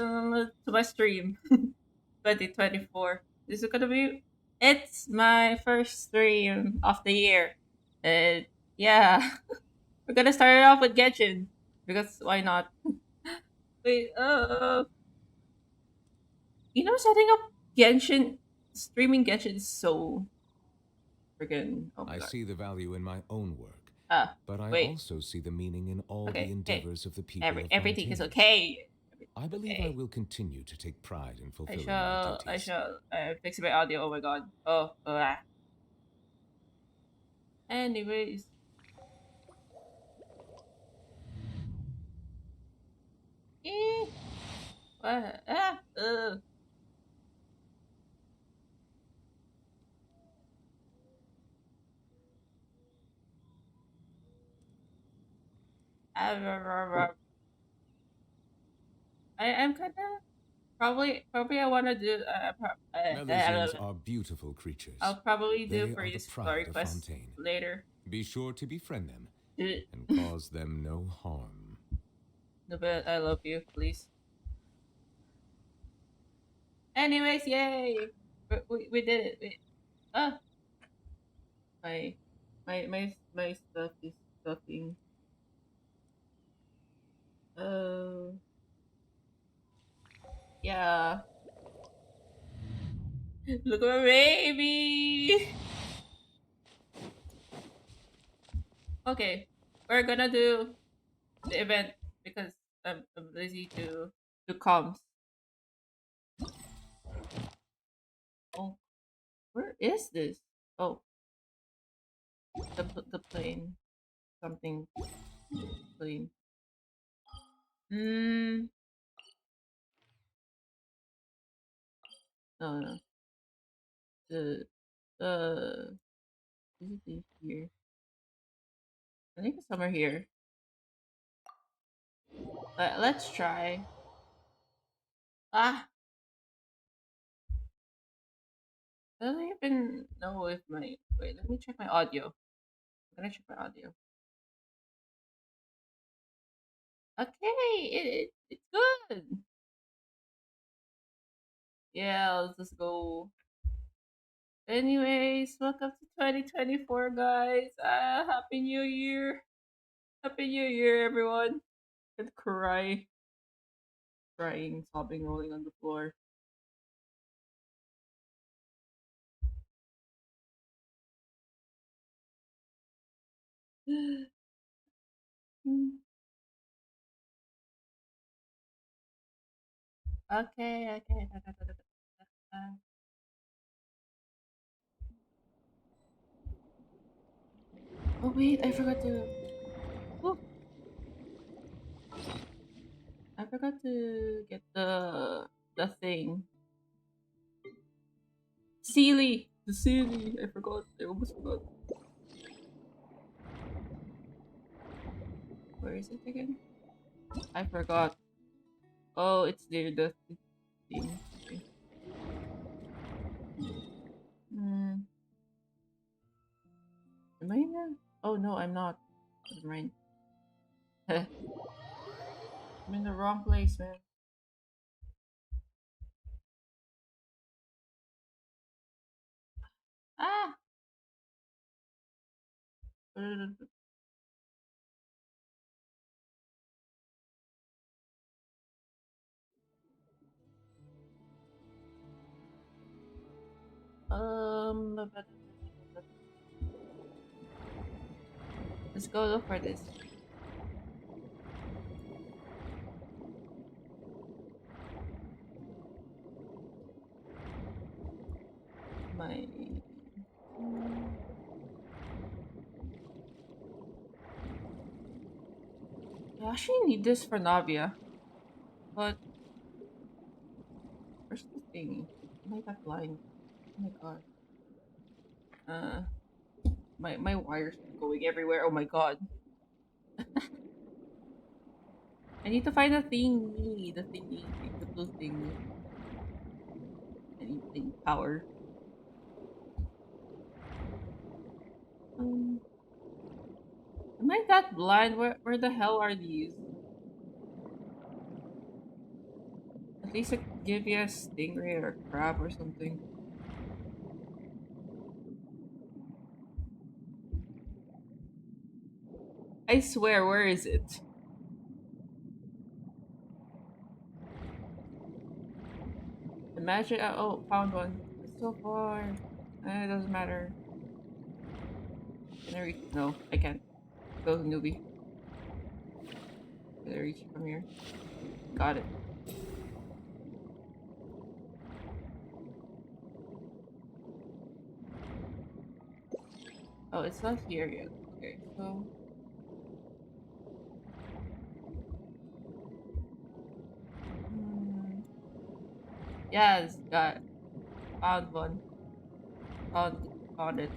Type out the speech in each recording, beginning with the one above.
to my stream 2024. This is gonna be it's my first stream of the year. And yeah, we're gonna start it off with Genshin because why not? Wait, setting up Genshin, streaming Genshin is so freaking. Oh my I god. see the value in my own work, Ah, but I wait. also see the meaning in all the Okay, okay. endeavors of the people of Everything is Fontaine. okay. I Everything's believe I okay. will continue to take pride in I fulfilling my shall. I duties. shall. Fix my audio. Oh my god. Oh. Anyways. Eh. What? I I'm kind of probably I want to do Melusines are beautiful creatures. I'll probably do They for are you the story pride of quest Fontaine. later. Be sure to befriend them Eh, and cause them no harm. no, but I love you, please. Anyways, yay! We did it. Ah, my my stuff is stuffing. Uh, yeah. Look at my baby. Okay, we're gonna do the event because I'm busy to do comms. Oh, where is this? Oh, the plane. Something plane. Hmm. No, no. The is it here? I think it's somewhere here. Let's try. Ah, I don't even know if my wait. Let me check my audio. I'm gonna check my audio. Okay, it's good. Yeah, let's just go. Anyways, welcome to 2024, guys. Happy New Year. Happy New Year, everyone. And crying, sobbing, rolling on the floor. Okay, okay. Oh wait, I forgot to. Oh, I forgot to get the thing. Sealy, the Sealy. I forgot. I almost forgot. Where is it again? I forgot. Oh, it's near the thing. Okay. Hmm. Am I in there? Oh no, I'm not. Never mind. I'm in the wrong place, man. Ah. Let's go look for this. My. I actually need this for Navia, but where's the thingy? Am I that blind? Oh my god. Uh, my wires are going everywhere. Oh my god. I need to find the thingy, the blue thingy. Anything power. Um, am I that blind? Where the hell are these? At least it give you a stingray or a crab or something. I swear, where is it? Imagine, oh, found one. It's so far. It doesn't matter. Can I reach? No, I can't. Go, newbie. Can I reach from here? Got it. Oh, it's not here yet. Okay, so... Hmm. Yes, got found one. Found it.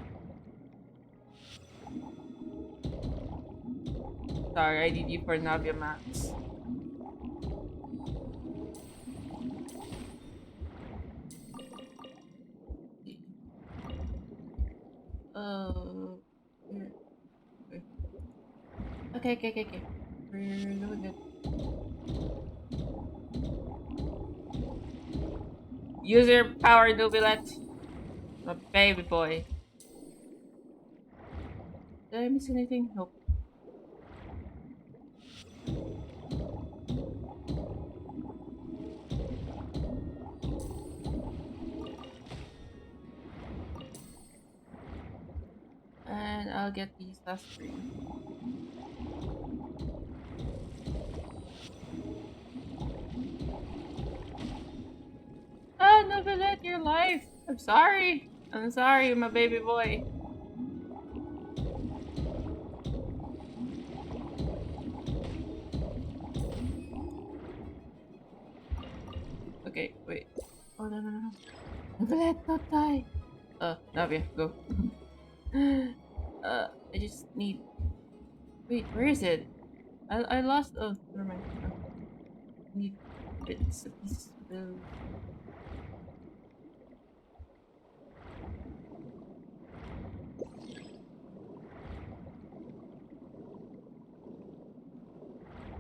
Sorry, I need you for Navia Max. Oh, here. Okay, okay, okay, okay. We're doing it. Use your power, Nubilet. My baby boy. Did I miss anything? Nope. And I'll get these last three. Oh, Nubilet, your life. I'm sorry. I'm sorry, my baby boy. Okay, wait. Oh, no, no, no, no. Nubilet, don't die. Navia, go. I just need... Wait, where is it? I lost... Oh, never mind. I need bits of pieces of those.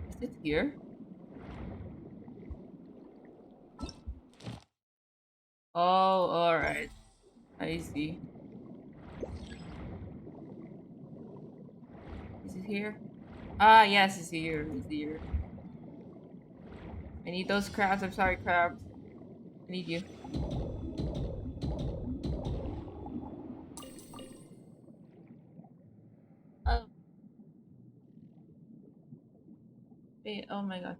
Is it here? Oh, alright. I see. Is it here? Ah, yes, it's here. It's here. I need those crabs. I'm sorry, crabs. I need you. Oh, wait. Oh my god.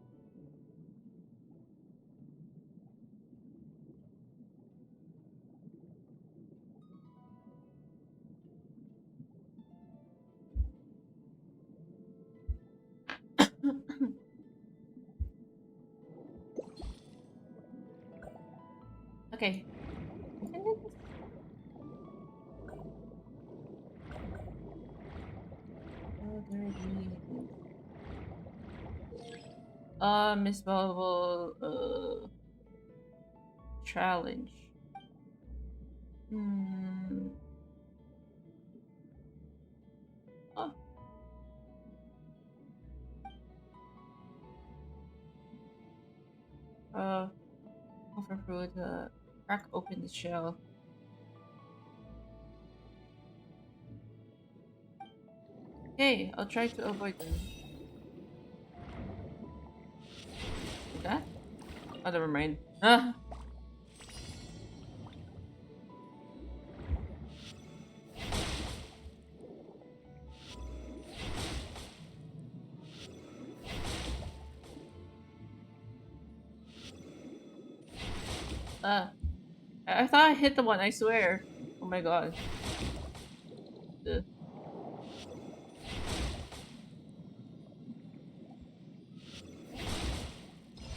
Okay. I can do this. Oh, there it is. Miss Bubble, challenge. Hmm. Oh. Offer fruit, crack open the shell. Okay, I'll try to avoid them. Like that? Oh, never mind. Ah! Ah. I thought I hit the one, I swear. Oh my god. Ugh.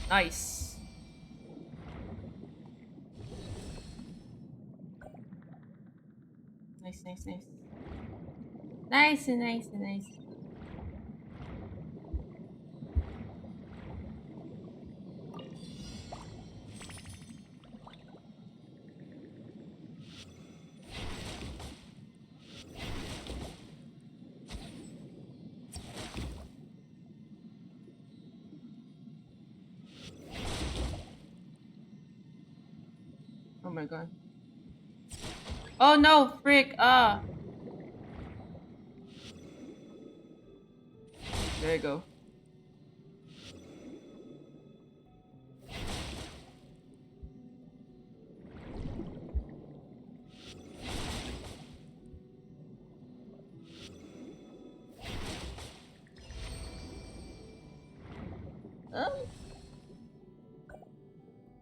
Nice. Nice, nice, nice. Nice, nice, nice. Oh my god. Oh no, frick! Ah, there you go. Um,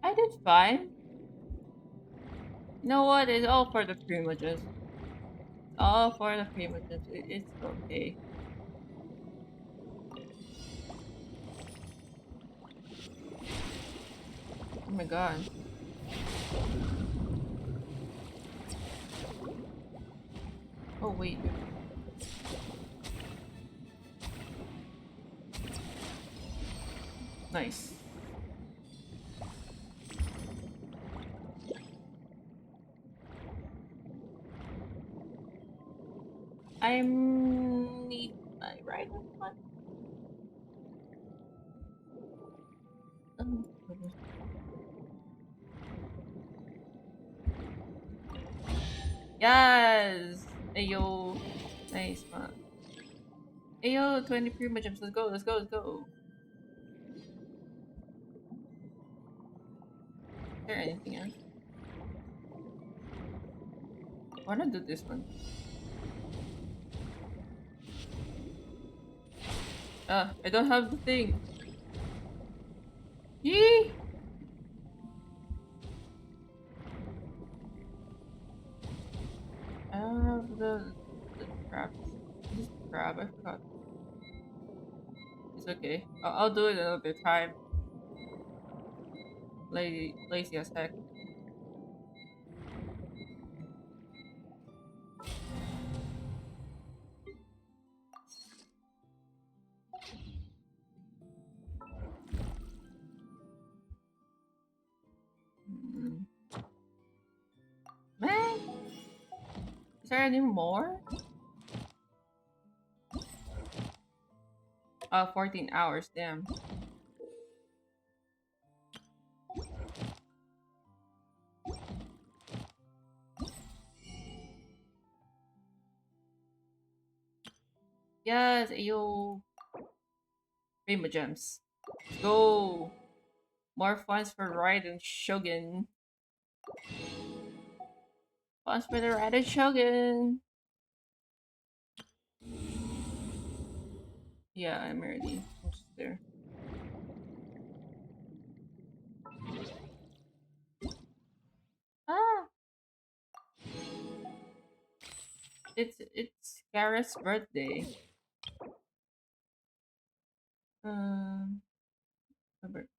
I did fine. You know what? It's all for the privileges. All for the privileges. It's okay. Oh my god. Oh wait. Nice. I'm need my right one. Oh, goodness. Yes. Ayo. Nice man. Ayo, 20 prima gems. Let's go. Let's go. Let's go. Is there anything else? I wanna do this one. I don't have the thing. Yee! I don't have the crab. This crab, I forgot. It's okay. I'll do it another time. Lazy as heck. Mm. Man, is there any more? 14 hours. Damn. Yes, yo. Rainbow gems. Let's go. More funds for Raiden Shogun. Funds for the Raiden Shogun. Yeah, I'm already almost there. Ah, it's Gareth's birthday. Um,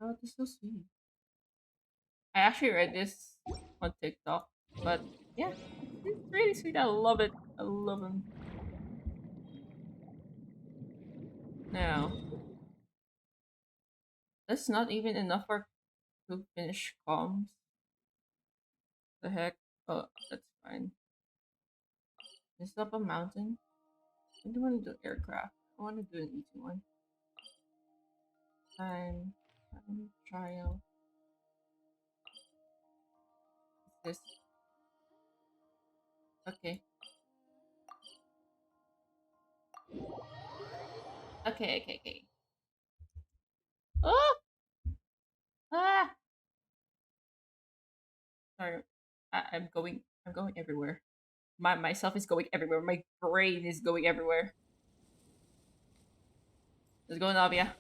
oh, this is so sweet. I actually read this on TikTok, but yeah, it's really sweet. I love it. I love him. Now, that's not even enough for to finish comms. The heck? Oh, that's fine. Is up a mountain? I don't want to do aircraft. I want to do an easy one. Time trial. This. Okay. Okay, okay, okay. Oh! Ah! Sorry. I'm going everywhere. Myself is going everywhere. My brain is going everywhere. Let's go, Navia.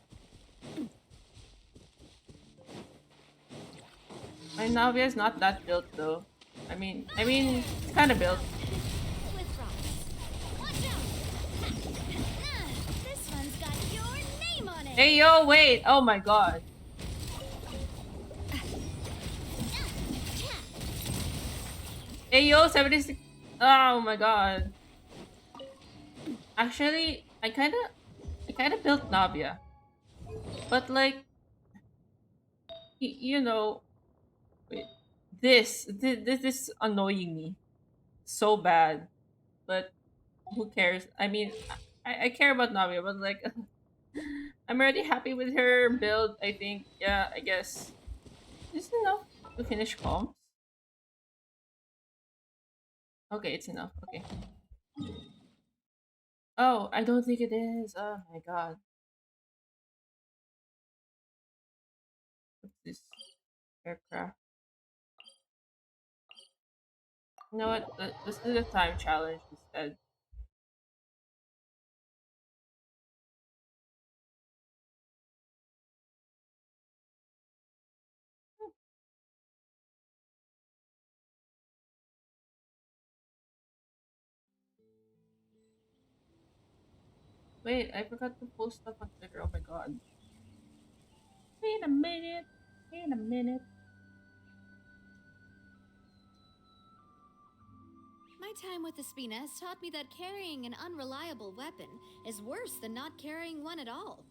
My Navia is not that built though. It's kind of built. With rocks. Watch out! This one's got your name on it. Hey, yo, wait! Oh my god. Hey, yo, 76. Oh my god. Actually, I kind of built Navia, but like, you know, wait, this is annoying me so bad. But who cares? I care about Navia, but like, I'm already happy with her build. I think, yeah, I guess this is enough to finish comms. Okay, it's enough. Okay. Oh, I don't think it is. Oh my god. What's this? Aircraft. You know what? Let's do the time challenge instead. Wait, I forgot to post stuff on Twitter. Oh my god. Wait a minute. Wait a minute. My time with the Spina has taught me that carrying an unreliable weapon is worse than not carrying one at all.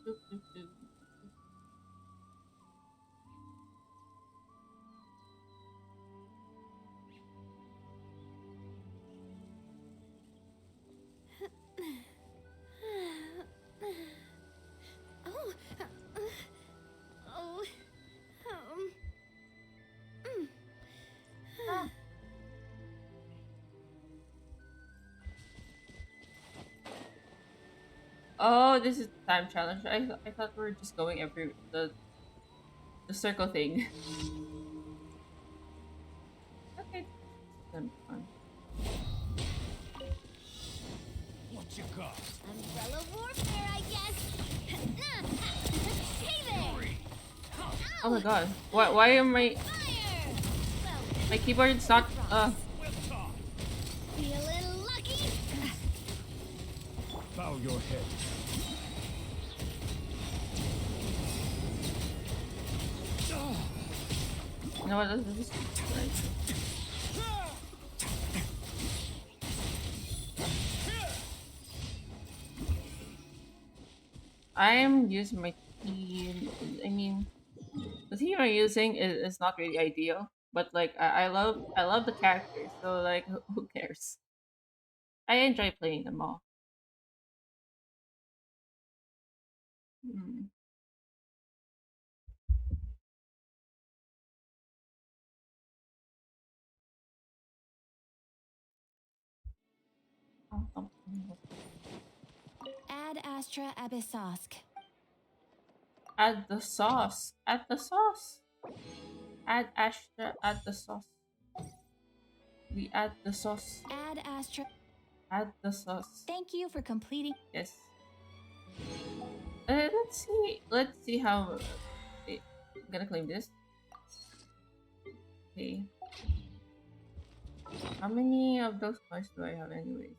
Doop, doop, doop. Oh, oh, mm. Ah. Oh, this is the time challenge. I thought we were just going every the circle thing. Okay, it's gonna be fun. What you got? Umbrella warfare, I guess. Hey there! Oh my Ow! god. Why am I Fire! Well, my keyboard's not We'll talk. feeling lucky. Bow your head. you know what this is I'm using my team. I mean the team I'm using is not really ideal. But like I love the characters, so like who cares? I enjoy playing them all. Hmm. Ad Astra Abyssosk. Add the sauce. Add the sauce. Add Astra. Add the sauce. We add the sauce. Ad Astra. Add the sauce. Thank you for completing. Yes. Let's see. Let's see how. Wait, I'm gonna claim this. Okay. How many of those coins do I have, anyways?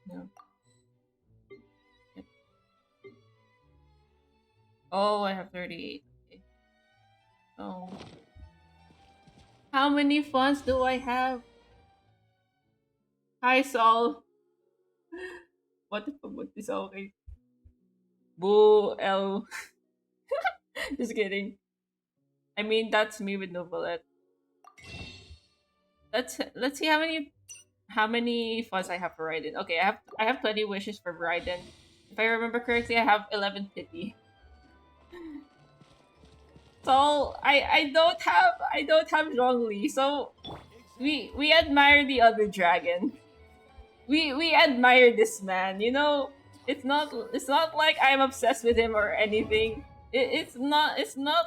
No. Yep. Oh, I have 38. Okay. Oh. How many funds do I have? Hi, Sol. What the fuck was this? Okay. Boo, L. Just kidding. I mean, that's me with Novelette. Let's see how many funds I have for Raiden. Okay, I have 20 wishes for Raiden. If I remember correctly, I have 11 pity. So I don't have Zhongli. So we admire the other dragon. We admire this man. You know, it's not like I'm obsessed with him or anything. It's not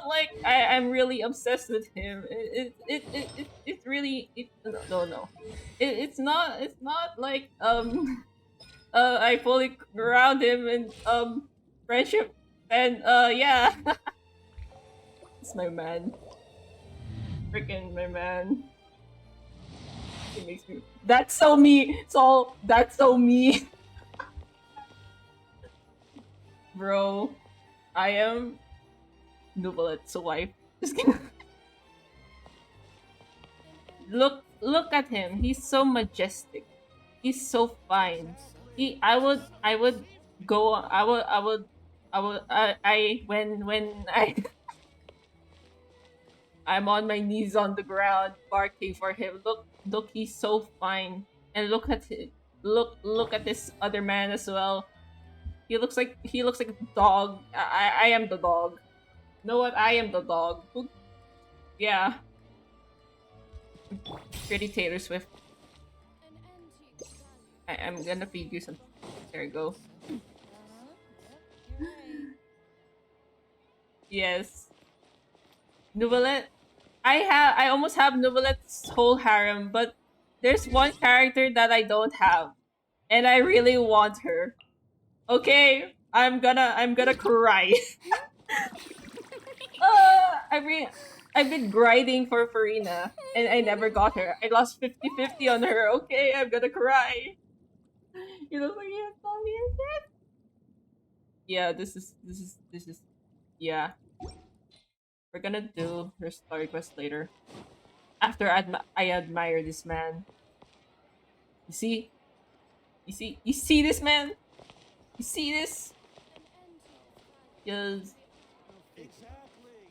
like I'm really obsessed with him. It's really no. It's not like I fully ground him in friendship and yeah. It's my man. Freaking my man. It makes me. That's so me. It's all. That's so me, bro. I am Novelette's wife. Just kidding. Look at him. He's so majestic. He's so fine. I would go. I when I I'm on my knees on the ground barking for him. Look, he's so fine. And look at him. Look at this other man as well. He looks like a dog. I am the dog. You know what? I am the dog. Who Yeah. Pretty Taylor Swift. I'm gonna feed you some. There you go. Yes. Novelette. I almost have Novelette's whole harem, but there's one character that I don't have. And I really want her. Okay, I'm gonna cry. I mean, I've been grinding for Furina, and I never got her. I lost 50-50 on her. Okay, I'm gonna cry. You look like you have mommy and dad. Yeah, this is yeah. We're gonna do her story quest later. After I admire this man. You see? You see this man? You see this? Yes. Exactly.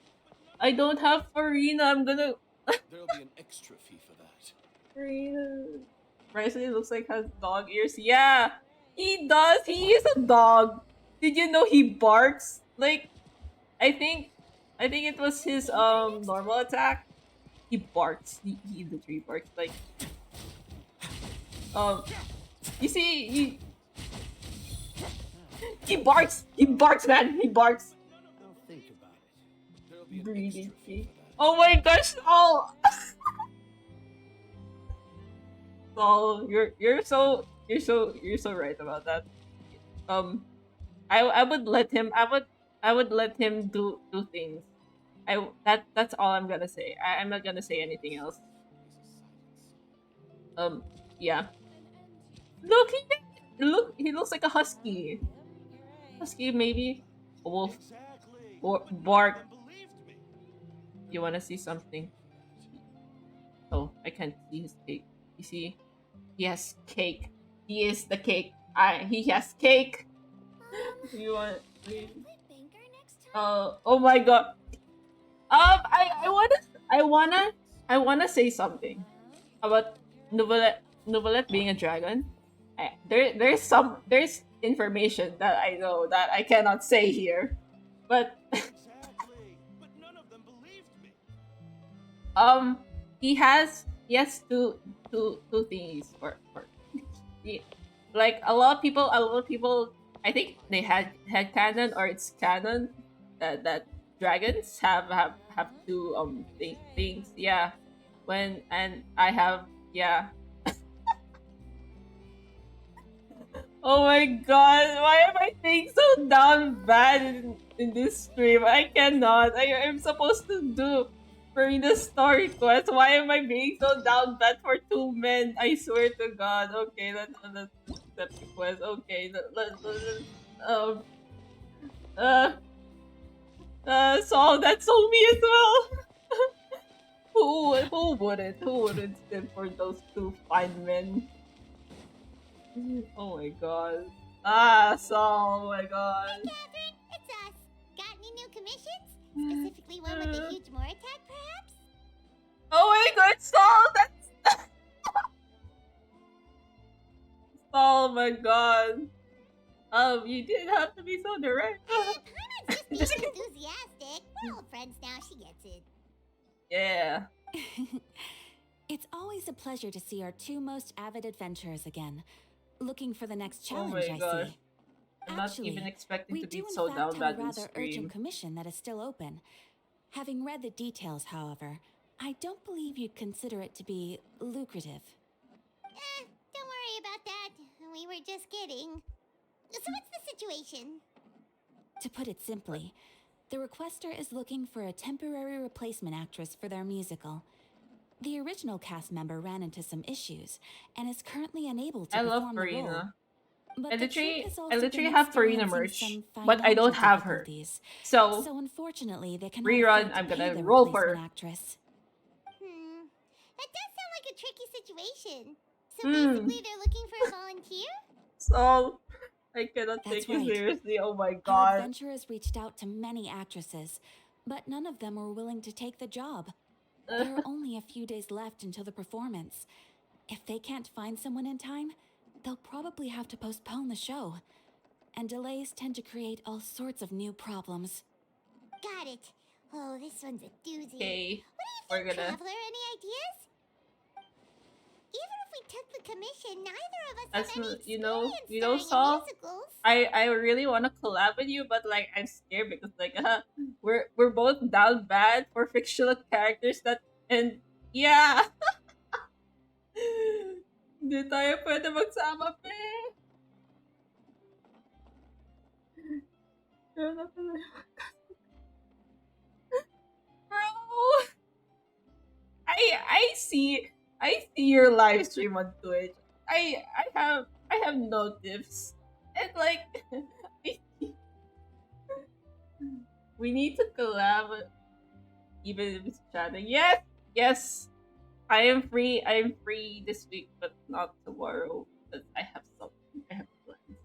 I don't have Farina. I'm gonna There'll be an extra fee for that. Farina. Bryson looks like has dog ears. Yeah, he does. He is a dog. Did you know he barks? Like I think it was his normal attack. He barks. He literally barks. Like um you see he barks. He barks, man. He barks. Now think about it. There'll be an Breathing extra fee fee. for that. Oh my gosh! Oh, so you're so right about that. Um, I would let him. I would let him do things. That's all I'm gonna say. I'm not gonna say anything else. Um, yeah. Look, he looks like a husky. Husky, maybe a wolf Exactly. or But none of bark. them believed me. You wanna see something? Oh, I can't see his cake. You see? He has cake. He is the cake. He has cake. You want? Play banker next time? Oh my god. I wanna say something about Novelette being a dragon. There's information that I know that I cannot say here, but Exactly. But none of them believed me. um he has two things for he, like a lot of people I think they had canon or it's canon that dragons have two things, yeah, when and I have, yeah. Oh my god, why am I being so down bad in this stream? I cannot. I'm supposed to do the story quest. Why am I being so down bad for two men? I swear to god. Okay, let's accept the quest. Okay, let's um uh so that's all me as well. Who wouldn't step for those two fine men? Oh my god. Oh my god. Hey, Catherine, it's us. Got any new commissions? Specifically one with a huge more attack, perhaps? Oh my god, Saul! That's oh my god. You didn't have to be so direct. Paimon's just being enthusiastic. We're old friends now, she gets it. Yeah. It's always a pleasure to see our two most avid adventurers again. Looking for the next Oh challenge, my I gosh. see. I'm not Actually, even expecting we to do be in so fact down have bad a in rather urgent stream. commission that is still open. Having read the details, however, I don't believe you'd consider it to be lucrative. Don't worry about that. We were just kidding. So what's the situation? To put it simply, the requester is looking for a temporary replacement actress for their musical. The original cast member ran into some issues and is currently unable to I love perform the role. Farina. But I the troupe literally has I also literally been have Farina experiencing merch, some but I don't financial have her. difficulties. So So unfortunately, they cannot rerun, afford to I'm pay gonna the roll for replacement her. actress. That does sound like a tricky situation. So Hmm. basically, they're looking for a volunteer? So I cannot That's take you right. seriously. Oh my Our god. adventurers reached out to many actresses, but none of them were willing to take the job. There are only a few days left until the performance. If they can't find someone in time, they'll probably have to postpone the show. And delays tend to create all sorts of new problems. Got it. Oh, this one's a doozy. Okay. What do you we're gonna. Traveler, any ideas? Even if we took the commission, neither of us That's have any you experience know, starring in Saul. musicals. I really want to collab with you, but like I'm scared because like we're both down bad for fictional characters that and yeah. Hindi tayo pwede magsama, pe. Bro, I see your live stream on Twitch. I have notifs and like we need to collab even if it's chatting. Yes, yes. I am free. I am free this week, but not tomorrow. Because I have something. I have plans.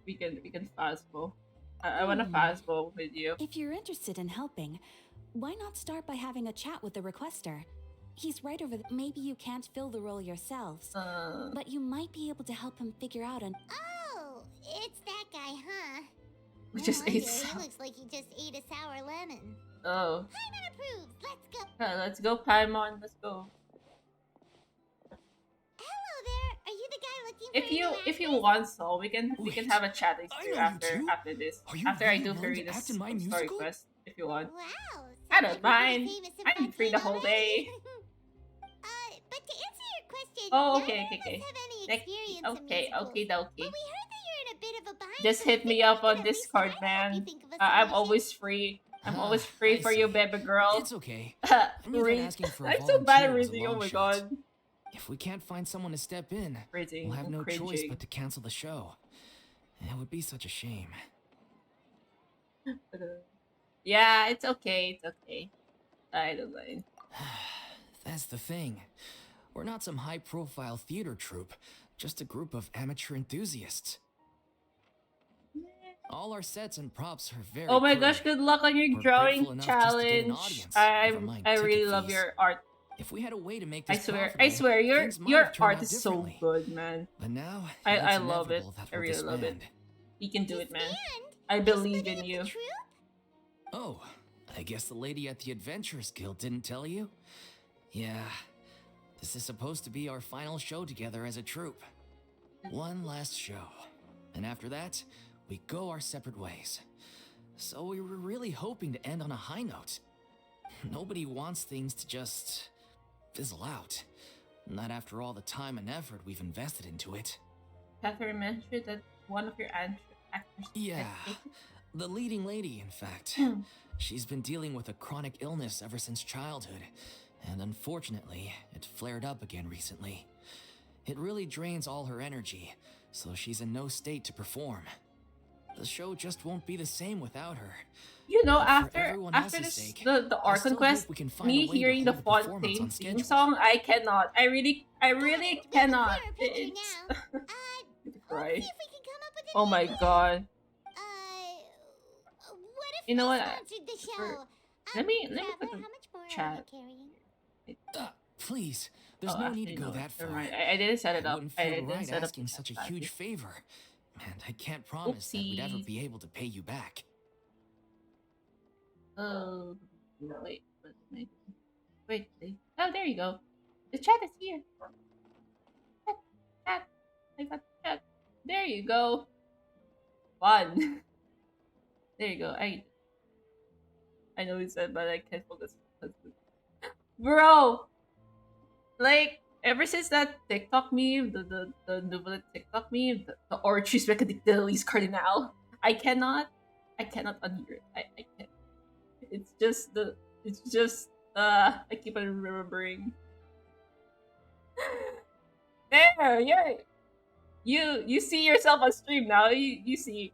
We can fastball. I want to fastball with you. If you're interested in helping, why not start by having a chat with the requester? He's right over there. Maybe you can't fill the role yourselves, but you might be able to help him figure out an. Oh, it's that guy, huh? We No just wonder, ate He some. looks like he just ate a sour lemon. Oh, Hyman approves. Let's go. let's go, Paimon. Let's go. Hello there. Are you the guy looking for a new If you actress? want, so we can Wait, have a chat I too know you two. after this. Are you After I really do willing to Furina's act in my story musical? quest, if you want. Wow. I sounds don't like we're pretty mind. famous in I'm free the Brooklyn whole day. already. But to answer your question, Oh, neither okay, of okay, us okay. have any Like, experience in okay, musicals. okay, But okay. we heard that you're in a bit of a bind. Just so we hit me figured up we on could at least Discord, try to help you man. think of a I'm solution. always free. I'm always free I for you, see. baby girl. It's okay. I'm even Read. asking for a I'm so bad at volunteer as a reading. Oh long my shot. god. If we can't find someone to step in, Reading. we'll have I'm no choice cringing. but to cancel the show. It would be such a shame. Yeah, it's okay. It's okay. I don't mind. That's the thing. We're not some high-profile theater troupe, just a group of amateur enthusiasts. All our sets and props are very Oh my crude. gosh! Good luck on your We're drawing grateful enough just to get an challenge. audience, never mind I really ticket love fees. your art. If we had a way to make I this swear, profitable, your things might have turned art out is so differently. good, man. But now, I it's love it. inevitable that I we'll really love it. disband. You can do it, man. Disband? I You're believe splitting in up you. the troupe? Oh, I guess the lady at the Adventurers Guild didn't tell you? Yeah, this is supposed to be our final show together as a troupe. One last show. And after that, we go our separate ways. So we were really hoping to end on a high note. Nobody wants things to just fizzle out. Not after all the time and effort we've invested into it. Catherine mentioned that one of your actors. Yeah, the leading lady, in fact. She's been dealing with a chronic illness ever since childhood, and unfortunately, it flared up again recently. It really drains all her energy, so she's in no state to perform. The show just won't be the same without her. You know, But for after everyone after else's this sake, the I art still conquest, hope we can find me a way to hearing the hold the performance Fontaine on theme schedule. song, I cannot. I really We cannot. have a clearer picture It's now. Let's right. see if we can come up with a Oh new my idea. god. What if You know we what? sponsored the show? Let me Traveler, put how the much more are chat. you carrying? Please, there's Oh, no actually, need to go no, that far. never mind. I didn't set it I up. wouldn't I feel didn't right set up asking the such a chat. huge favor. And I can't promise that we'd ever Oopsies. be able to pay you back. Oh, no, wait. What am I doing? Wait. Oh, there you go. The chat is here. Chat. I got chat. There you go. Fun. There you go. I know you said, but I can't focus. Bro, like ever since that TikTok meme, the Nouvelle TikTok meme, the Orchis Recadictilis Cardinal, I cannot unhear it. I can't. It's just I keep on remembering. There, you see yourself on stream now. You see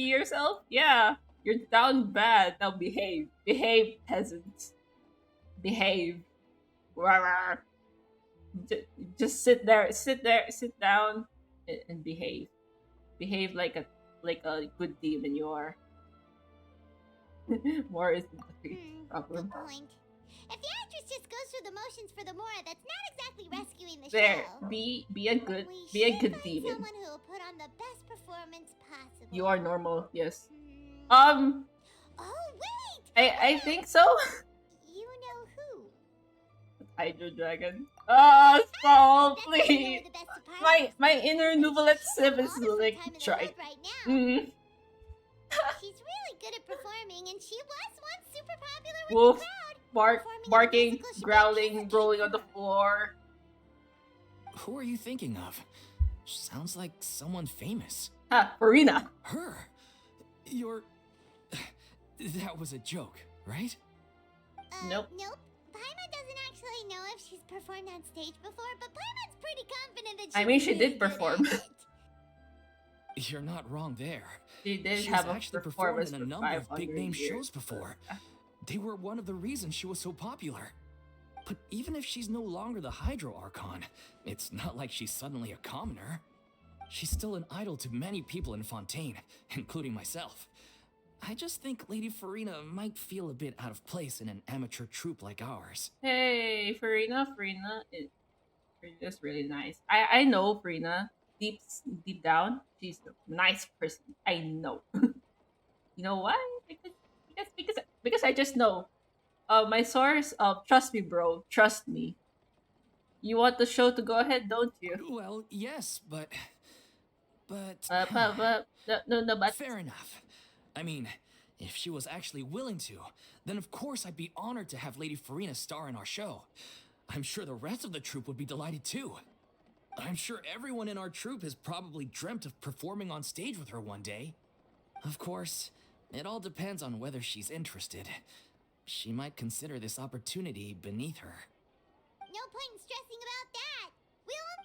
yourself. Yeah, you're down bad. Now behave, peasant, behave. Rawr. Just sit down, and behave. Behave like a good demon you are. More isn't the greatest problem. Good point. If the actress just goes through the motions for the Mora, that's not exactly rescuing the There, show. be a good We should find demon. someone who will put on the best performance possible. You are normal, yes. Oh wait! I think so. You know who? Hydro Dragon. Oh, stop, That's why they please. were the best My departments. inner Nouvellette She's Civ having is all the free like time in the trying. world right now. Mm. She's really good at performing, and she was once super popular with Wolf, the crowd. bark, Performing in a barking, musical should be a growling, piece of rolling cake on the for her. floor. Who are you thinking of? Sounds like someone famous. Ha, Furina. Her? You're. That was a joke, right? Nope. Nope. Paimon doesn't actually know if she's performed on stage before, but Paimon's pretty confident that I mean, she really did good perform. at it. You're not wrong there. She did She's have a actually performed performance in a for number of 500 big-name years. shows before. They were one of the reasons she was so popular. But even if she's no longer the Hydro Archon, it's not like she's suddenly a commoner. She's still an idol to many people in Fontaine, including myself. I just think Lady Furina might feel a bit out of place in an amateur troupe like ours. Hey, Furina's really nice. I know Furina. Deep down, she's a nice person. I know. You know why? Because I just know. My source. Trust me, bro. Trust me. You want the show to go ahead, don't you? Well, yes, but... But Fair enough. I mean, if she was actually willing to, then of course I'd be honored to have Lady Furina star in our show. I'm sure the rest of the troupe would be delighted too. I'm sure everyone in our troupe has probably dreamt of performing on stage with her one day. Of course, it all depends on whether she's interested. She might consider this opportunity beneath her. No point in stressing about that.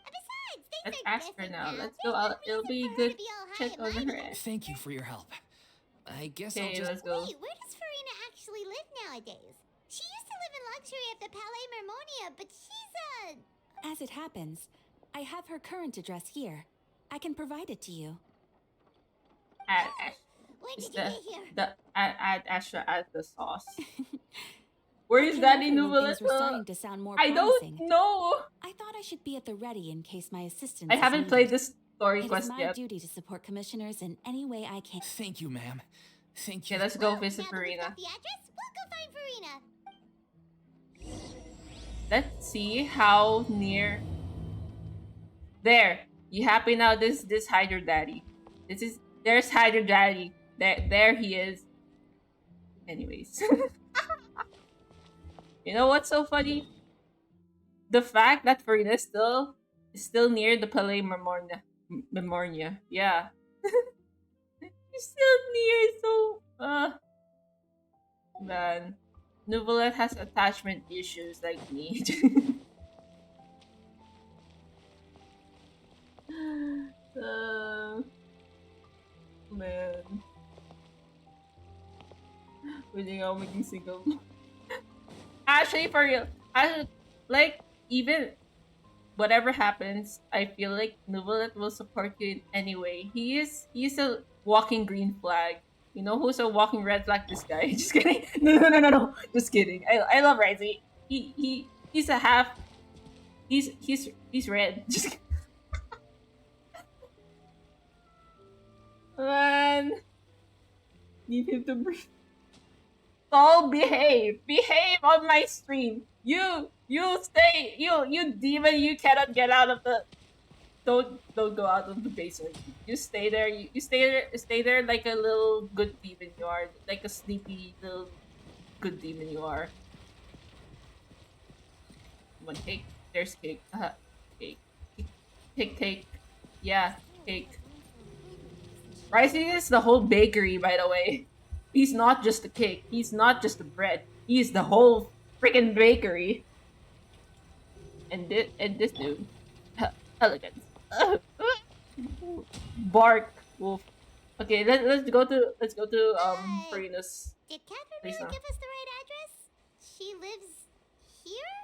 Besides, things let's are ask her different now. now. Let's There's go no out. It'll reason be for her good. to be all high Check and over her. mighty. Thank you for your help. I guess I'll Okay, just... let's go. Wait, where does Furina actually live nowadays? She used to live in luxury at the Palais Mermonia, but she's As it happens, I have her current address here. I can provide it to you. When It's did you get here? add Astra add the sauce. Where is Came Daddy over when Nouvellette? things were starting to sound more I promising. don't know. I thought I should be at the ready in case my assistance I is haven't needed. played this story It is quest my yet. duty to support commissioners in any way I can. Thank you, ma'am. Thank you. Okay, let's go Well, visit now that we've Furina. got the address, we'll go find Furina. Let's see how near. There. You happy now? This Hydro Daddy. There's Hydro Daddy. There he is. Anyways. You know what's so funny? The fact that Furina is still near the Palais Memornia. Yeah. He's still near, so man. Nouvellette has attachment issues like me. Man. Pwede nga ako maging single. Actually, for real. Like, even whatever happens, I feel like Nouvellette will support you in any way. He's a walking green flag. You know who's a walking red flag? This guy. Just kidding. No. Just kidding. I love Rising. He's a half. He's red. Just kidding. Man, need him to breathe. All behave on my stream. You stay. You demon. You cannot get out of the. Don't go out of the basement. You stay there. You stay there like a little good demon you are. Like a sleepy little good demon you are. Come on, cake. There's cake. Cake. Cake. Yeah, cake. Rising is the whole bakery, by the way. He's not just the cake. He's not just the bread. He's the whole freaking bakery. And this dude, elegance. Bark wolf. Okay, let's go to Furina's. Did Catherine Please really no. give us the right address? She lives here?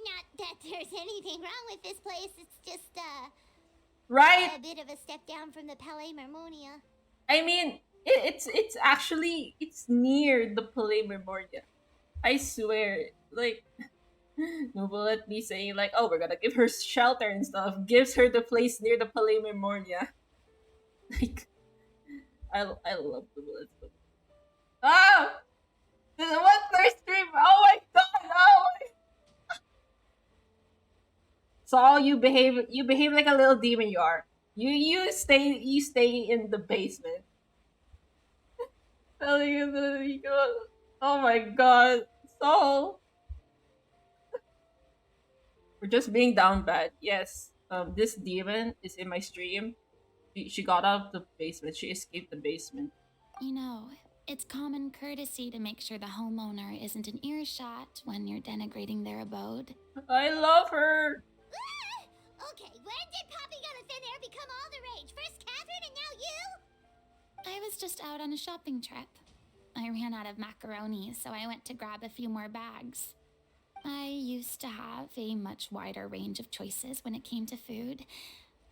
Not that there's anything wrong with this place. It's just Right? a bit of a step down from the Palais Mermonia. I mean, it's actually it's near the Palais Memorial. I swear, like, Nouvellette be saying like, oh, we're gonna give her shelter and stuff. Gives her the place near the Palais Memorial. Like, I love Nouvellette. Ah, this is what their stream. Oh my god! Oh my. Saul, you behave like a little demon you are. You stay in the basement. Oh my god. Saul. We're just being down bad. Yes. This demon is in my stream. She got out of the basement. She escaped the basement. You know, it's common courtesy to make sure the homeowner isn't in earshot when you're denigrating their abode. I love her. Okay, when did popping out of thin air become all the rage? First Catherine and now you? I was just out on a shopping trip. I ran out of macaroni, so I went to grab a few more bags. I used to have a much wider range of choices when it came to food,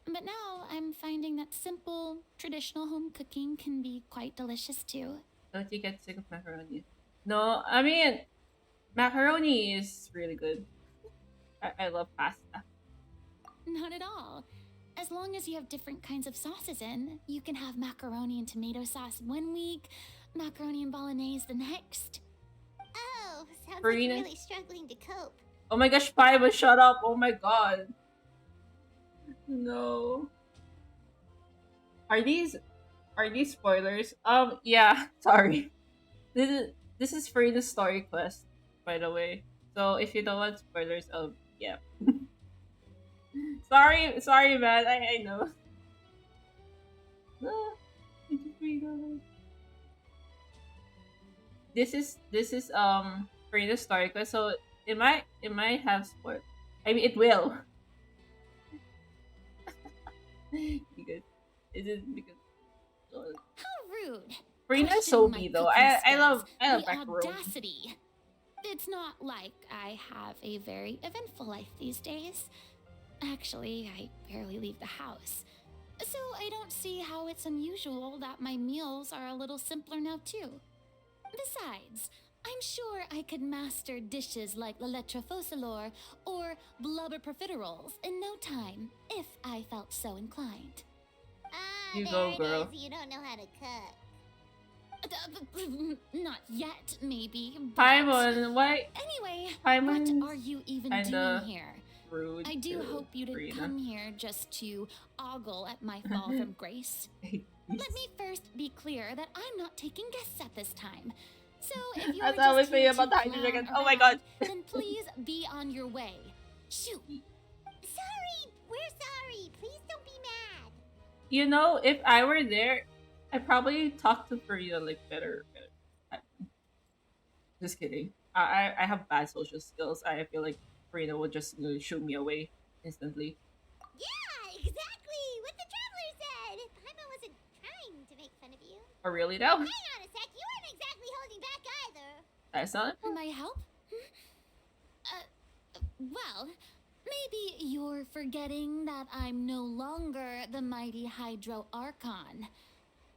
but now I'm finding that simple, traditional home cooking can be quite delicious too. Don't you get sick of macaroni? No, I mean, macaroni is really good. I love pasta. Not at all. As long as you have different kinds of sauces in, you can have macaroni and tomato sauce one week, macaroni and bolognese the next. Oh, sounds Furina. like you're really struggling to cope. Oh my gosh, Paimon, shut up! Oh my god. No. Are these spoilers? Yeah. Sorry. This is Furina's story quest, by the way. So if you don't want spoilers, yeah. sorry, man. I know. No, I just really don't. This is Furina's story quest. So it might have spoiled. I mean, it will. Because is it because How rude! Furina is so me though. I love macaroni. Audacity. It's not like I have a very eventful life these days. Actually, I barely leave the house. So I don't see how it's unusual that my meals are a little simpler now too. Besides, I'm sure I could master dishes like la lettre focilor or blubber profiteroles in no time if I felt so inclined. Ah, You there go, it girl. is. You don't know how to cook. Not yet, maybe. But... Paimon, why Anyway, Paimon's what are you even kinda doing here? rude? I do to hope you didn't Furina. come here just to ogle at my fall from grace. Let me first be clear that I'm not taking guests at this time. So if you're As I was just saying here about to the Hydra clown Dragon. Oh my god. around, then please be on your way. Shoot. Sorry, we're sorry. Please don't be mad. You know, if I were there, I'd probably talk to Furina like better. Just kidding. I have bad social skills. I feel like Furina would just shoot me away instantly. Yeah, exactly what the traveler said. Paimon wasn't trying to make fun of you. Oh really though? Hang on a sec. You weren't exactly holding back either. That's not. My help? Well, maybe you're forgetting that I'm no longer the mighty Hydro Archon.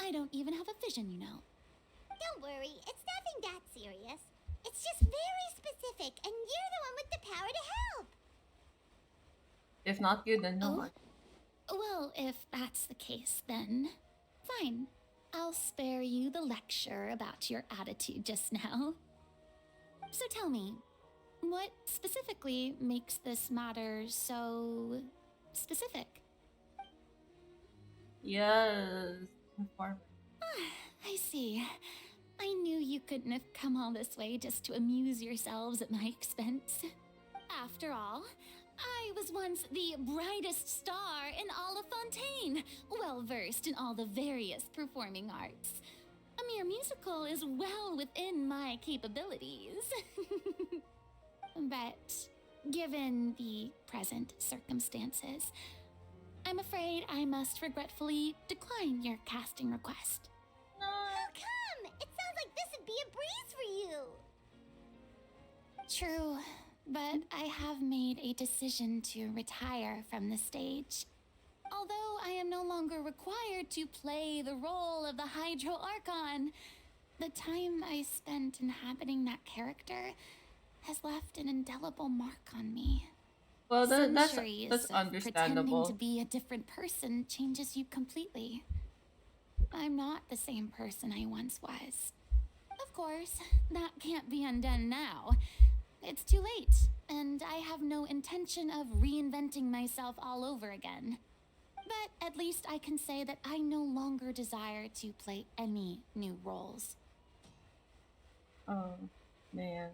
I don't even have a vision, you know. Don't worry. It's nothing that serious. It's just very specific, and you're the one with the power to help. If not you, then no Oh. one. Well, if that's the case, then fine. I'll spare you the lecture about your attitude just now. So tell me, what specifically makes this matter so specific? Yes. Inform. I see. I knew you couldn't have come all this way just to amuse yourselves at my expense. After all, I was once the brightest star in all of Fontaine, well versed in all the various performing arts. A mere musical is well within my capabilities. But given the present circumstances, I'm afraid I must regretfully decline your casting request. How come? It sounds like this would be a breeze for you. True, but I have made a decision to retire from the stage. Although I am no longer required to play the role of the Hydro Archon, the time I spent inhabiting that character has left an indelible mark on me. Well, Centuries that's of understandable. pretending to be a different person changes you completely. I'm not the same person I once was. Of course, that can't be undone now. It's too late, and I have no intention of reinventing myself all over again. But at least I can say that I no longer desire to play any new roles. Oh, man.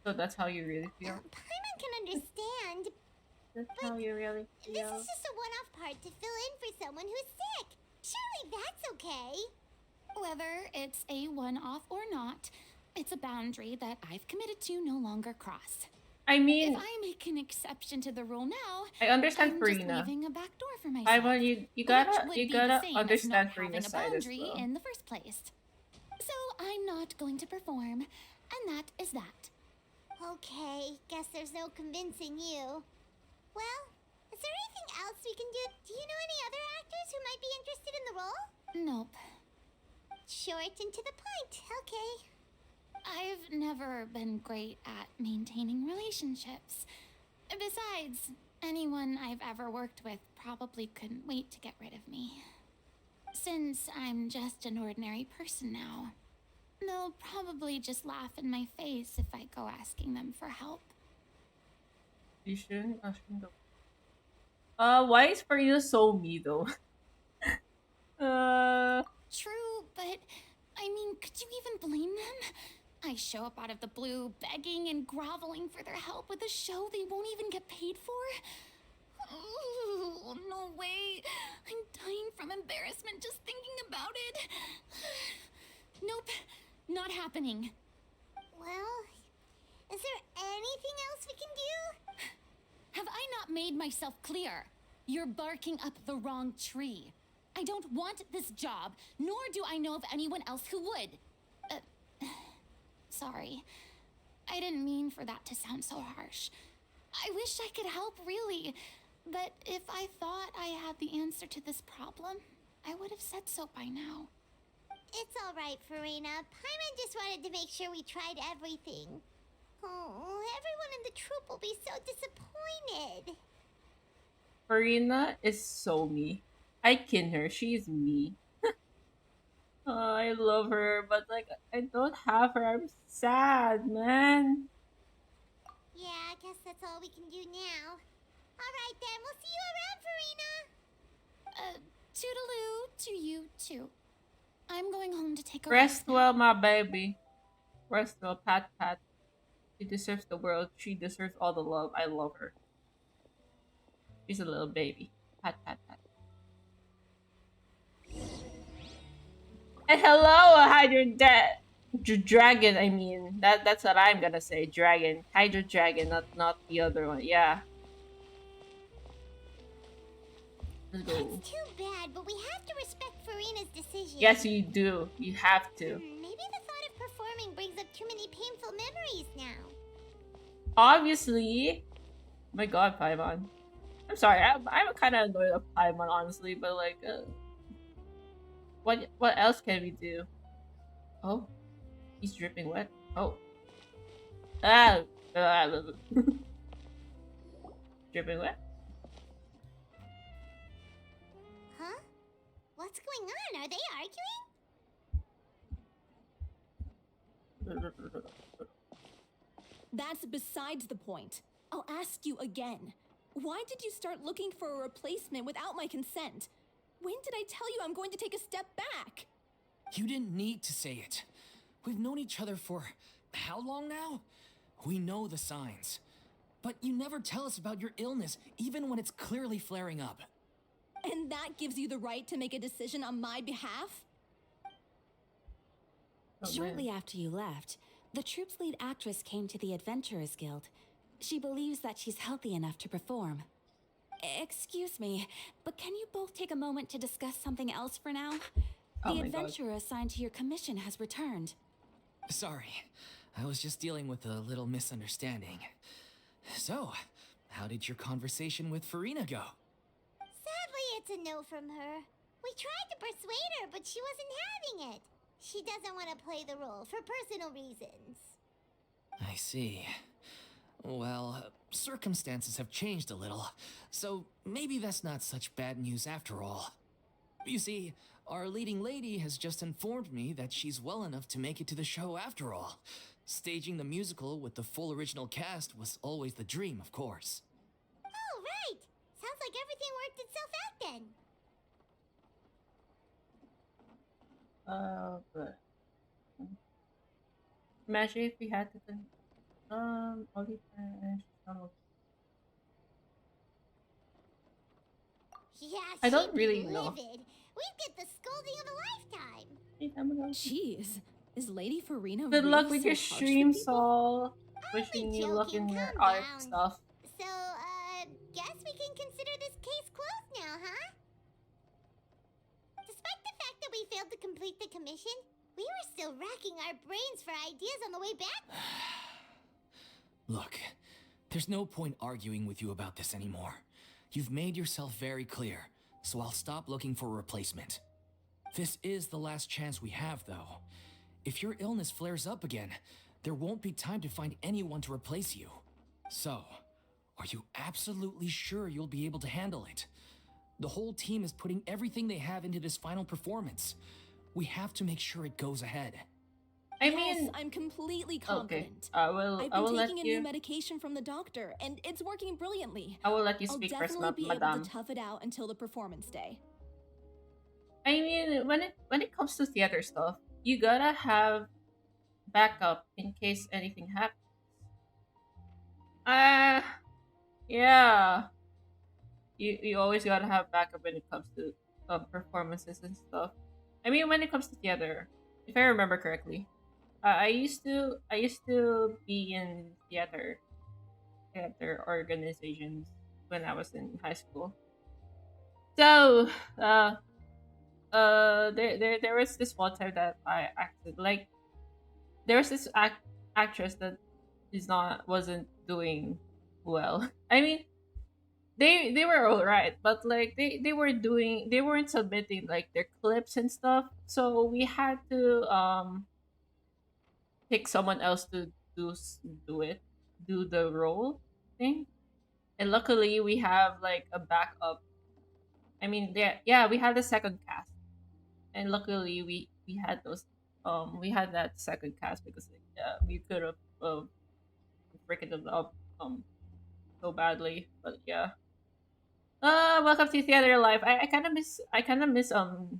So that's how you really feel? Paimon can understand. That's how you really This feel? is just a one-off part to fill in for someone who's sick. Surely that's okay. Whether it's a one-off or not, it's a boundary that I've committed to no longer cross. I mean, If I make an exception to the rule now, I understand I'm just Furina. leaving a back door for myself. Paimon, you which gotta would you be gotta the same understand as not having Furina's a side as boundary well. in the first place. So I'm not going to perform, and that is that. Okay, guess there's no convincing you. Well, is there anything else we can do? Do you know any other actors who might be interested in the role? Nope. Short and to the point. Okay. I've never been great at maintaining relationships. Besides, anyone I've ever worked with probably couldn't wait to get rid of me. Since I'm just an ordinary person now, they'll probably just laugh in my face if I go asking them for help. You shouldn't. I shouldn't go. Why is Furina so me though? True, but I mean, could you even blame them? I show up out of the blue, begging and groveling for their help with a show they won't even get paid for? Oh, no way. I'm dying from embarrassment just thinking about it. Nope, not happening. Well, is there anything else we can do? Have I not made myself clear? You're barking up the wrong tree. I don't want this job, nor do I know of anyone else who would. Sorry. I didn't mean for that to sound so harsh. I wish I could help, really. But if I thought I had the answer to this problem, I would have said so by now. It's all right, Furina. Paimon just wanted to make sure we tried everything. Oh, everyone in the troupe will be so disappointed. Furina is so me. I kin her. She's me. Oh, I love her, but like I don't have her. I'm sad, man. Yeah, I guess that's all we can do now. All right, then. We'll see you around, Furina. Toodaloo to you, too. I'm going home to take a Rest now. well, my baby. Rest well, pat pat. She deserves the world. She deserves all the love. I love her. She's a little baby. Pat pat pat. And hello, Hydro Dragon. I mean, that's what I'm gonna say. Dragon, Hydro Dragon, not the other one. Yeah. Let's go. It's too bad, but we have to respect Furina's decision. Yes, you do. You have to. Maybe the thought of performing brings up too many painful memories now. Obviously. My God, Paimon. I'm sorry. I'm kind of annoyed at Paimon, honestly, but like, what else can we do? Oh, he's dripping wet. Oh. Ah. Dripping wet. Huh? What's going on? Are they arguing? That's besides the point. I'll ask you again. Why did you start looking for a replacement without my consent? When did I tell you I'm going to take a step back? You didn't need to say it. We've known each other for how long now? We know the signs. But you never tell us about your illness, even when it's clearly flaring up. And that gives you the right to make a decision on my behalf? Oh, Shortly man. after you left, the troupe's lead actress came to the Adventurers Guild. She believes that she's healthy enough to perform. Excuse me, but can you both take a moment to discuss something else for now? Oh The my God. adventurer assigned to your commission has returned. Sorry, I was just dealing with a little misunderstanding. So, how did your conversation with Furina go? Sadly, it's a no from her. We tried to persuade her, but she wasn't having it. She doesn't want to play the role for personal reasons. I see. Well, circumstances have changed a little, so maybe that's not such bad news after all. You see, our leading lady has just informed me that she's well enough to make it to the show after all. Staging the musical with the full original cast was always the dream, of course. Oh, right. Sounds like everything worked itself out then. But imagine if we had to all these Yeah, I she'd don't be really know. livid. We'd get the scolding of a lifetime. Hey, I'm gonna- Jeez, is Lady Furina Good really luck with so your harsh stream, with people? Saul. Only Wishing you luck in joking, your calm art down. stuff. So, guess we can consider this case closed now, huh? Despite the fact that we failed to complete the commission, we were still racking our brains for ideas on the way back. Look, there's no point arguing with you about this anymore. You've made yourself very clear, so I'll stop looking for a replacement. This is the last chance we have, though. If your illness flares up again, there won't be time to find anyone to replace you. So, are you absolutely sure you'll be able to handle it? The whole team is putting everything they have into this final performance. We have to make sure it goes ahead. I Yes, mean, I'm completely okay. confident. I will. I've I been will let taking a new you. medication from the doctor, and it's working brilliantly. I will let you I'll speak first, definitely be able madam. to tough it out until the performance day. I mean, when it comes to theater stuff, you gotta have backup in case anything happens. Yeah. You always gotta have backup when it comes to performances and stuff. I mean, when it comes to theater, if I remember correctly, I used to be in theater organizations when I was in high school. So there was this one time that I acted like there was this actress that wasn't doing well. I mean, they were all right, but like they weren't submitting like their clips and stuff, so we had to pick someone else to do it, do the role thing. And luckily we have like a backup. I mean, yeah, we had a second cast, and luckily we had those we had that second cast because like, yeah, we could have freaking it up so badly, but yeah. Welcome to theater life. I kind of miss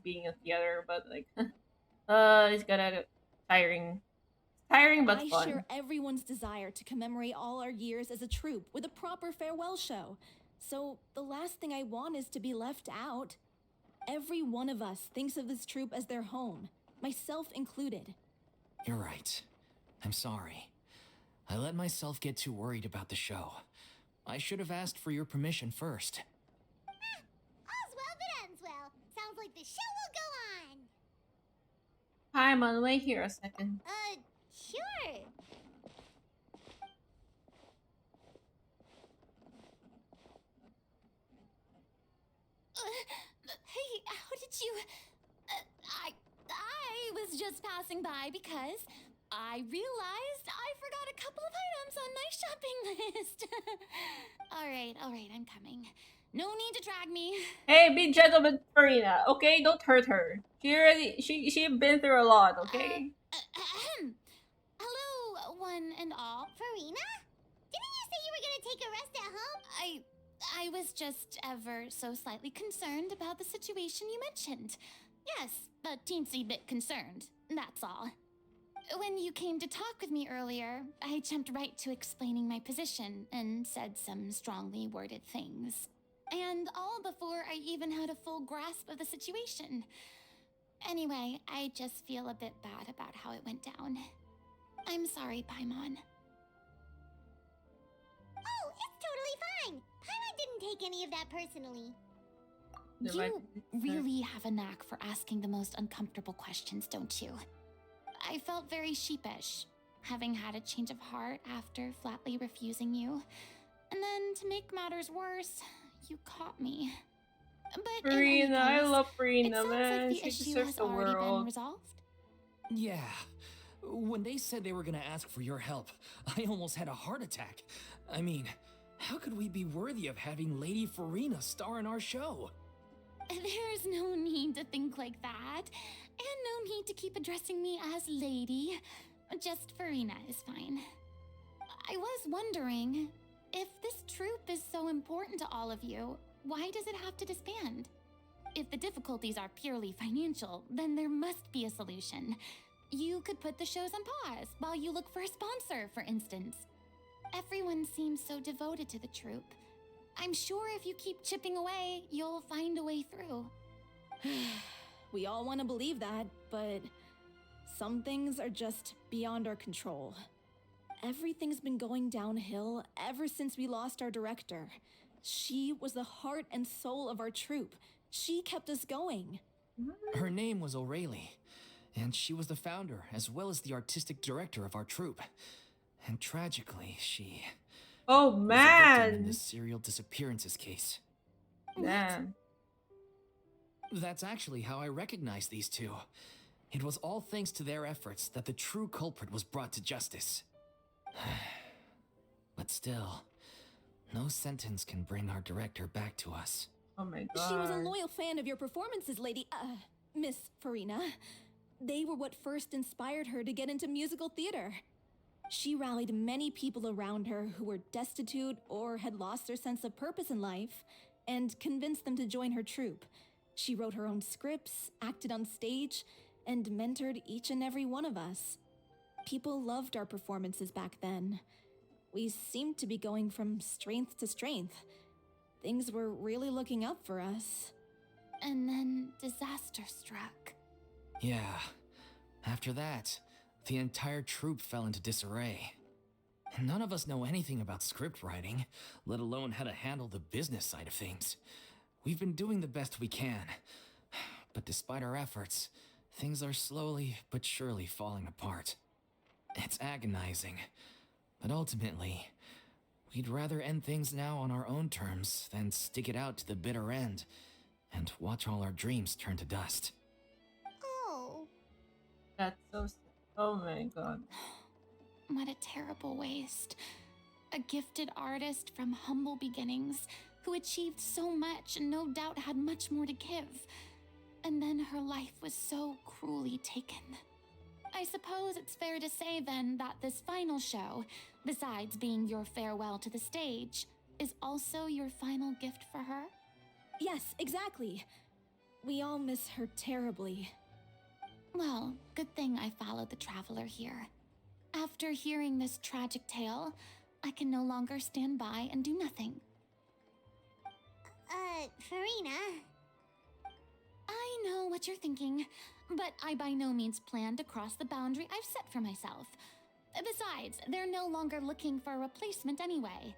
being a theater, but like it's gonna tiring, tiring but I fun. share everyone's desire to commemorate all our years as a troupe with a proper farewell show. So the last thing I want is to be left out. Every one of us thinks of this troupe as their home, myself included. You're right. I'm sorry. I let myself get too worried about the show. I should have asked for your permission first. All's well that ends well. Sounds like the show will go on. Hi, I'm on the way here a second. Sure. Hey, how did you... I was just passing by because I realized I forgot a couple of items on my shopping list. All right, I'm coming. No need to drag me. Hey, be gentle with Furina, okay? Don't hurt her. She been through a lot, okay? Hello, one and all. Furina? Didn't you say you were gonna take a rest at home? I was just ever so slightly concerned about the situation you mentioned. Yes, a teensy bit concerned, that's all. When you came to talk with me earlier, I jumped right to explaining my position and said some strongly worded things. And all before I even had a full grasp of the situation. Anyway, I just feel a bit bad about how it went down. I'm sorry, Paimon. Oh, it's totally fine. Paimon didn't take any of that personally. There might You be- really have a knack for asking the most uncomfortable questions, don't you? I felt very sheepish, having had a change of heart after flatly refusing you. And then, to make matters worse, you caught me. But in any Furina, I case, love it Furina, sounds man. like the She issue deserves has the already been world. resolved. Yeah. When they said they were gonna ask for your help, I almost had a heart attack. I mean, how could we be worthy of having Lady Furina star in our show? There's no need to think like that, and no need to keep addressing me as lady. Just Furina is fine. I was wondering, if this troupe is so important to all of you, why does it have to disband? If the difficulties are purely financial, then there must be a solution. You could put the shows on pause while you look for a sponsor, for instance. Everyone seems so devoted to the troupe. I'm sure if you keep chipping away, you'll find a way through. We all want to believe that, but some things are just beyond our control. Everything's been going downhill ever since we lost our director. She was the heart and soul of our troupe. She kept us going. Her name was O'Reilly, and she was the founder as well as the artistic director of our troupe. And tragically, she Oh was a victim in man. this serial disappearances case. Damn. That's actually how I recognized these two. It was all thanks to their efforts that the true culprit was brought to justice. But still, no sentence can bring our director back to us. Oh my god. She was a loyal fan of your performances, Miss Furina. They were what first inspired her to get into musical theater. She rallied many people around her who were destitute or had lost their sense of purpose in life, and convinced them to join her troupe. She wrote her own scripts, acted on stage, and mentored each and every one of us. People loved our performances back then. We seemed to be going from strength to strength. Things were really looking up for us. And then disaster struck. Yeah. After that, the entire troupe fell into disarray. None of us know anything about script writing, let alone how to handle the business side of things. We've been doing the best we can. But despite our efforts, things are slowly but surely falling apart. It's agonizing. But ultimately, we'd rather end things now on our own terms than stick it out to the bitter end and watch all our dreams turn to dust. Oh. That's so sad. Oh my god. What a terrible waste. A gifted artist from humble beginnings who achieved so much and no doubt had much more to give. And then her life was so cruelly taken. I suppose it's fair to say then that this final show, besides being your farewell to the stage, is also your final gift for her? Yes, exactly. We all miss her terribly. Well, good thing I followed the traveler here. After hearing this tragic tale, I can no longer stand by and do nothing. Furina. I know what you're thinking, but I by no means plan to cross the boundary I've set for myself. Besides, they're no longer looking for a replacement anyway.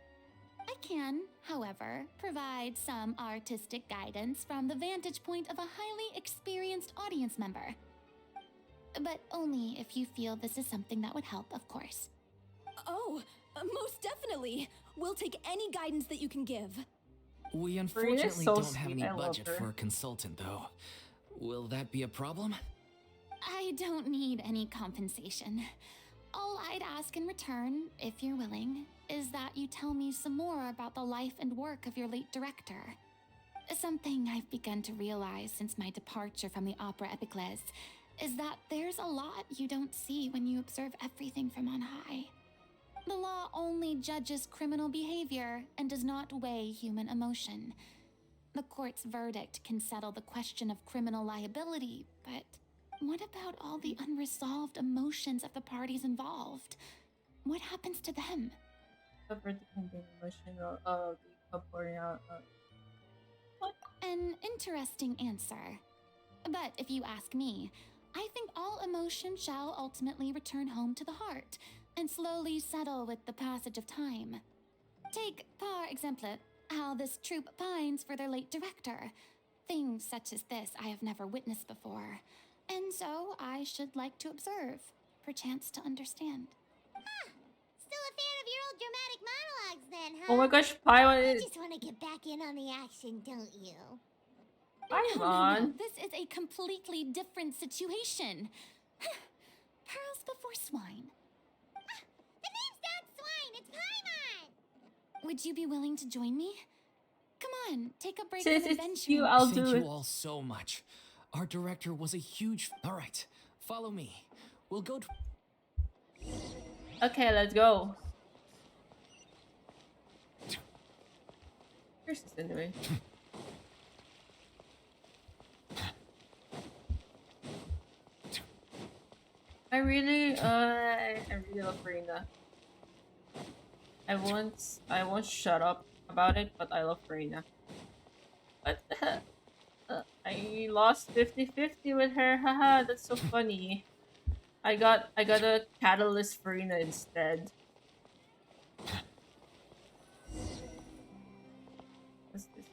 I can, however, provide some artistic guidance from the vantage point of a highly experienced audience member. But only if you feel this is something that would help, of course. Oh, most definitely. We'll take any guidance that you can give. We unfortunately so don't have sweet. any I love budget her. for a consultant, though. Will that be a problem? I don't need any compensation. All I'd ask in return, if you're willing, is that you tell me some more about the life and work of your late director. Something I've begun to realize since my departure from the Opera Epiclese is that there's a lot you don't see when you observe everything from on high. The law only judges criminal behavior and does not weigh human emotion. The court's verdict can settle the question of criminal liability, but what about all the unresolved emotions of the parties involved? What happens to them? Suffer depending emotional of the pouring out. What? An interesting answer. But if you ask me, I think all emotion shall ultimately return home to the heart and slowly settle with the passage of time. Take, par exemple, how this troupe pines for their late director. Things such as this I have never witnessed before, and so I should like to observe, perchance to understand. Still a fan of your old dramatic monologues then, huh? Oh my gosh, Paimon You is. just want to get back in on the action, don't you? Paimon. This is a completely different situation. Pearls before swine. The name's not Swine, it's Paimon! Would you be willing to join me? Come on, take a break Since from it's adventuring. you, I'll Thank do you it. all so much. Our director was a huge... All right, follow me. We'll go to... Okay, let's go. Where's this anyway? I really love Furina. I won't shut up about it, but I love Furina. But I lost 50-50 with her. Haha, that's so funny. I got a Catalyst Furina instead. What's this?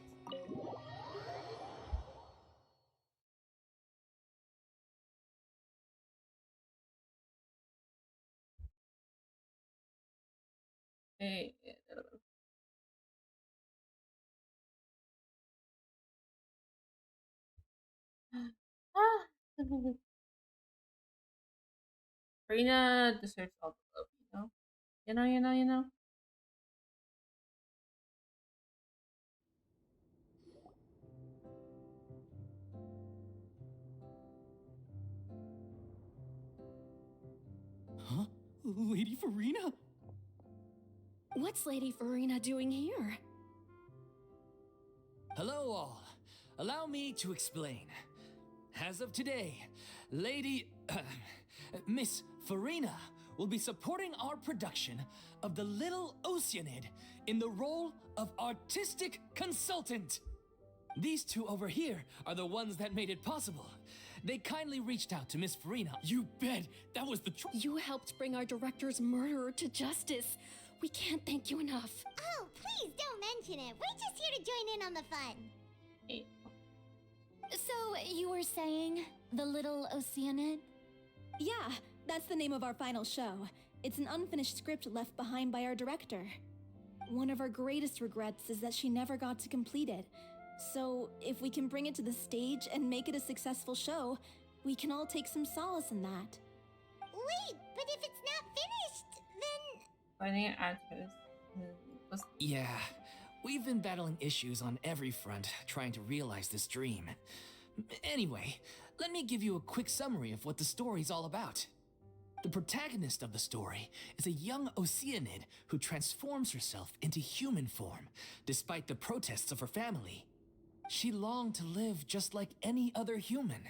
Hey, ah, Furina deserves all the love, you know? You know? Huh? Lady Farina? What's Lady Furina doing here? Hello, all. Allow me to explain. As of today, Lady. Miss Farina will be supporting our production of The Little Oceanid in the role of artistic consultant. These two over here are the ones that made it possible. They kindly reached out to Miss Farina. You bet! That was the truth. You helped bring our director's murderer to justice. We can't thank you enough. Oh, please don't mention it. We're just here to join in on the fun. Hey, So, you were saying the Little Oceanid? Yeah, that's the name of our final show. It's an unfinished script left behind by our director. One of our greatest regrets is that she never got to complete it. So, if we can bring it to the stage and make it a successful show, we can all take some solace in that. Wait, but if it's not finished, then... finding an actress. Was Yeah, we've been battling issues on every front trying to realize this dream. Anyway, let me give you a quick summary of what the story's all about. The protagonist of the story is a young Oceanid who transforms herself into human form, despite the protests of her family. She longed to live just like any other human.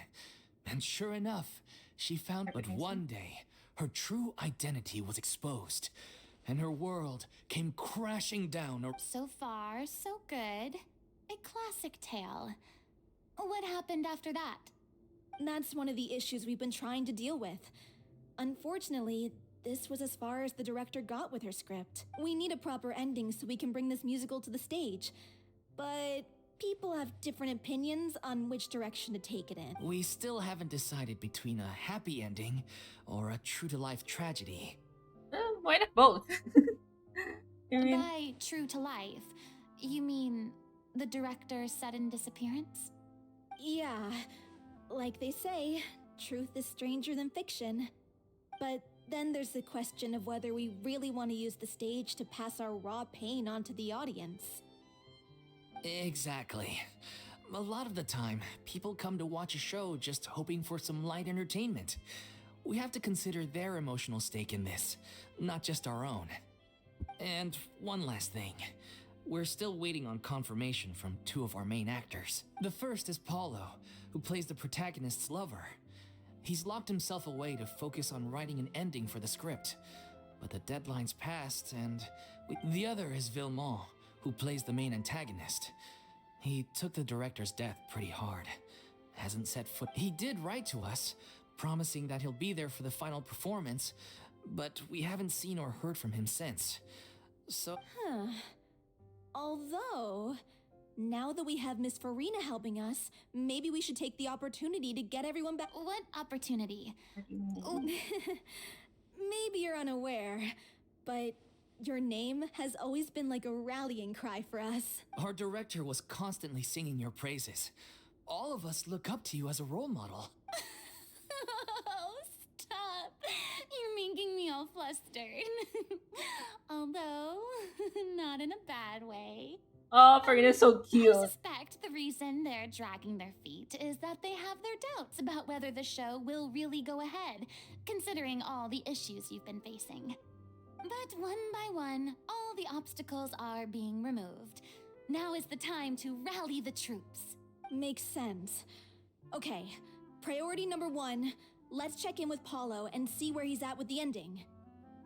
And sure enough, she found. But one day, her true identity was exposed, and her world came crashing down. So far, so good. A classic tale. What happened after that? That's one of the issues we've been trying to deal with. Unfortunately, this was as far as the director got with her script. We need a proper ending so we can bring this musical to the stage. But people have different opinions on which direction to take it in. We still haven't decided between a happy ending or a true-to-life tragedy. why not both? I mean, By true to life, you mean the director's sudden disappearance? Yeah, like they say, truth is stranger than fiction. But then there's the question of whether we really want to use the stage to pass our raw pain onto the audience. Exactly. A lot of the time, people come to watch a show just hoping for some light entertainment. We have to consider their emotional stake in this, not just our own. And one last thing. We're still waiting on confirmation from two of our main actors. The first is Paulo, who plays the protagonist's lover. He's locked himself away to focus on writing an ending for the script. But the deadline's passed, and the other is Villemont, who plays the main antagonist. He took the director's death pretty hard. Hasn't set foot. He did write to us, promising that he'll be there for the final performance, but we haven't seen or heard from him since. So... Huh. Although, now that we have Miss Furina helping us, maybe we should take the opportunity to get everyone back. What opportunity? Maybe you're unaware, but your name has always been like a rallying cry for us. Our director was constantly singing your praises. All of us look up to you as a role model. Oh, stop. You're making me all flustered. Although, not in a bad way. oh, Furina's so cute. I suspect the reason they're dragging their feet is that they have their doubts about whether the show will really go ahead, considering all the issues you've been facing. But one by one, all the obstacles are being removed. Now is the time to rally the troops. Makes sense. Okay, priority number 1, let's check in with Paulo and see where he's at with the ending.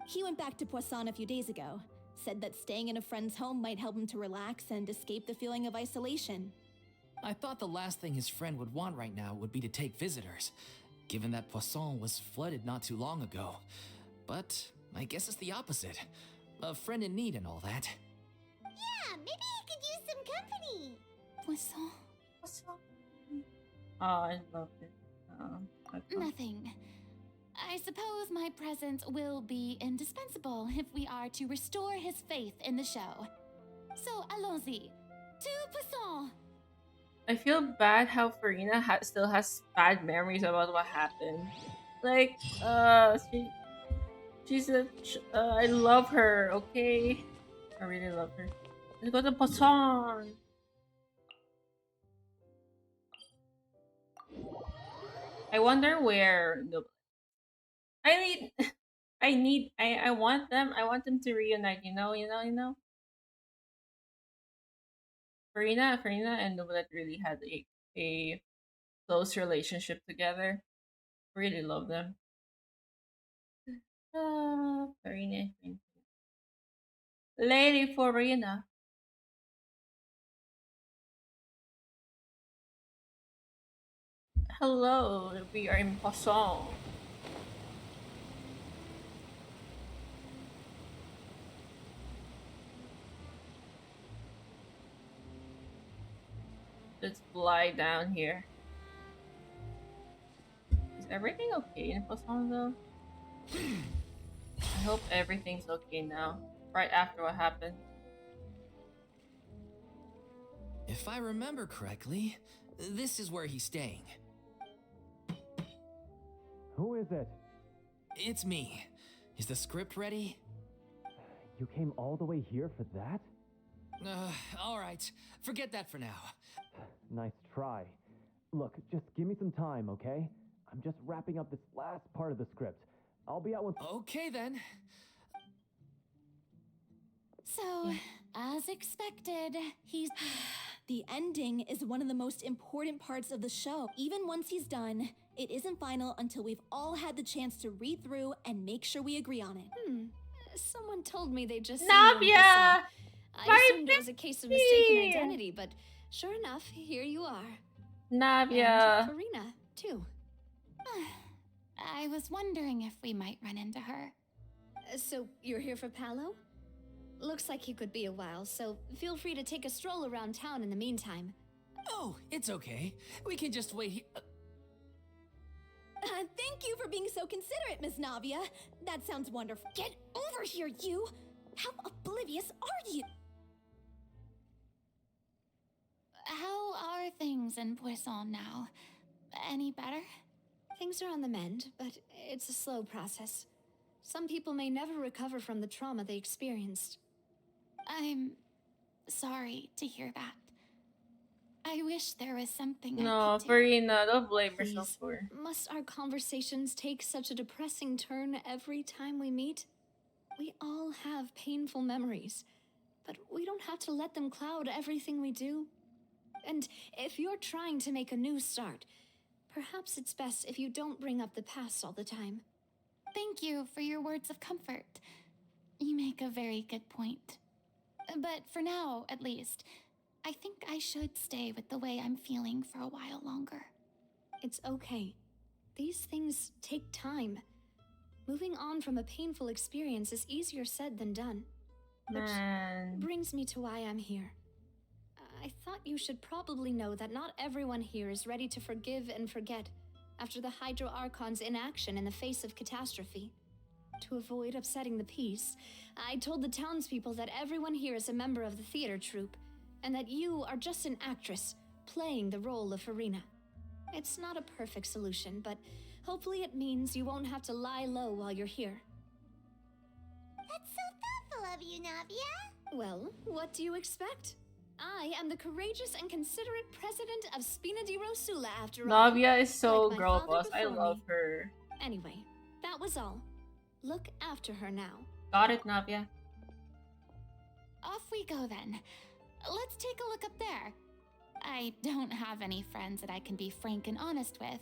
He went back to Poisson a few days ago, said that staying in a friend's home might help him to relax and escape the feeling of isolation. I thought the last thing his friend would want right now would be to take visitors, given that Poisson was flooded not too long ago. But I guess it's the opposite. A friend in need and all that. Yeah, maybe he could use some company. Poisson. Oh, I love it. Okay. Nothing. I suppose my presence will be indispensable if we are to restore his faith in the show. So, allons-y. To Poisson! I feel bad how Furina still has bad memories about what happened. Like, she's I love her, okay? I really love her. Let's go to Poisson! I wonder where the... I want them to reunite, you know? Farina and Novelet really had a close relationship together. Really love them. Farina. Lady Farina. Hello, we are in Poisson. Let's fly down here. Is everything okay in Poisson though? I hope everything's okay now. Right after what happened. If I remember correctly, this is where he's staying. Who is it? It's me. Is the script ready? You came all the way here for that? All right. Forget that for now. Nice try. Look, just give me some time, okay? I'm just wrapping up this last part of the script. I'll be out with... Okay, then. So, as expected, he's... The ending is one of the most important parts of the show. Even once he's done, it isn't final until we've all had the chance to read through and make sure we agree on it. Someone told me they just Navia! I assumed it was a case of mistaken identity, but sure enough, here you are. Navia. And Furina, too. I was wondering if we might run into her. So, you're here for Paolo? Looks like he could be a while, so feel free to take a stroll around town in the meantime. Oh, it's okay. We can just wait here. Thank you for being so considerate, Miss Navia. That sounds wonderful. Get over here, you! How oblivious are you? How are things in Poisson now? Any better? Things are on the mend, but it's a slow process. Some people may never recover from the trauma they experienced. I'm sorry to hear that. I wish there was something No, I could do. Farina, don't blame yourself Please, for her. must our conversations take such a depressing turn every time we meet? We all have painful memories, but we don't have to let them cloud everything we do. And if you're trying to make a new start, perhaps it's best if you don't bring up the past all the time. Thank you for your words of comfort. You make a very good point. But for now, at least, I think I should stay with the way I'm feeling for a while longer. It's okay. These things take time. Moving on from a painful experience is easier said than done. Which Man. brings me to why I'm here. I thought you should probably know that not everyone here is ready to forgive and forget after the Hydro Archon's inaction in the face of catastrophe. To avoid upsetting the peace, I told the townspeople that everyone here is a member of the theater troupe, and that you are just an actress playing the role of Furina. It's not a perfect solution, but hopefully it means you won't have to lie low while you're here. That's so thoughtful of you, Navia. Well, what do you expect? I am the courageous and considerate president of Spina di Rosula, after all. Navia is so Like my girl father boss. I before love me. her. Anyway, that was all. Look after her now. Got it, Navia. Off we go then. Let's take a look up there. I don't have any friends that I can be frank and honest with,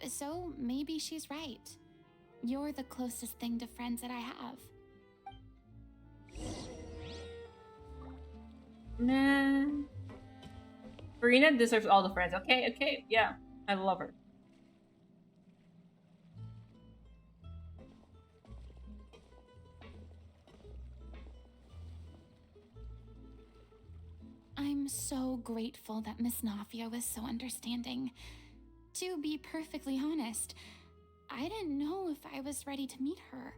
so maybe she's right. You're the closest thing to friends that I have. Man. Furina deserves all the friends. Okay, okay, yeah. I love her. I'm so grateful that Miss Nafia was so understanding. To be perfectly honest, I didn't know if I was ready to meet her.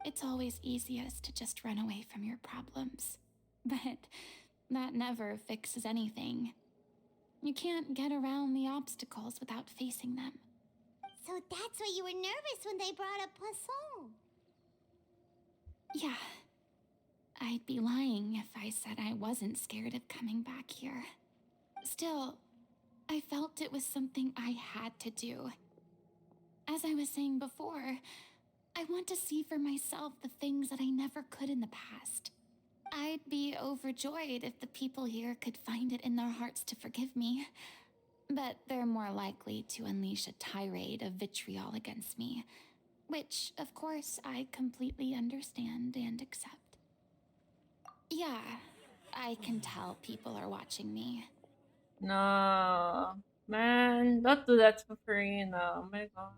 It's always easiest to just run away from your problems. But that never fixes anything. You can't get around the obstacles without facing them. So that's why you were nervous when they brought up Poisson. Yeah. I'd be lying if I said I wasn't scared of coming back here. Still, I felt it was something I had to do. As I was saying before, I want to see for myself the things that I never could in the past. I'd be overjoyed if the people here could find it in their hearts to forgive me. But they're more likely to unleash a tirade of vitriol against me, which, of course, I completely understand and accept. Yeah, I can tell people are watching me. No. Man, don't do that to Furina. Oh my god.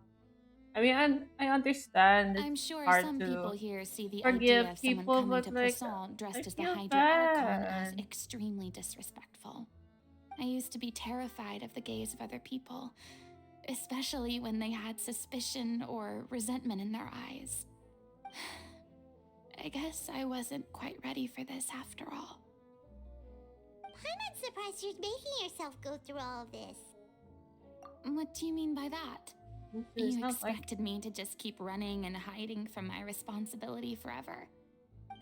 I mean, I understand it's I'm sure hard some to people here see the forgive idea of someone people, coming but to like, Poisson I dressed as the feel Hydra Archon as bad. extremely disrespectful. I used to be terrified of the gaze of other people, especially when they had suspicion or resentment in their eyes. I guess I wasn't quite ready for this after all. I'm surprised you're making yourself go through all of this. What do you mean by that? It's You not like expected me to just keep running and hiding from my responsibility forever?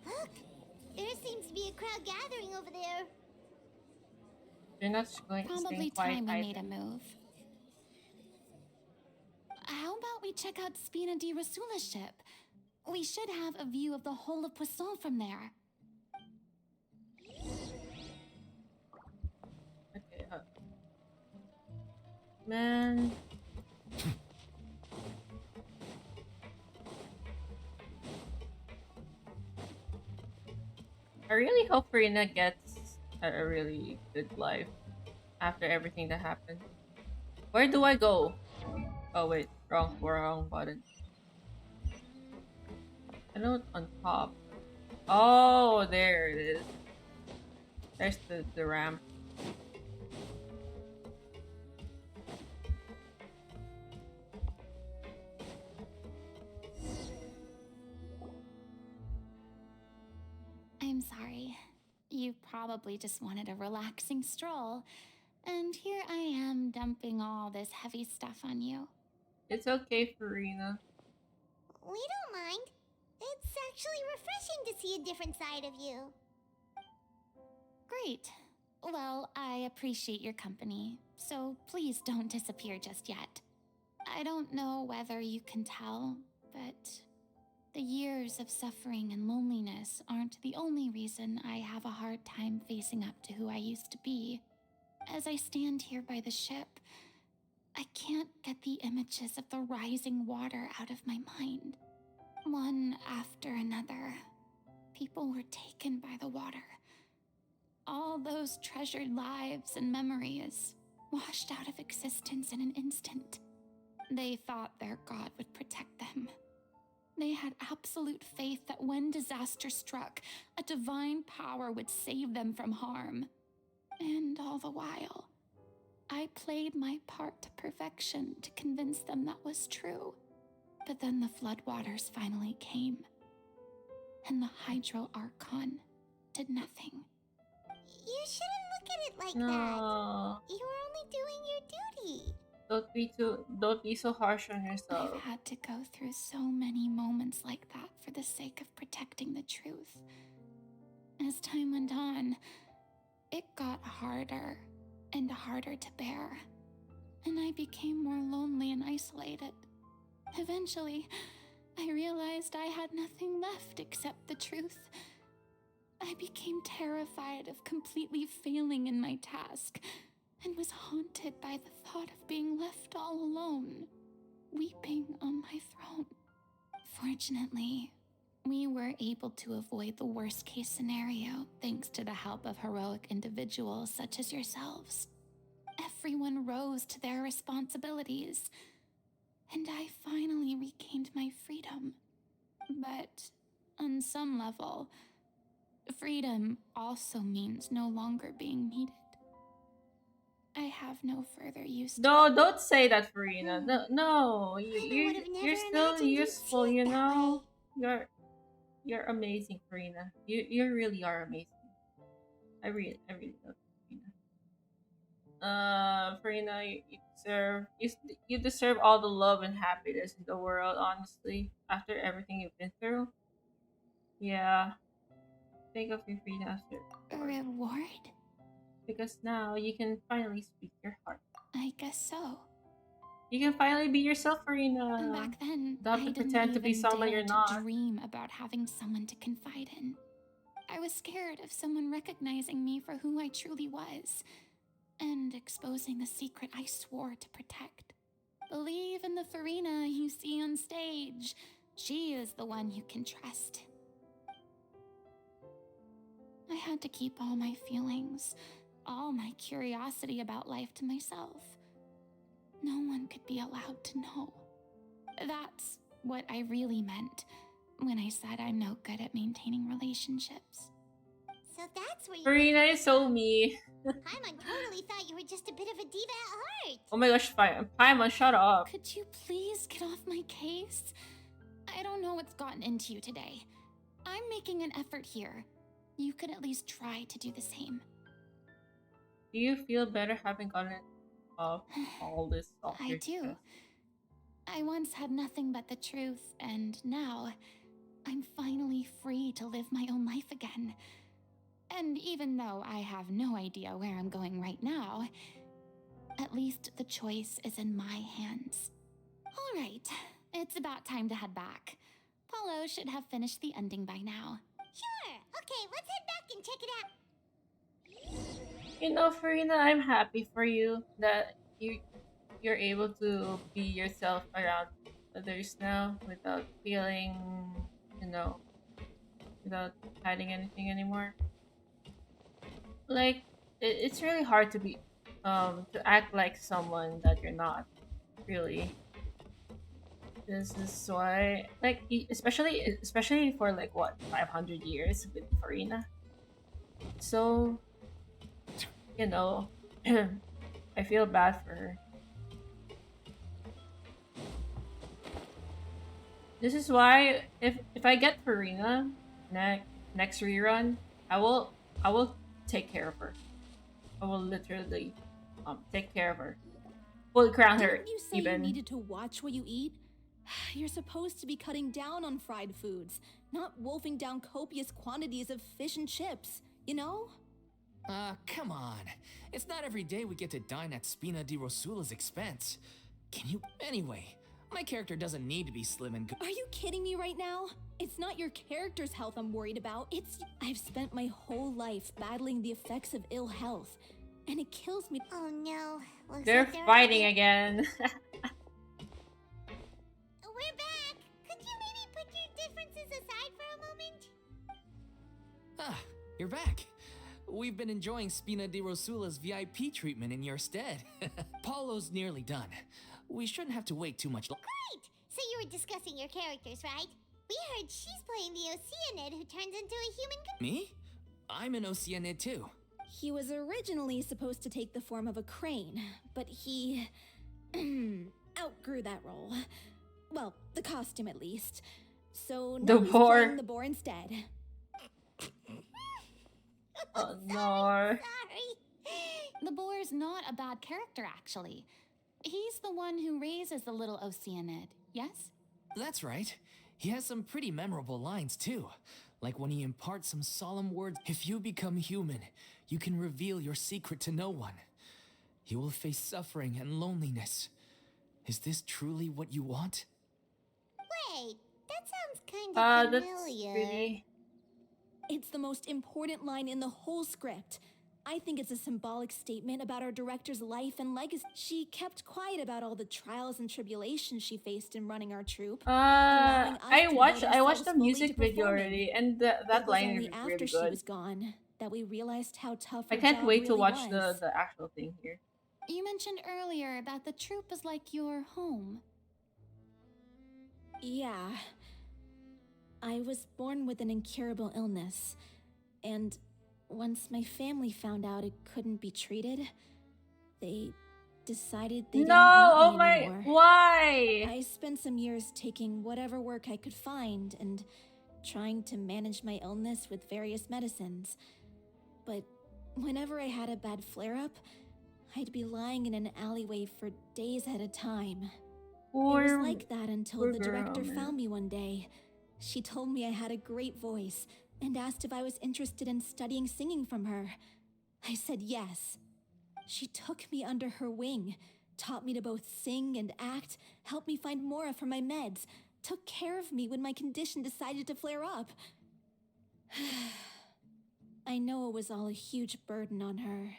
Look, there seems to be a crowd gathering over there. you're not going to Probably stay quiet time we either. made a move. How about we check out Spina di Rasula's ship? We should have a view of the whole of Poisson from there. Okay, man. I really hope Furina gets a really good life after everything that happened. Where do I go? Oh wait, wrong button. I know it's on top. Oh, there it is. There's the ramp. I'm sorry. You probably just wanted a relaxing stroll, and here I am dumping all this heavy stuff on you. It's okay, Furina. We don't mind. It's actually refreshing to see a different side of you. Great. Well, I appreciate your company, so please don't disappear just yet. I don't know whether you can tell, but the years of suffering and loneliness aren't the only reason I have a hard time facing up to who I used to be. As I stand here by the ship, I can't get the images of the rising water out of my mind. One after another, people were taken by the water. All those treasured lives and memories washed out of existence in an instant. They thought their god would protect them. They had absolute faith that when disaster struck, a divine power would save them from harm. And all the while, I played my part to perfection to convince them that was true. But then the floodwaters finally came, and the Hydro Archon did nothing. You shouldn't look at it like No. that. You were only doing your duty. Don't be so harsh on yourself. I've had to go through so many moments like that for the sake of protecting the truth. As time went on, it got harder and harder to bear, and I became more lonely and isolated. Eventually, I realized I had nothing left except the truth. I became terrified of completely failing in my task and was haunted by the thought of being left all alone, weeping on my throne. Fortunately, we were able to avoid the worst case scenario thanks to the help of heroic individuals such as yourselves. Everyone rose to their responsibilities, and I finally regained my freedom. But on some level, freedom also means no longer being needed. I have no further use to No, don't say that, Furina. No, no, I would have never you're still imagined you'd useful. see it You that know, way. you're amazing, Furina. You really are amazing. I really love you, Furina. Furina, you deserve all the love and happiness in the world. Honestly, after everything you've been through, yeah. Think of your Furina after, reward? because now you can finally speak your heart. I guess so. You can finally be yourself, Furina. Back then, Don't have I to didn't pretend to be even someone dare you're to not. dream about having someone to confide in. I was scared of someone recognizing me for who I truly was and exposing the secret I swore to protect. Believe in the Furina you see on stage. She is the one you can trust. I had to keep all my feelings, all my curiosity about life to myself. No one could be allowed to know. That's what I really meant when I said I'm no good at maintaining relationships. So that's where you Furina is so me. Paimon totally thought you were just a bit of a diva at heart. Oh my gosh, Paimon, shut up. Could you please get off my case? I don't know what's gotten into you today. I'm making an effort here. You could at least try to do the same. Do you feel better having gotten off all this off I your do. chest? I once had nothing but the truth, and now I'm finally free to live my own life again. And even though I have no idea where I'm going right now, at least the choice is in my hands. All right, it's about time to head back. Paulo should have finished the ending by now. Sure. Okay, let's head back and check it out. You know, Farina, I'm happy for you that you're able to be yourself around others now without feeling, you know, without hiding anything anymore. Like it's really hard to act like someone that you're not really. This is why, like, especially for like what 500 years with Farina. So, you know, I feel bad for her. This is why if I get Farina next rerun, I will take care of her. I will literally take care of her. Will crown her Didn't you say even. you needed to watch what you eat? You're supposed to be cutting down on fried foods, not wolfing down copious quantities of fish and chips, you know? Come on. It's not every day we get to dine at Spina di Rosula's expense. Can you? Anyway, my character doesn't need to be slim and good. Are you kidding me right now? It's not your character's health I'm worried about. I've spent my whole life battling the effects of ill health, and it kills me. Oh no. Looks They're like fighting again. We're back. Could you maybe put your differences aside for a moment? Ah, you're back. We've been enjoying Spina di Rosula's VIP treatment in your stead. Paulo's nearly done. We shouldn't have to wait too much. Great. So you were discussing your characters, right? We heard she's playing the Oceanid who turns into a human. Me? I'm an Oceanid too. He was originally supposed to take the form of a crane, but he outgrew that role. Well, the costume at least. So now he's boar. playing the boar instead. Oh no. Sorry. The boar's not a bad character, actually. He's the one who raises the little Oceanid, yes? That's right. He has some pretty memorable lines too. Like when he imparts some solemn words. If you become human, you can reveal your secret to no one. You will face suffering and loneliness. Is this truly what you want? Wait, that That sounds kind of That's familiar. really. It's the most important line in the whole script. I think it's a symbolic statement about our director's life and legacy. She kept quiet about all the trials and tribulations she faced in running our troupe. allowing us I to watched devote I watched ourselves the fully music to video performing. already, and It that was line only is after really she good. was gone that we realized how tough I her can't job wait to really watch was. the actual thing here. You mentioned earlier that the troop is like your home. Yeah. I was born with an incurable illness, and once my family found out it couldn't be treated, they decided they No, didn't want oh me my, anymore. why? I spent some years taking whatever work I could find and trying to manage my illness with various medicines. But whenever I had a bad flare up, I'd be lying in an alleyway for days at a time. It was Poor, like that until poor the girl, director man. found me one day. She told me I had a great voice and asked if I was interested in studying singing from her. I said yes. She took me under her wing, taught me to both sing and act, helped me find Mora for my meds, took care of me when my condition decided to flare up. I know it was all a huge burden on her.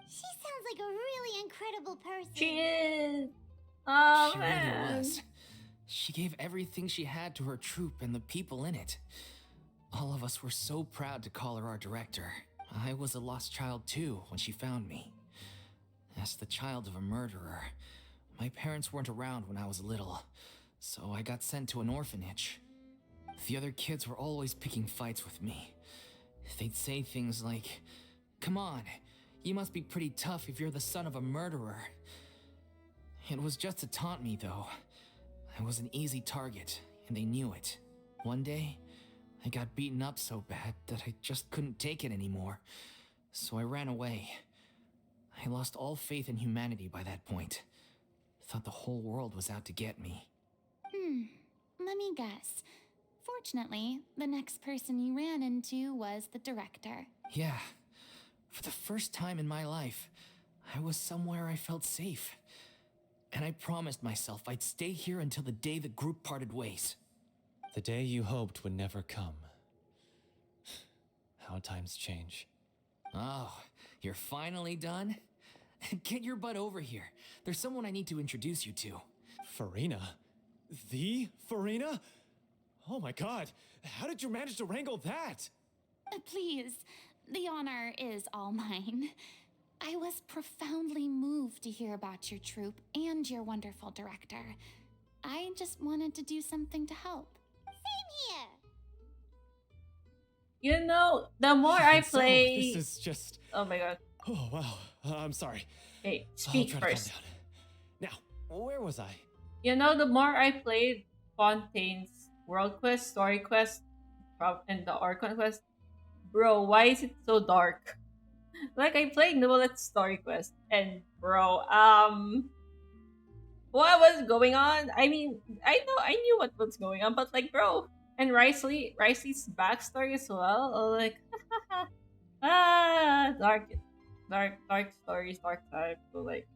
She sounds like a really incredible person. She is. Oh She man. really was. She gave everything she had to her troupe and the people in it. All of us were so proud to call her our director. I was a lost child too when she found me. As the child of a murderer, my parents weren't around when I was little, so I got sent to an orphanage. The other kids were always picking fights with me. They'd say things like, "Come on, you must be pretty tough if you're the son of a murderer." It was just to taunt me, though. I was an easy target, and they knew it. One day, I got beaten up so bad that I just couldn't take it anymore, so I ran away. I lost all faith in humanity by that point. Thought the whole world was out to get me. Let me guess. Fortunately, the next person you ran into was the director. Yeah, for the first time in my life, I was somewhere I felt safe. And I promised myself I'd stay here until the day the group parted ways. The day you hoped would never come. How times change. Oh, you're finally done? Get your butt over here. There's someone I need to introduce you to. Furina? The Furina? Oh my god, how did you manage to wrangle that? Please, the honor is all mine. I was profoundly moved to hear about your troupe and your wonderful director. I just wanted to do something to help. Same here. You know, the more I So, play. this is just... Oh my god. Oh wow, I'm sorry. Hey, I'll speak try to calm first. down. Now, where was I? You know, the more I played Fontaine's World Quest, Story Quest, and the Archon Quest, bro, why is it so dark? Like, I played Niblet's Story Quest, and bro, what was going on? I mean, I knew what was going on, but like, bro, and Risley's backstory as well. Oh, like, dark stories, dark time. So like,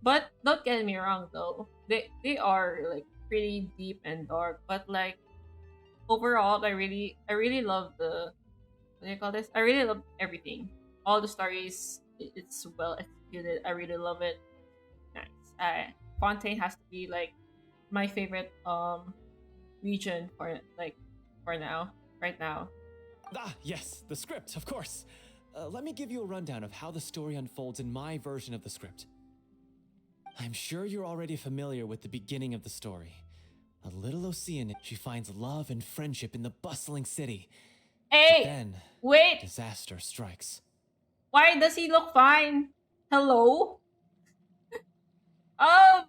but don't get me wrong though, they are like pretty deep and dark. But like, overall, I really love the, what do you call this? I really love everything. All the stories, it's well executed. I really love it. Nice. Fontaine has to be like my favorite region for like for now, right now. Ah, yes, the script, of course. Let me give you a rundown of how the story unfolds in my version of the script. I'm sure you're already familiar with the beginning of the story. A little Oceanid, she finds love and friendship in the bustling city. But Hey, then, wait. disaster strikes. Why does he look fine? Hello. Um,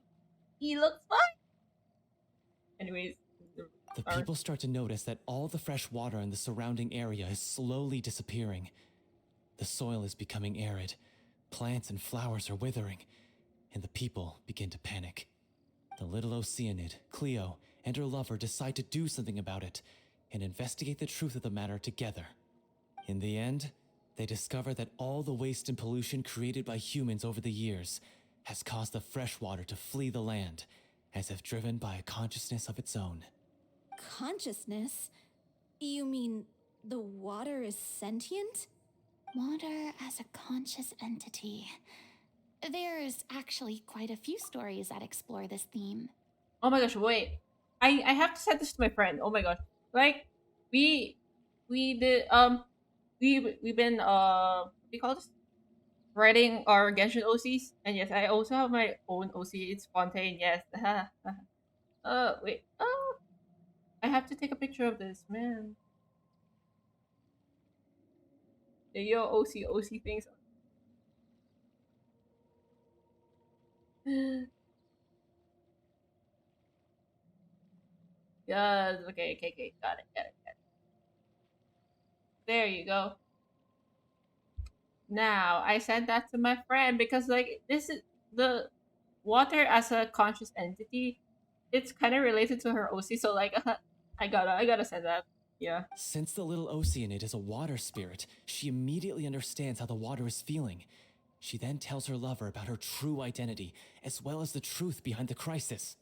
he looks fine. Anyways, The people start to notice that all the fresh water in the surrounding area is slowly disappearing. The soil is becoming arid, plants and flowers are withering, and the people begin to panic. The little Oceanid, Cleo, and her lover decide to do something about it and investigate the truth of the matter together. In the end, they discover that all the waste and pollution created by humans over the years has caused the fresh water to flee the land, as if driven by a consciousness of its own. Consciousness? You mean the water is sentient? Water as a conscious entity. There's actually quite a few stories that explore this theme. Oh my gosh, wait. I have to send this to my friend. Oh my gosh. Like we we did we've been what do you call this? Writing our Genshin OCs. And yes, I also have my own OC. It's Fontaine, yes. Wait. Oh, I have to take a picture of this, man. The yo OC things. Yes, okay. Got it. There you go. Now I sent that to my friend because like this is the water as a conscious entity. It's kind of related to her OC, so like I gotta send that. Yeah. Since the little Oceanid is a water spirit, she immediately understands how the water is feeling. She then tells her lover about her true identity, as well as the truth behind the crisis.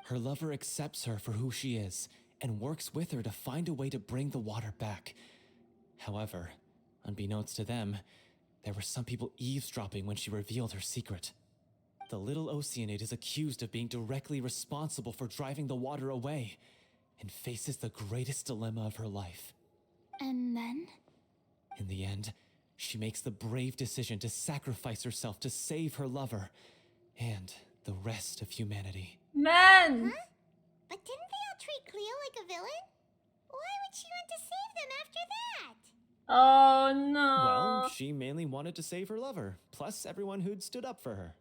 Her lover accepts her for who she is, and works with her to find a way to bring the water back. However, unbeknownst to them, there were some people eavesdropping when she revealed her secret. The little Oceanid is accused of being directly responsible for driving the water away, and faces the greatest dilemma of her life. And then? In the end, she makes the brave decision to sacrifice herself to save her lover and the rest of humanity. Man! Huh? But didn't they all treat Cleo like a villain? Why would she want to save them after that? Oh no. Well, she mainly wanted to save her lover, plus everyone who'd stood up for her.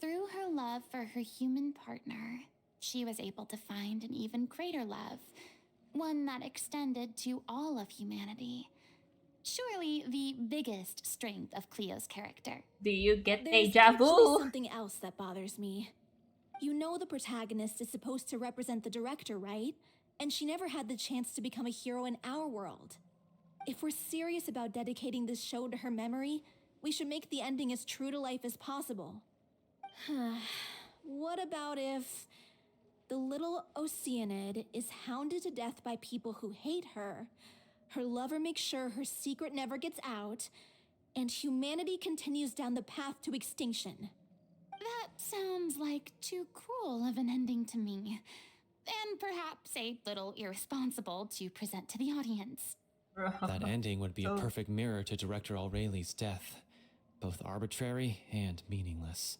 Through her love for her human partner, she was able to find an even greater love, one that extended to all of humanity. Surely the biggest strength of Cleo's character. Do you get There's deja actually vu? something else that bothers me. You know the protagonist is supposed to represent the director, right? And she never had the chance to become a hero in our world. If we're serious about dedicating this show to her memory, we should make the ending as true to life as possible. What about if the little Oceanid is hounded to death by people who hate her, her lover makes sure her secret never gets out, and humanity continues down the path to extinction? That sounds like too cruel of an ending to me, and perhaps a little irresponsible to present to the audience. That ending would be a So- perfect mirror to Director Aureli's death, both arbitrary and meaningless.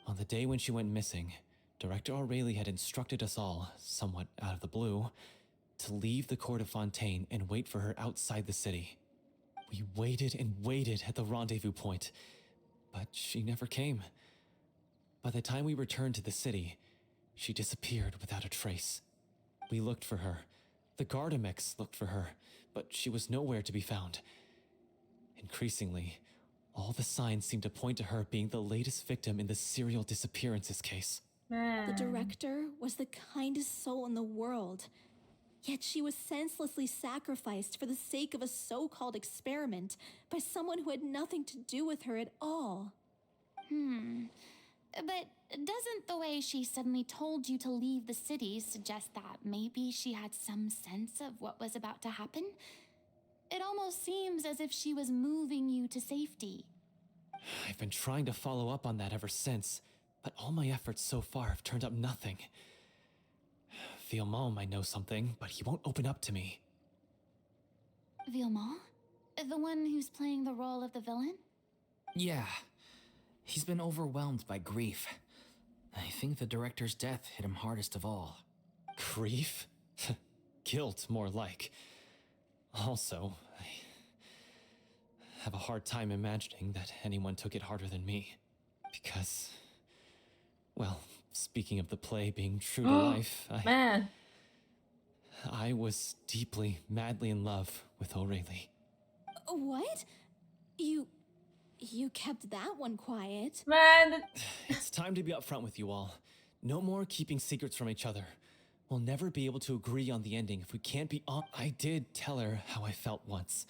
On the day when she went missing, Director Aureli had instructed us all, somewhat out of the blue, to leave the court of Fontaine and wait for her outside the city. We waited and waited at the rendezvous point, but she never came. By the time we returned to the city, she disappeared without a trace. We looked for her. The Gardamex looked for her, but she was nowhere to be found. Increasingly, all the signs seemed to point to her being the latest victim in the serial disappearances case. Man. The director was the kindest soul in the world, yet she was senselessly sacrificed for the sake of a so-called experiment by someone who had nothing to do with her at all. But doesn't the way she suddenly told you to leave the city suggest that maybe she had some sense of what was about to happen? It almost seems as if she was moving you to safety. I've been trying to follow up on that ever since, but all my efforts so far have turned up nothing. Villemont might know something, but he won't open up to me. Villemont? The one who's playing the role of the villain? Yeah. He's been overwhelmed by grief. I think the director's death hit him hardest of all. Grief? Guilt, more like. Also, I have a hard time imagining that anyone took it harder than me. Because, well, speaking of the play being true to life, Man. I was deeply, madly in love with Aurelie. What? You kept that one quiet. Man. It's time to be upfront with you all. No more keeping secrets from each other. We'll never be able to agree on the ending if we can't be on. I did tell her how I felt once,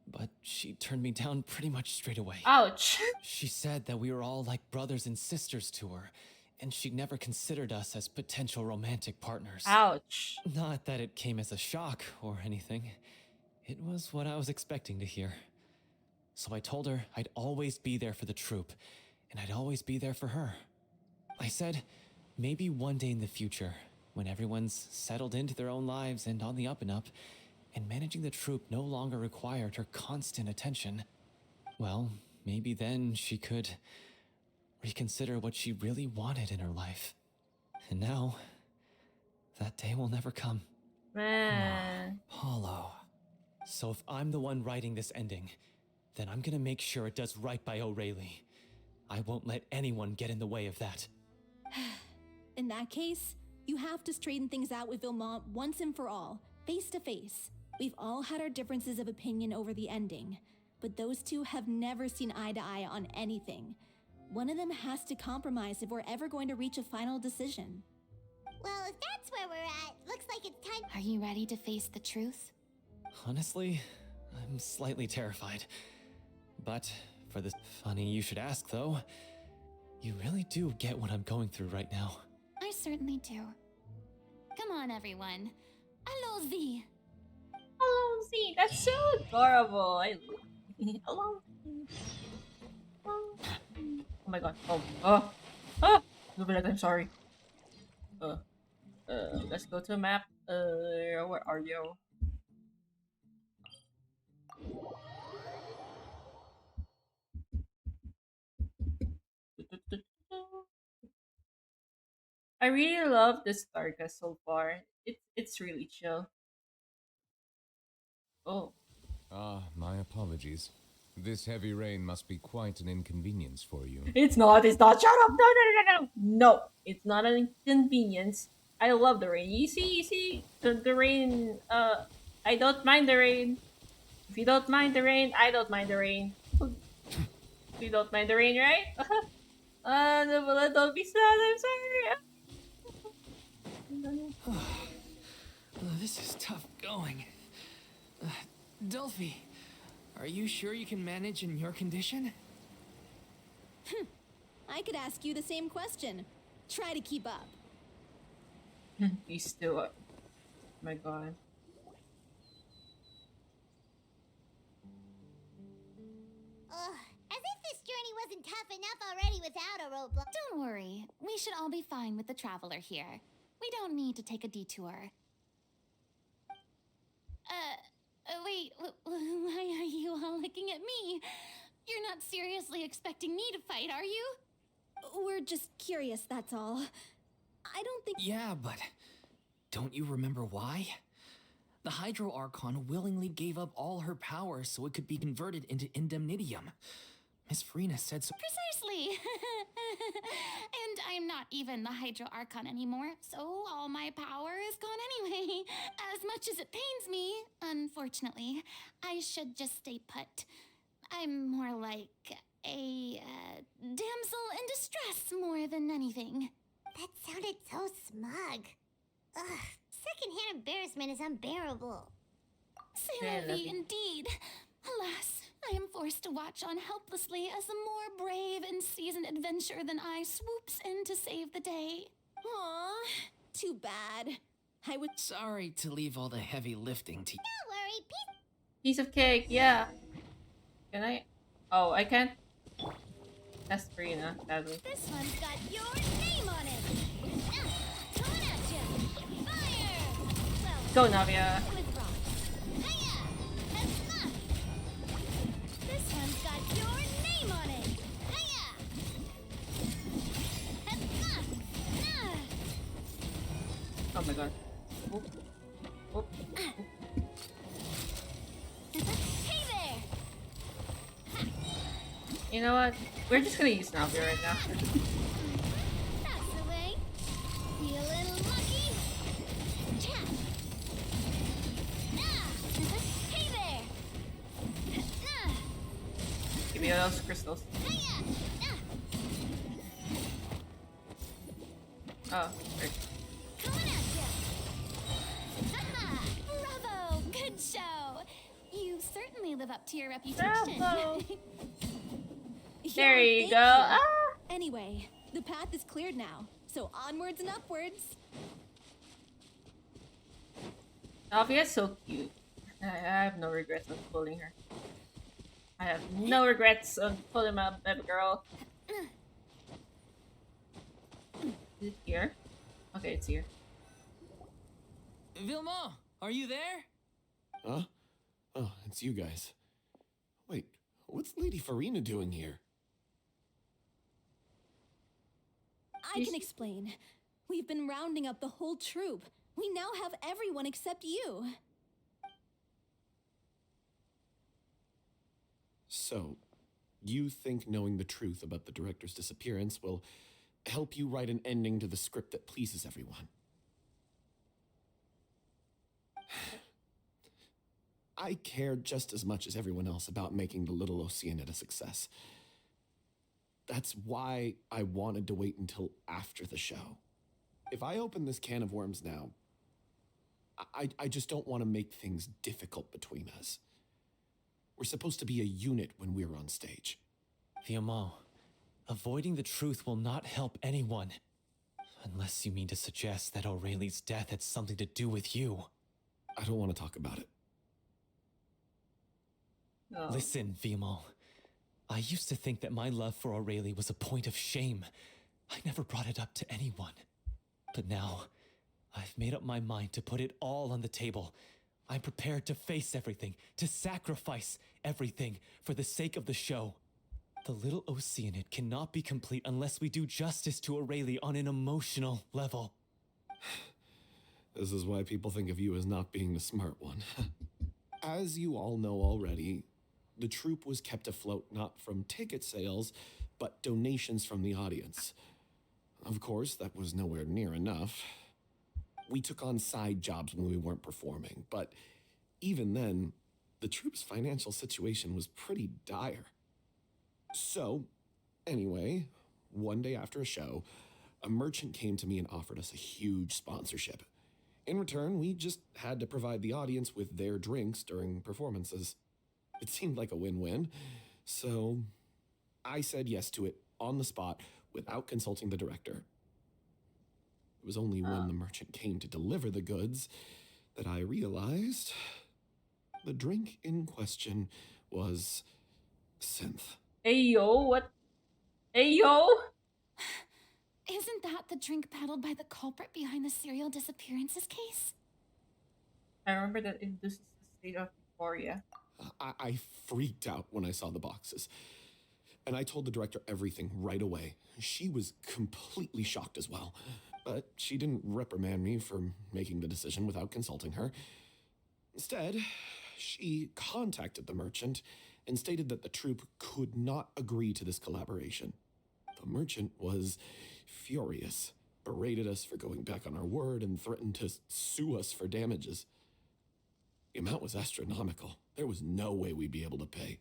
but she turned me down pretty much straight away. Ouch. She said that we were all like brothers and sisters to her, and she never considered us as potential romantic partners. Ouch. Not that it came as a shock or anything. It was what I was expecting to hear. So I told her I'd always be there for the troupe, and I'd always be there for her. I said, maybe one day in the future, when everyone's settled into their own lives and on the up and up, and managing the troupe no longer required her constant attention, well, maybe then she could reconsider what she really wanted in her life. And now, that day will never come. Man. Paulo. So if I'm the one writing this ending, then I'm gonna make sure it does right by O'Reilly. I won't let anyone get in the way of that. In that case, you have to straighten things out with Vilmont once and for all, face to face. We've all had our differences of opinion over the ending, but those two have never seen eye to eye on anything. One of them has to compromise if we're ever going to reach a final decision. Well, if that's where we're at, looks like it's time. Are you ready to face the truth? Honestly, I'm slightly terrified. But for this, funny you should ask though, you really do get what I'm going through right now. I certainly do. Come on, everyone. Allons-y. Hello, Z. That's so adorable. Hello. Oh my god. I'm sorry. Let's go to a map. Where are you? I really love this Targa so far. It's really chill. Oh. Ah, my apologies. This heavy rain must be quite an inconvenience for you. It's not. Shut up. No. No, it's not an inconvenience. I love the rain. You see, the rain. I don't mind the rain. If you don't mind the rain, I don't mind the rain. You don't mind the rain, right? No, don't be sad. I'm sorry. This is tough going. Delphi, are you sure you can manage in your condition? I could ask you the same question. Try to keep up. He's still up. My god. Ugh, as if this journey wasn't tough enough already without a roadblock. Don't worry. We should all be fine with the traveler here. We don't need to take a detour. Wait, why are you all looking at me? You're not seriously expecting me to fight, are you? We're just curious, that's all. I don't think. Yeah, but don't you remember why? The Hydro Archon willingly gave up all her power so it could be converted into indemnitium. Miss Furina said so. Precisely! And I'm not even the Hydro Archon anymore, so all my power is gone anyway. As much as it pains me, unfortunately, I should just stay put. I'm more like a damsel in distress more than anything. That sounded so smug. Ugh, secondhand embarrassment is unbearable. C'est la vie, indeed. Alas, I am forced to watch on helplessly as a more brave and seasoned adventurer than I swoops in to save the day. Aw, too bad. I would. Sorry to leave all the heavy lifting to you. Don't worry, Piece of cake, yeah. Can I? Oh, I can't. That's Furina, sadly. this one's got your name on it. Coming at ya. Fire! Go, Well, Navia. with rock. Hiya! That's not. This one's got your name on it. Hiya! That's not. Nah. Oh my god. Oop. Oop. Hey there! You know what? We're just gonna use Navia right now. That's the way. Feeling lucky? Chat. Nah. Hey there! Nah. Give me those crystals. Hiya! Nah. Oh, great. Coming at ya! Haha! Bravo! Good show! You certainly live up to your reputation. Bravo! Yeah, There you thank go. Ah! Anyway, The path is cleared now, so onwards and upwards. Alfie is so cute. I have no regrets on pulling her. I have no regrets on pulling my baby girl. Is it here? Okay, it's here. Vilma, are you there? Huh? Oh, it's you guys. Wait, what's Lady Furina doing here? I can explain. We've been rounding up the whole troop. We now have everyone except you. So, you think knowing the truth about the director's disappearance will help you write an ending to the script that pleases everyone? I care just as much as everyone else about making the Little Oceanid a success. That's why I wanted to wait until after the show. If I open this can of worms now, I just don't want to make things difficult between us. We're supposed to be a unit when we're on stage. Vilma, avoiding the truth will not help anyone. Unless you mean to suggest that Aurelie's death had something to do with you. I don't want to talk about it. No. Listen, Vilma. I used to think that my love for Aurelie was a point of shame. I never brought it up to anyone. But now, I've made up my mind to put it all on the table. I'm prepared to face everything, to sacrifice everything for the sake of the show. The Little Oceanid cannot be complete unless we do justice to Aurelie on an emotional level. This is why people think of you as not being the smart one. As you all know already, the troupe was kept afloat not from ticket sales, but donations from the audience. Of course, that was nowhere near enough. We took on side jobs when we weren't performing, but even then, the troupe's financial situation was pretty dire. So, anyway, one day after a show, a merchant came to me and offered us a huge sponsorship. In return, we just had to provide the audience with their drinks during performances. It seemed like a win-win, so I said yes to it on the spot without consulting the director. It was only when the merchant came to deliver the goods that I realized the drink in question was synth. Hey yo, what? Hey yo! Isn't that the drink peddled by the culprit behind the serial disappearances case? I remember that induces the state of euphoria. I freaked out when I saw the boxes. And I told the director everything right away. She was completely shocked as well. But she didn't reprimand me for making the decision without consulting her. Instead, she contacted the merchant and stated that the troupe could not agree to this collaboration. The merchant was furious, berated us for going back on our word, and threatened to sue us for damages. The amount was astronomical. There was no way we'd be able to pay.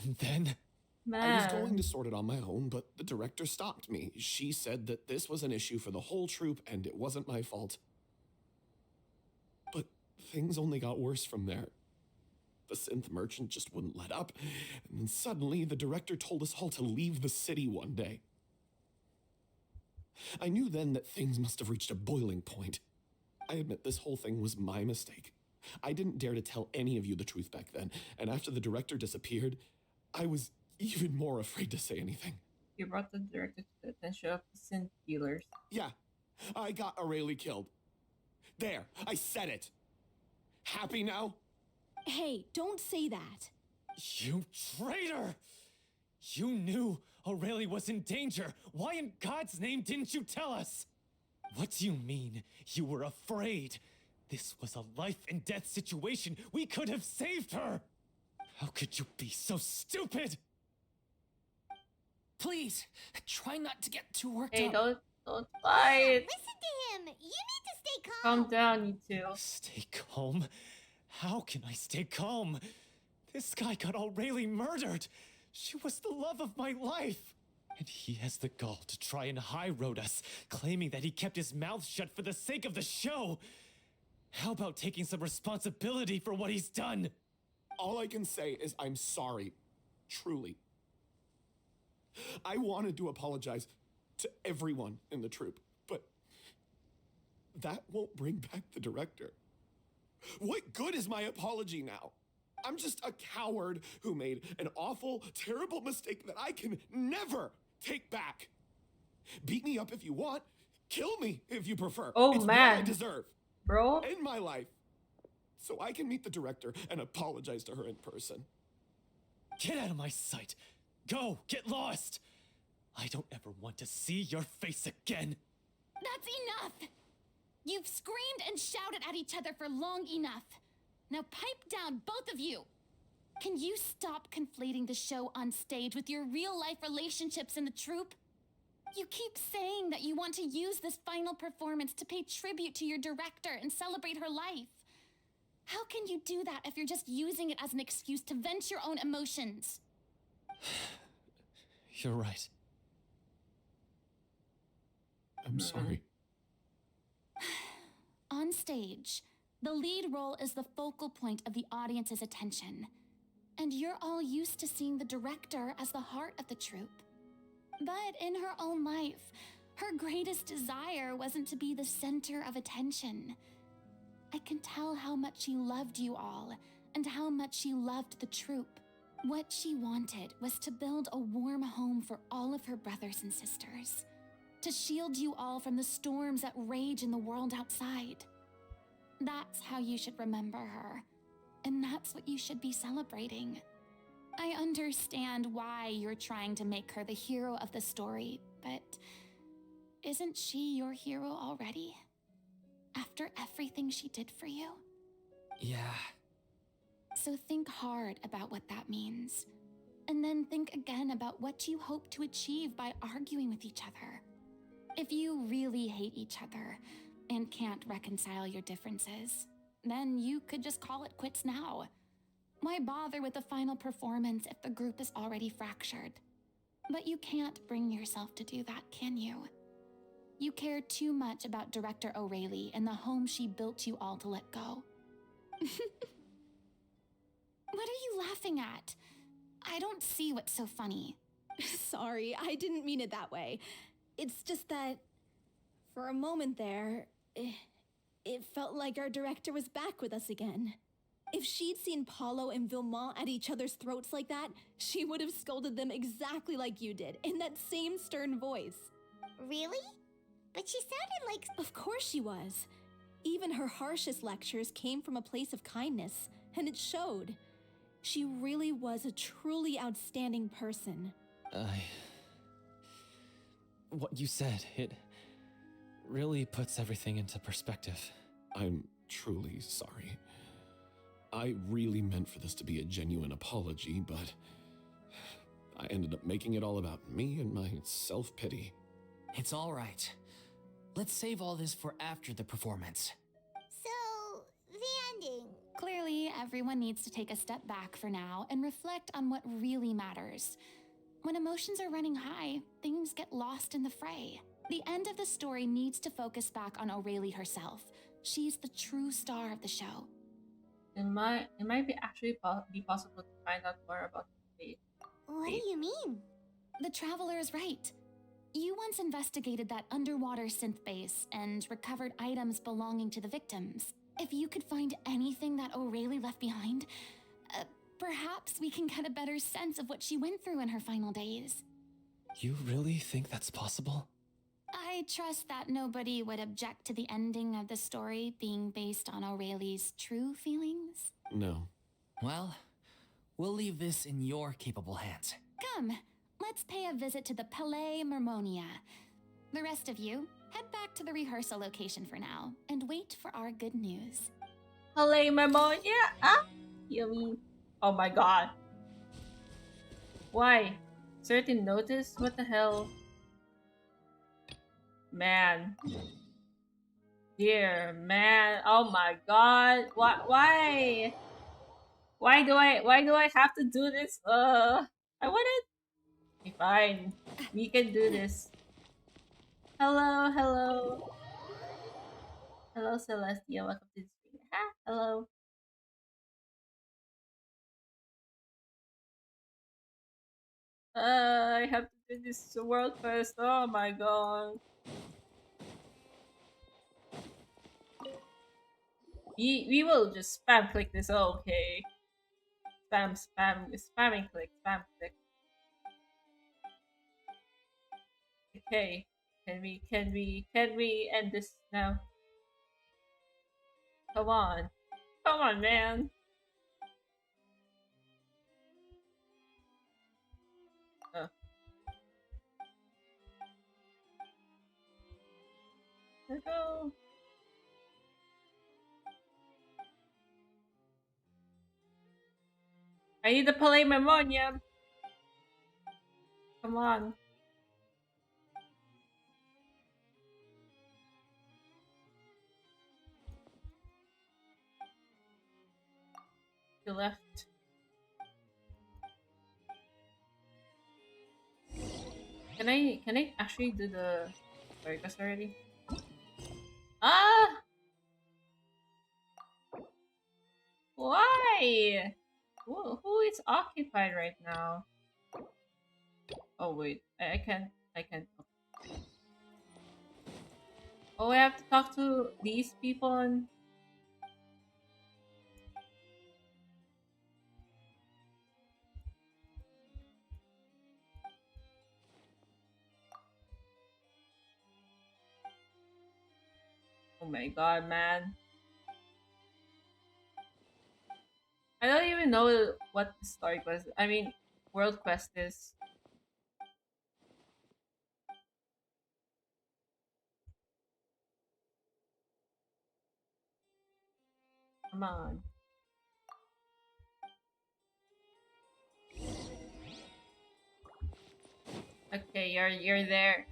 And then? I was going to sort it on my own, but the director stopped me. She said that this was an issue for the whole troupe and it wasn't my fault. But things only got worse from there. The synth merchant just wouldn't let up, and then suddenly the director told us all to leave the city one day. I knew then that things must have reached a boiling point. I admit this whole thing was my mistake. I didn't dare to tell any of you the truth back then, and after the director disappeared, I was even more afraid to say anything. You brought the director to the attention of the synth dealers. Yeah, I got Aurelie killed. There, I said it. Happy now? Hey, don't say that. You traitor! You knew Aurelie was in danger. Why in God's name didn't you tell us? What do you mean you were afraid? This was a life and death situation. We could have saved her. How could you be so stupid? Please, try not to get too worked Hey, up. don't fight. Listen to him. You need to stay calm. Calm down, you two. Stay calm? How can I stay calm? This guy got Aurelie murdered. She was the love of my life. And he has the gall to try and high-road us, claiming that he kept his mouth shut for the sake of the show. How about taking some responsibility for what he's done? All I can say is I'm sorry. Truly. I wanted to apologize to everyone in the troupe, but that won't bring back the director. What good is my apology now? I'm just a coward who made an awful, terrible mistake that I can never take back. Beat me up if you want. Kill me if you prefer. Oh, it's what I man. deserve. Bro? In my life. So I can meet the director and apologize to her in person. Get out of my sight! Go! Get lost! I don't ever want to see your face again! That's enough! You've screamed and shouted at each other for long enough. Now pipe down, both of you! Can you stop conflating the show on stage with your real-life relationships in the troupe? You keep saying that you want to use this final performance to pay tribute to your director and celebrate her life. How can you do that if you're just using it as an excuse to vent your own emotions? You're right. I'm sorry. On stage, the lead role is the focal point of the audience's attention. And you're all used to seeing the director as the heart of the troupe. But in her own life, her greatest desire wasn't to be the center of attention. I can tell how much she loved you all, and how much she loved the troupe. What she wanted was to build a warm home for all of her brothers and sisters. To shield you all from the storms that rage in the world outside. That's how you should remember her. And that's what you should be celebrating. I understand why you're trying to make her the hero of the story, but isn't she your hero already? After everything she did for you? Yeah. So think hard about what that means. And then think again about what you hope to achieve by arguing with each other. If you really hate each other and can't reconcile your differences, then you could just call it quits now. Why bother with the final performance if the group is already fractured? But you can't bring yourself to do that, can you? You care too much about Director O'Reilly and the home she built you all to let go. What are you laughing at? I don't see what's so funny. Sorry, I didn't mean it that way. It's just that, for a moment there, it felt like our director was back with us again. If she'd seen Paulo and Vilmont at each other's throats like that, she would have scolded them exactly like you did, in that same stern voice. Really? But she sounded like... Of course she was. Even her harshest lectures came from a place of kindness, and it showed. She really was a truly outstanding person. What you said, it really puts everything into perspective. I'm truly sorry. I really meant for this to be a genuine apology, but I ended up making it all about me and my self-pity. It's all right. Let's save all this for after the performance. So, the ending. Clearly, everyone needs to take a step back for now and reflect on what really matters. When emotions are running high, things get lost in the fray. The end of the story needs to focus back on O'Reilly herself. She's the true star of the show. It might be actually be possible to find out more about the fate. What do you mean? The Traveler is right. You once investigated that underwater synth base and recovered items belonging to the victims. If you could find anything that O'Reilly left behind, perhaps we can get a better sense of what she went through in her final days. You really think that's possible? I trust that nobody would object to the ending of the story being based on O'Reilly's true feelings. No. Well, we'll leave this in your capable hands. Come, let's pay a visit to the Palais Mermonia. The rest of you, head back to the rehearsal location for now and wait for our good news. Palais Mermonia? Ah! Yumi. Oh my god. Why? Certain notice? What the hell? Man. Dear man. Oh my god. Why? Why do I have to do this? I wanna be fine. We can do this. Hello, hello. Hello, Celestia. Welcome to the stream. Ah, hello. I have to do this world quest. Oh my god. We will just spam click this. Okay. Spamming click, spam click. Okay. Can we end this now? Come on. Come on, man. Oh. Let's go. I need to play Memonium. Come on. You left. Can I actually do the story quest already? Ah! Why? Who is occupied right now? Oh wait, I can't. Oh, I have to talk to these people and oh my god, man. I don't even know what the story quest. I mean, world quest is. Come on. Okay, you're there.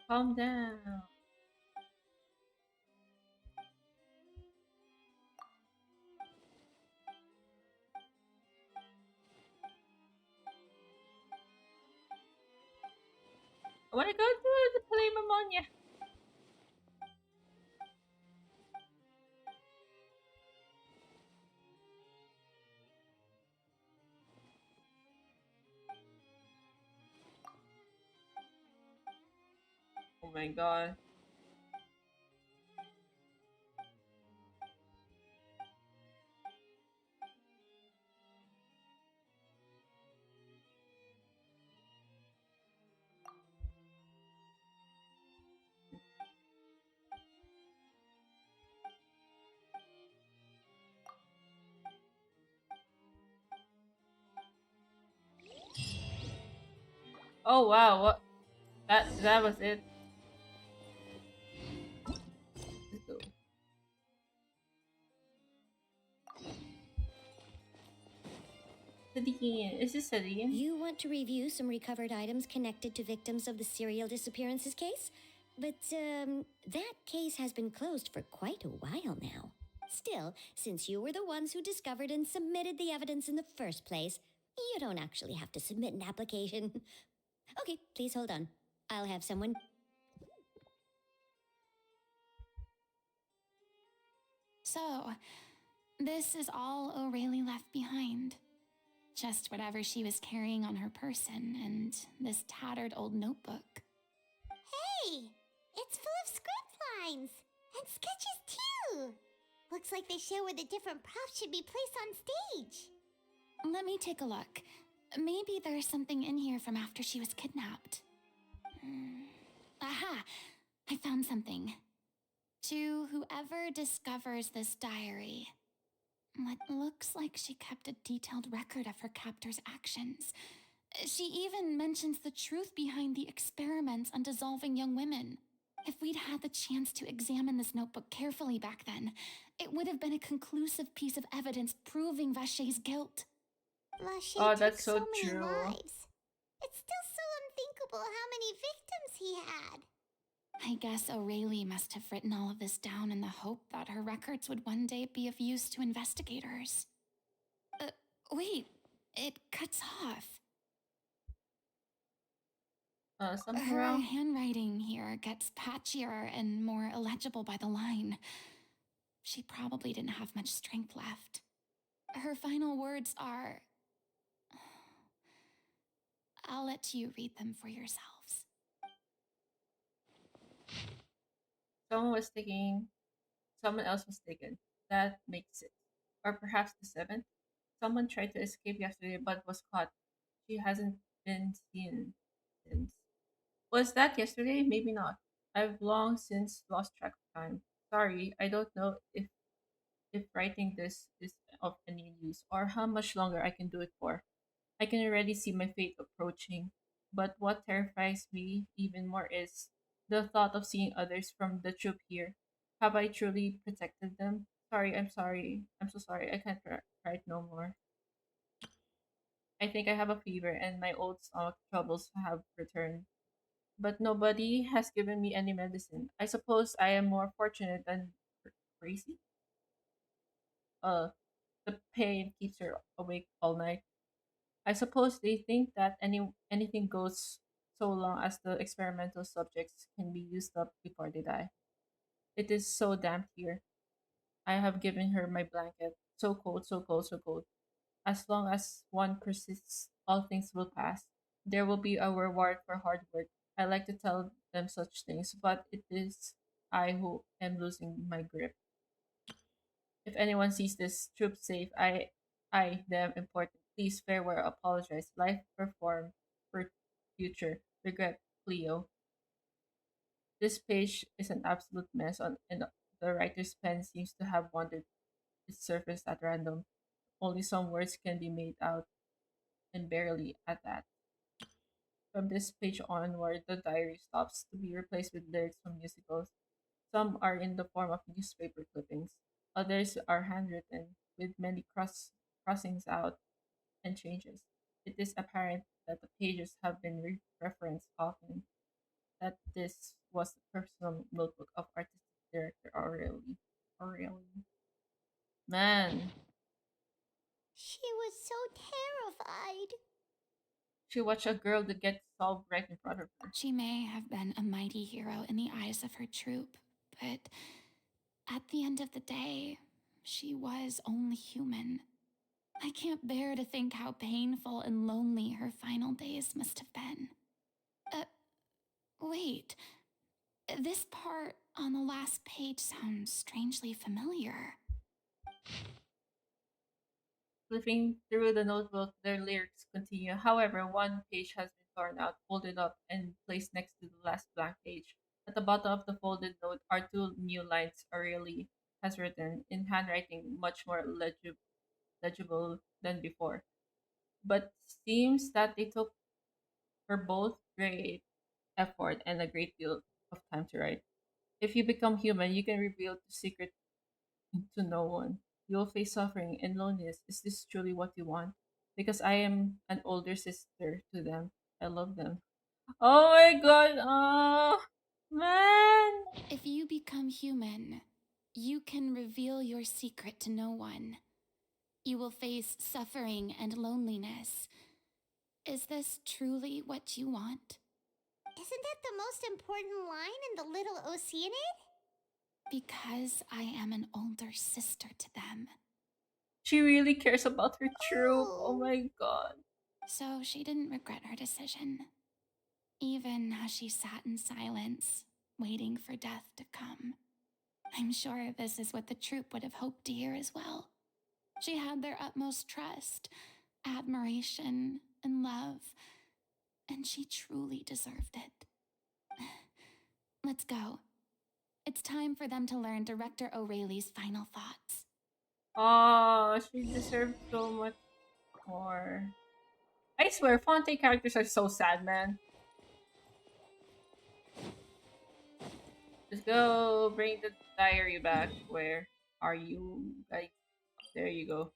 Calm down. I wanna go to the play Mammonia. Oh my god. Oh wow, what that was it. Let's go. Sadiqin. Is this Sadiqin? You want to review some recovered items connected to victims of the serial disappearances case? But, that case has been closed for quite a while now. Still, since you were the ones who discovered and submitted the evidence in the first place, you don't actually have to submit an application. Okay, please hold on. I'll have someone. So, this is all O'Reilly left behind. Just whatever she was carrying on her person and this tattered old notebook. Hey! It's full of script lines! And sketches, too! Looks like they show where the different props should be placed on stage. Let me take a look. Maybe there's something in here from after she was kidnapped. Aha! I found something. To whoever discovers this diary, it looks like she kept a detailed record of her captor's actions. She even mentions the truth behind the experiments on dissolving young women. If we'd had the chance to examine this notebook carefully back then, it would have been a conclusive piece of evidence proving Vacher's guilt. Vacher Oh, took that's so many true. lives. It's still so unthinkable how many victims he had. I guess O'Reilly must have written all of this down in the hope that her records would one day be of use to investigators. Wait, it cuts off. Something Her wrong? handwriting here gets patchier and more illegible by the line. She probably didn't have much strength left. Her final words are. I'll let you read them for yourselves. Someone was taking. Someone else was taken. That makes it. Or perhaps the seventh. Someone tried to escape yesterday but was caught. She hasn't been seen since. Was that yesterday? Maybe not. I've long since lost track of time. Sorry, I don't know if writing this is of any use or how much longer I can do it for. I can already see my fate approaching. But what terrifies me even more is the thought of seeing others from the troop here. Have I truly protected them? Sorry, I'm sorry. I'm so sorry. I can't write no more. I think I have a fever and my old stomach troubles have returned. But nobody has given me any medicine. I suppose I am more fortunate than crazy. Uh, the pain keeps her awake all night. I suppose they think that anything goes so long as the experimental subjects can be used up before they die. It is so damp here. I have given her my blanket. So cold, so cold, so cold. As long as one persists, all things will pass. There will be a reward for hard work. I like to tell them such things, but it is I who am losing my grip. If anyone sees this troop safe, them important. Please farewell, apologize. Life perform for future. Regret, Cleo. This page is an absolute mess and the writer's pen seems to have wandered its surface at random. Only some words can be made out, and barely at that. From this page onward, the diary stops to be replaced with lyrics from musicals. Some are in the form of newspaper clippings. Others are handwritten, with many crossings out and changes. It is apparent that the pages have been referenced often, that this was the personal notebook of artistic director Aurelie. Aurelie. Man, She was so terrified. she watched a girl that gets solved right in front of her. She may have been a mighty hero in the eyes of her troop, but at the end of the day, she was only human. I can't bear to think how painful and lonely her final days must have been. Wait. This part on the last page sounds strangely familiar. Flipping through the notebook, their lyrics continue. However, one page has been torn out, folded up, and placed next to the last blank page. At the bottom of the folded note are two new lines Aurelie has written in handwriting much more legible than before. But seems that they took her both great effort and a great deal of time to write. If you become human, you can reveal the secret to no one. You'll face suffering and loneliness. Is this truly what you want? Because I am an older sister to them. I love them. Oh my god. Oh, man. If you become human, you can reveal your secret to no one. You will face suffering and loneliness. Is this truly what you want? Isn't that the most important line in the little Oceanid? Because I am an older sister to them. She really cares about her troop. Oh my god. So she didn't regret her decision. Even as she sat in silence, waiting for death to come. I'm sure this is what the troop would have hoped to hear as well. She had their utmost trust, admiration, and love, and she truly deserved it. Let's go. It's time for them to learn Director O'Reilly's final thoughts. Oh, she deserved so much more. I swear, Fonte characters are so sad, man. Let's go bring the diary back. Where are you guys? There you go.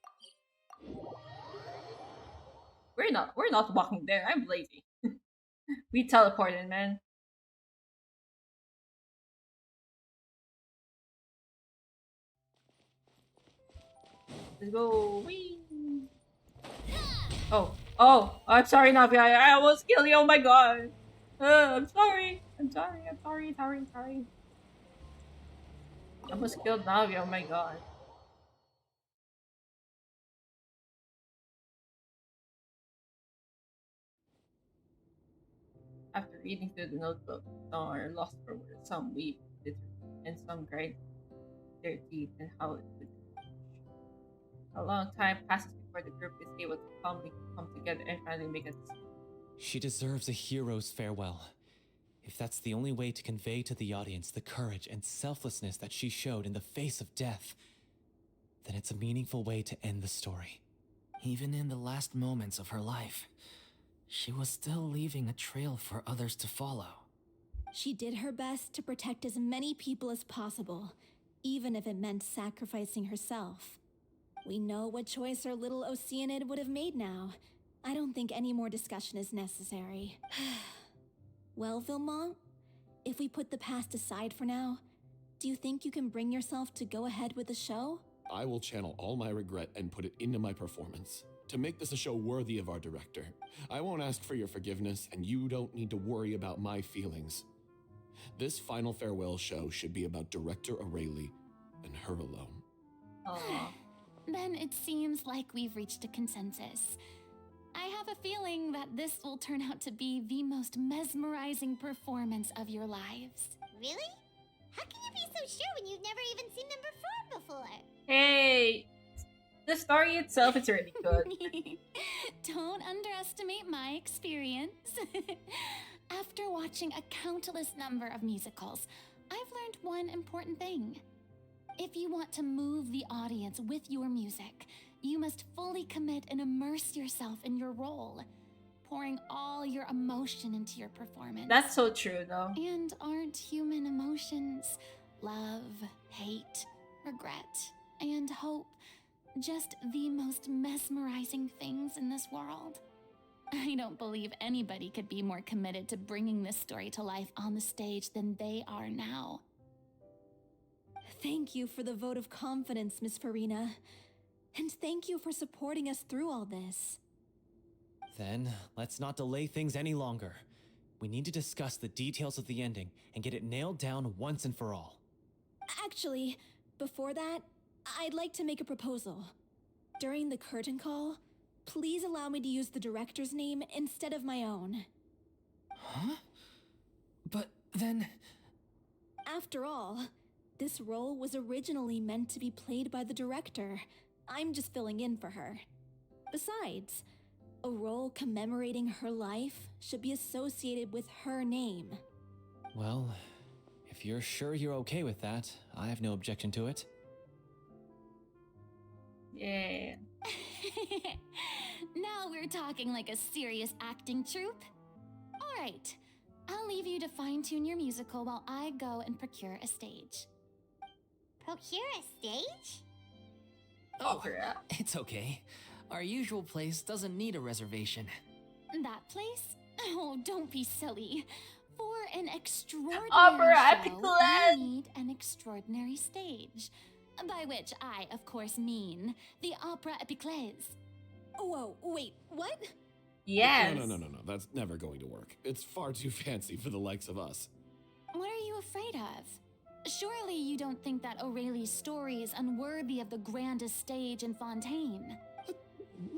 We're not walking there. I'm lazy. We teleported, man. Let's go. Whee! Oh, I'm sorry, Navi. I almost killed you. Oh my god. I'm sorry. I'm sorry. I'm sorry. Sorry. Sorry. I almost killed Navi. Oh my god. After reading through the notebook, some are lost for words, some weep bitterly, and some grind their teeth and howl it with rage. A long time passes before the group is able to calmly come together and finally make a decision. She deserves a hero's farewell. If that's the only way to convey to the audience the courage and selflessness that she showed in the face of death, then it's a meaningful way to end the story. Even in the last moments of her life, she was still leaving a trail for others to follow. She did her best to protect as many people as possible, even if it meant sacrificing herself. We know what choice our little Oceanid would have made now. I don't think any more discussion is necessary. Well, Vilmont, if we put the past aside for now, do you think you can bring yourself to go ahead with the show? I will channel all my regret and put it into my performance to make this a show worthy of our director. I won't ask for your forgiveness, and you don't need to worry about my feelings. This final farewell show should be about Director Aurelie and her alone. Aww. Then it seems like we've reached a consensus. I have a feeling that this will turn out to be the most mesmerizing performance of your lives. Really? How can you be so sure when you've never even seen them perform before? Hey, the story itself is really good. Don't underestimate my experience. After watching a countless number of musicals, I've learned one important thing. If you want to move the audience with your music, you must fully commit and immerse yourself in your role, pouring all your emotion into your performance. That's so true, though. And aren't human emotions, love, hate, regret, and hope, just the most mesmerizing things in this world? I don't believe anybody could be more committed to bringing this story to life on the stage than they are now. Thank you for the vote of confidence, Miss Furina. And thank you for supporting us through all this. Then, let's not delay things any longer. We need to discuss the details of the ending and get it nailed down once and for all. Actually, before that, I'd like to make a proposal. During the curtain call, please allow me to use the director's name instead of my own. Huh? But then... After all, this role was originally meant to be played by the director. I'm just filling in for her. Besides, a role commemorating her life should be associated with her name. Well, if you're sure you're okay with that, I have no objection to it. Yeah. Now we're talking like a serious acting troupe. All right, I'll leave you to fine-tune your musical while I go and procure a stage. Procure a stage? Oh, it's okay. Our usual place doesn't need a reservation. That place? Oh, don't be silly. For an extraordinary Opera show, Epiclet! we need an extraordinary stage. By which I, of course, mean the Opera Epiclet. Whoa, wait, what? Yes. No. That's never going to work. It's far too fancy for the likes of us. What are you afraid of? Surely you don't think that Aurelie's story is unworthy of the grandest stage in Fontaine.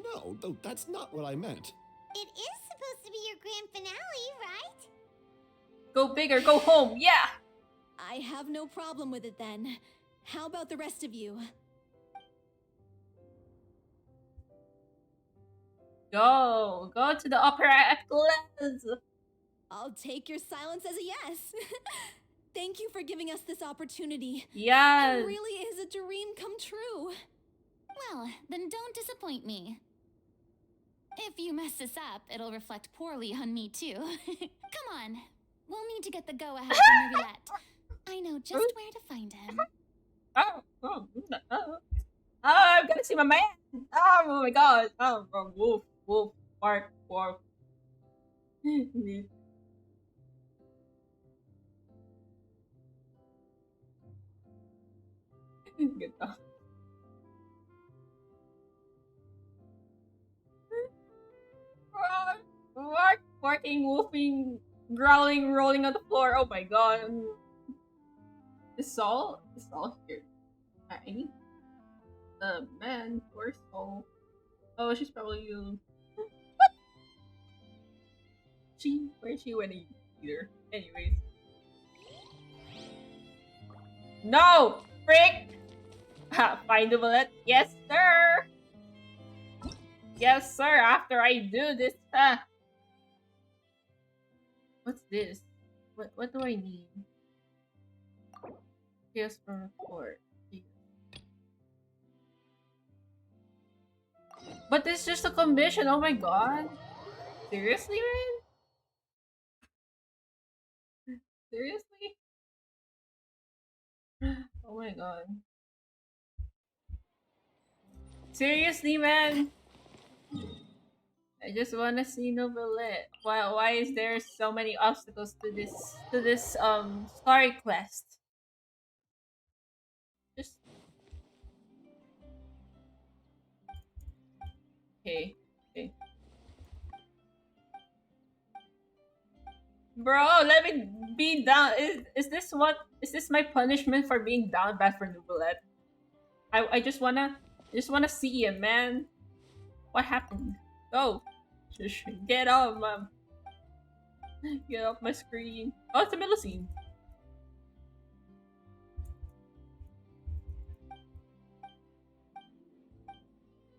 No, that's not what I meant. It is supposed to be your grand finale, right? Go big or go home, yeah! I have no problem with it then. How about the rest of you? Go to the Opera Epiclet! I'll take your silence as a yes. Thank you for giving us this opportunity. Yes! It really is a dream come true. Well, then don't disappoint me. If you mess this up, it'll reflect poorly on me too. Come on, we'll need to get the go-ahead from Roulette. I know just where to find him. I'm gonna see my man! Oh my god! Oh, wolf, bark. Good dog. Barking, wolfing, growling, rolling on the floor. Oh my god. Is Saul here? I need man, where's Saul? Oh, she's probably what? Where's she when you see her? Anyways. No! Frick! Find the bullet? Yes, sir! Yes, sir, after I do this. What's this? What do I need? Yes, from report. But it's just a commission, oh my god. Seriously, man? Seriously? Oh my god. Seriously, man? I just wanna see Novelet. Why is there so many obstacles to this story quest? Just okay. Okay. Bro, let me be down. Is this my punishment for being down bad for Novelet? I just wanna see him, man. What happened? Go. Just get off, mom. Get off my screen. Oh, it's a middle scene.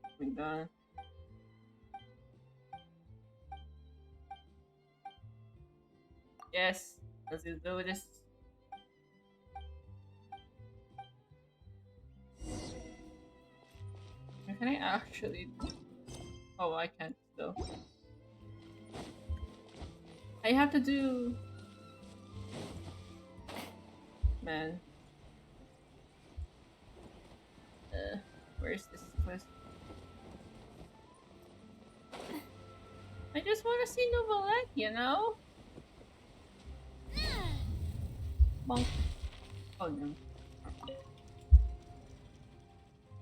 Oh my god. Yes, let's do this. Can I actually? Oh, I can't still. I have to do. Man. Where's this quest? I just want to see Novelet, you know? Bonk. Oh no.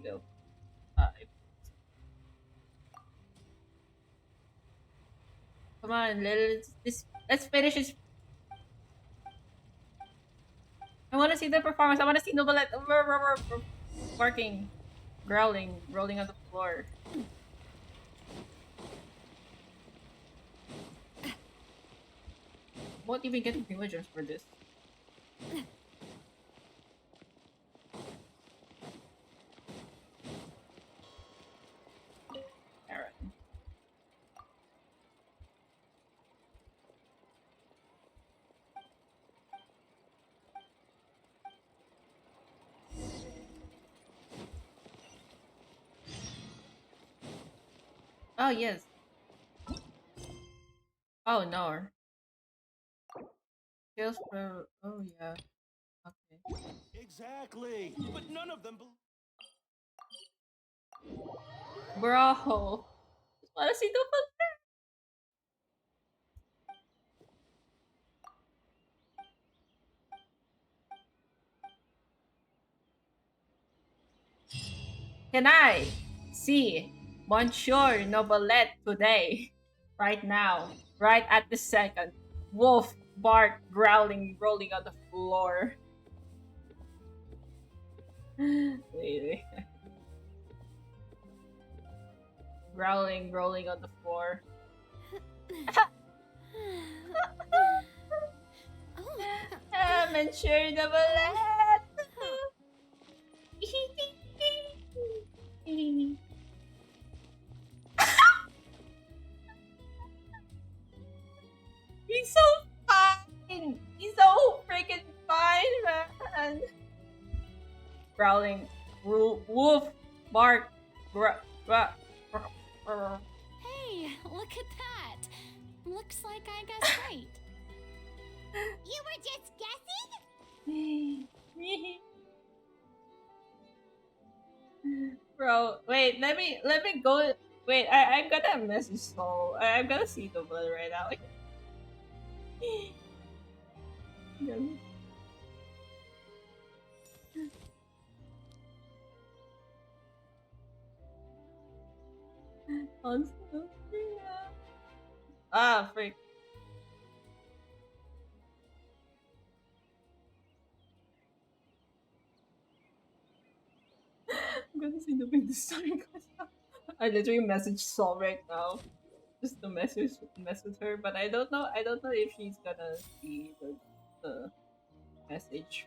Go. Come on, let's finish this. I want to see the performance. I want to see Novelet barking, growling, rolling on the floor. Won't even get villagers for this. Alright. Oh yes. Oh no. Skills for oh yeah. Okay. Exactly. But none of them Bro. Just wanna see the Can I see Monsieur Novelet today? Right now. Right at this second. Wolf bark growling rolling on the floor. Wait. Growling rolling on the floor. Monsieur Novelet! He's so fine! He's so freaking fine, man! Growling, wolf, bark, Hey, look at that! Looks like I guessed right. You were just guessing? Bro, wait, let me go. Wait, I'm gonna message Soul. I'm gonna see the blood right now. Like, ah, freak. doing this time? I literally messaged Sol right now just to mess with her, but I don't know. I don't know if she's gonna see the message.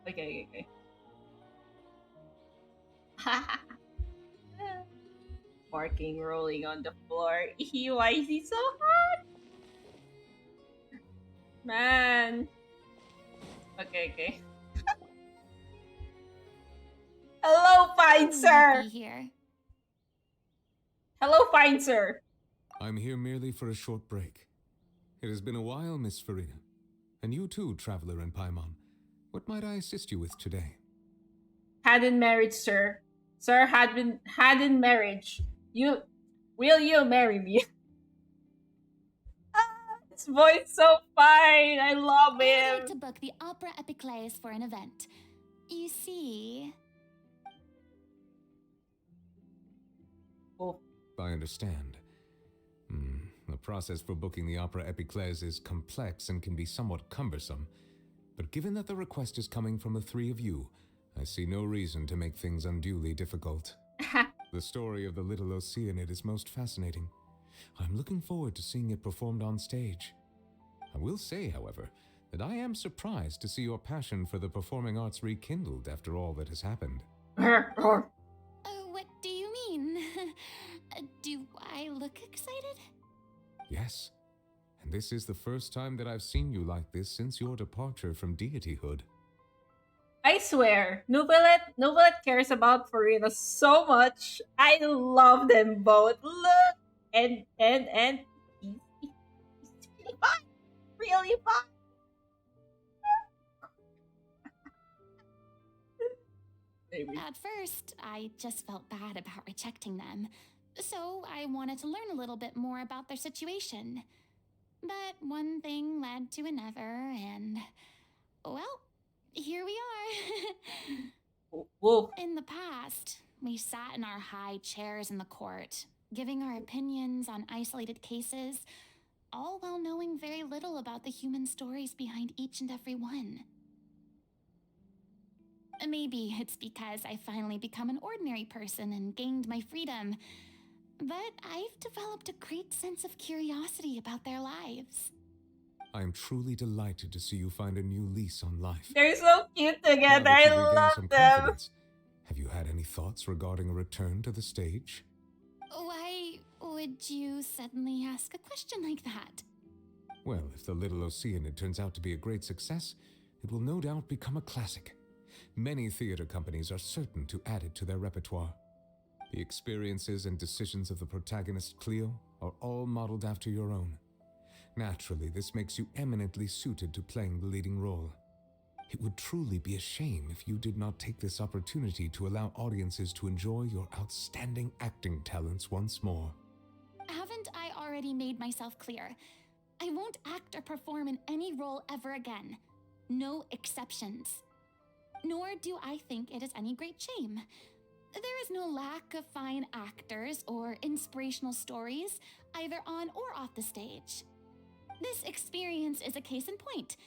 Okay, okay. Barking, rolling on the floor. Why is he so hot? Man. Okay, okay. Hello, fine sir. Be here. Hello, fine sir. I'm here merely for a short break. It has been a while, Miss Furina. And you too, traveler in Paimon. What might I assist you with today? Had in marriage, sir. Sir had in marriage. Will you marry me? His voice so fine. I love I would like him. to book the Opera Epiclese for an event. You see... Oh. I understand. The process for booking the Opera Epiclese is complex and can be somewhat cumbersome. But given that the request is coming from the three of you, I see no reason to make things unduly difficult. The story of the little Oceanid is most fascinating. I'm looking forward to seeing it performed on stage. I will say, however, that I am surprised to see your passion for the performing arts rekindled after all that has happened. What do you mean? Do I look excited? Yes, and this is the first time that I've seen you like this since your departure from deityhood. I swear, Novelet cares about Furina so much. I love them both. Look, and he's really fine, really fine. Maybe. At first, I just felt bad about rejecting them, so I wanted to learn a little bit more about their situation. But one thing led to another, and well, here we are. Whoa. In the past, we sat in our high chairs in the court, giving our opinions on isolated cases, all while knowing very little about the human stories behind each and every one. Maybe it's because I finally become an ordinary person and gained my freedom, but I've developed a great sense of curiosity about their lives. I am truly delighted to see you find a new lease on life. They're so cute together. Now that you've I regained love some them. confidence, have you had any thoughts regarding a return to the stage? Why would you suddenly ask a question like that? Well, if the Little Oceanid turns out to be a great success, it will no doubt become a classic. Many theater companies are certain to add it to their repertoire. The experiences and decisions of the protagonist Cleo are all modeled after your own. Naturally, this makes you eminently suited to playing the leading role. It would truly be a shame if you did not take this opportunity to allow audiences to enjoy your outstanding acting talents once more. Haven't I already made myself clear? I won't act or perform in any role ever again. No exceptions. Nor do I think it is any great shame. There is no lack of fine actors or inspirational stories, either on or off the stage. This experience is a case in point.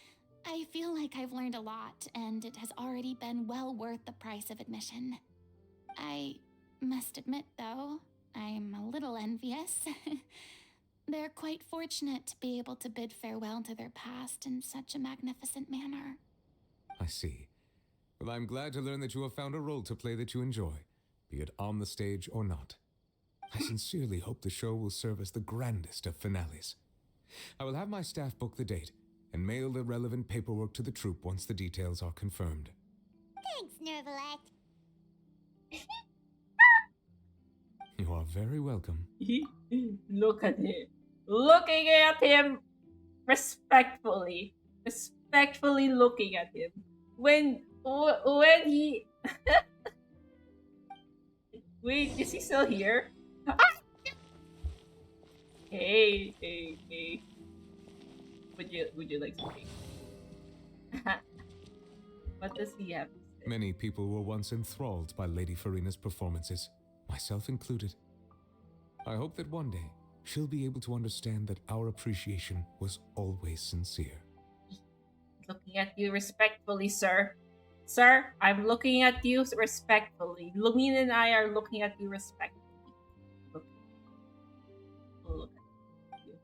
I feel like I've learned a lot, and it has already been well worth the price of admission. I must admit, though, I'm a little envious. They're quite fortunate to be able to bid farewell to their past in such a magnificent manner. I see. Well, I'm glad to learn that you have found a role to play that you enjoy, be it on the stage or not. I sincerely hope the show will serve as the grandest of finales. I will have my staff book the date and mail the relevant paperwork to the troupe once the details are confirmed. Thanks, Nervalet. You are very welcome. Look at him. Looking at him respectfully. Respectfully looking at him. When he... Wait, is he still here? Hey. Would you like something? What does he have to say? Many people were once enthralled by Lady Furina's performances, myself included. I hope that one day she'll be able to understand that our appreciation was always sincere. Looking at you respectfully, sir. Sir, I'm looking at you respectfully. Lumine and I are looking at you respectfully. Look at you.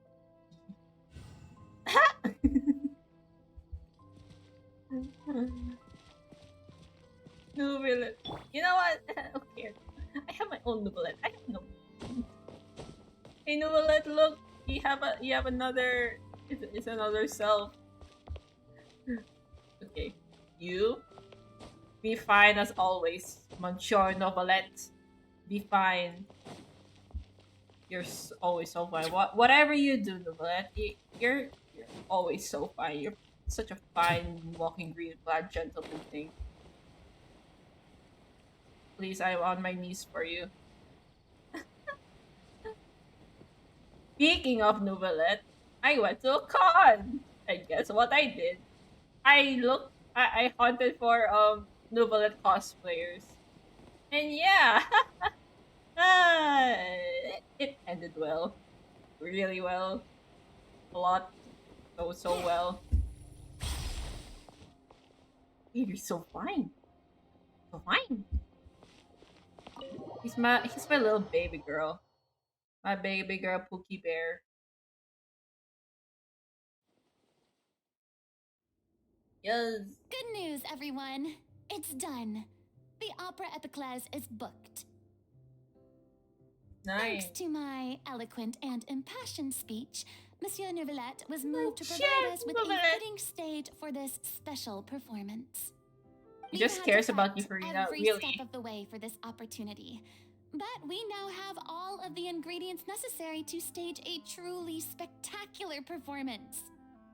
Novelet. You know what? Okay. I have my own novelet. I have no. Hey novelet, look. You have another. It's another self. Okay. You be fine as always, Monsieur Novelet. Be fine. You're always so fine. Whatever you do, Novelet, you're always so fine. You're such a fine walking green glad gentleman thing. Please, I'm on my knees for you. Speaking of Novelet, I went to a con. And guess what I did? I hunted for Novelet cosplayers. And yeah, it ended well. Really well. A lot. So well. You're so fine. So fine. He's my little baby girl. My baby girl Pookie Bear. Yes. Good news, everyone. It's done. The Opera Epiclese is booked. Nice. Thanks to my eloquent and impassioned speech, Monsieur Neuvillette was moved to provide us with a fitting stage for this special performance. He just cares about you, Furina, every really. step of the way for this opportunity. But we now have all of the ingredients necessary to stage a truly spectacular performance.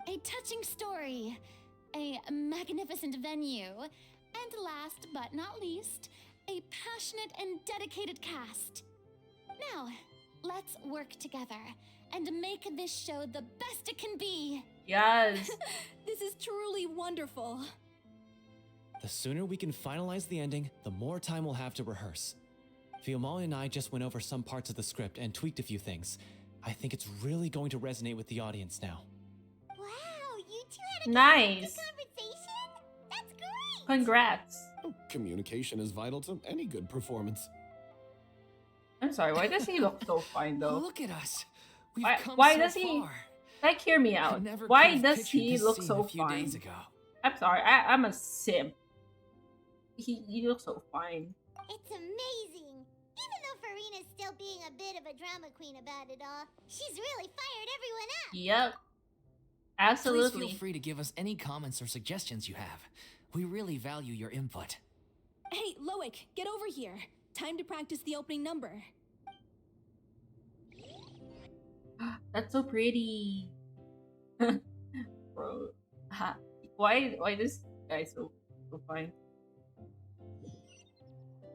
A touching story, a magnificent venue, and last but not least, a passionate and dedicated cast. Now, let's work together and make this show the best it can be. Yes. This is truly wonderful. The sooner we can finalize the ending, the more time we'll have to rehearse. Fiumali and I just went over some parts of the script and tweaked a few things. I think it's really going to resonate with the audience now. Wow, you two had a Nice. conversation? That's great! Congrats. Oh, communication is vital to any good performance. I'm sorry, why does he look so fine though? Look at us. We've Why, come why so does he far. like hear me I out? never Why could have does pictured he this look scene so a few fine? days ago. I'm sorry, I'm a simp. He looks so fine. It's amazing! Even though Furina's still being a bit of a drama queen about it all, she's really fired everyone up! Yep. Please Absolutely. feel free to give us any comments or suggestions you have. We really value your input. Hey, Loic, get over here. Time to practice the opening number. That's so pretty. Bro. Why this guy so fine?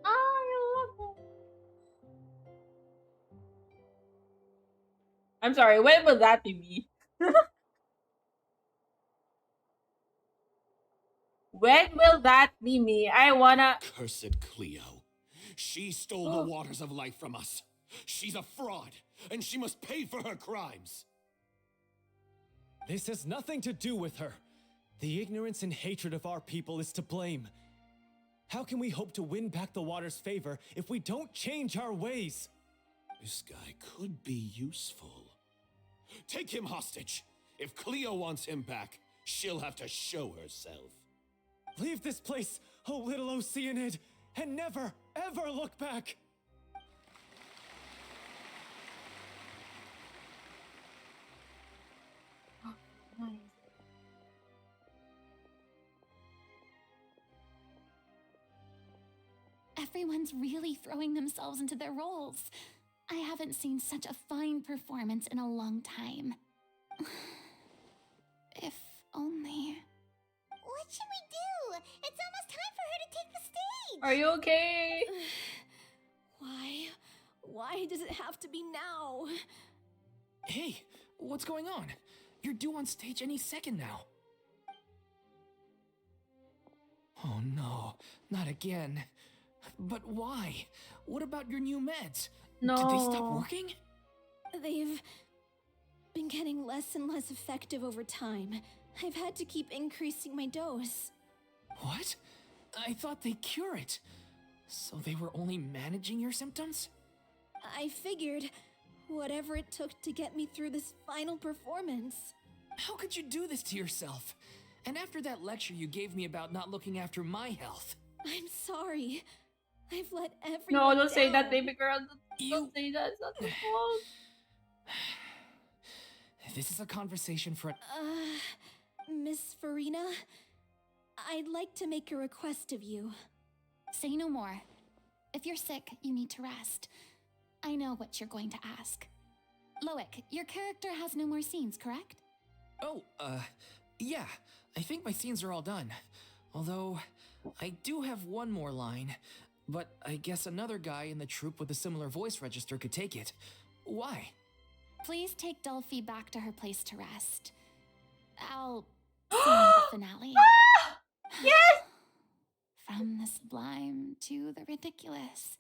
I love him. I'm sorry, when will that be me? When will that be me? I wanna. Cursed Cleo. She stole the waters of life from us. She's a fraud, and she must pay for her crimes. This has nothing to do with her. The ignorance and hatred of our people is to blame. How can we hope to win back the water's favor if we don't change our ways? This guy could be useful. Take him hostage. If Cleo wants him back, she'll have to show herself. Leave this place, oh little Oceanid, and never, ever look back! Nice. Everyone's really throwing themselves into their roles. I haven't seen such a fine performance in a long time. If only. What should we do? It's almost time for her to take the stage! Are you okay? Why? Why does it have to be now? Hey, what's going on? You're due on stage any second now. Oh no, not again. But why? What about your new meds? No. Did they stop working? They've been getting less and less effective over time. I've had to keep increasing my dose. What? I thought they cure it. So they were only managing your symptoms? I figured whatever it took to get me through this final performance. How could you do this to yourself? And after that lecture you gave me about not looking after my health. I'm sorry. I've let everyone No, don't say that, down. baby girl. Don't say that. It's not your fault. This is a conversation for Miss Furina, I'd like to make a request of you. Say no more. If you're sick, you need to rest. I know what you're going to ask. Loic, your character has no more scenes, correct? Oh, yeah. I think my scenes are all done. Although, I do have one more line. But I guess another guy in the troupe with a similar voice register could take it. Why? Please take Delphi back to her place to rest. I'll sing the finale. Yes! From the sublime to the ridiculous.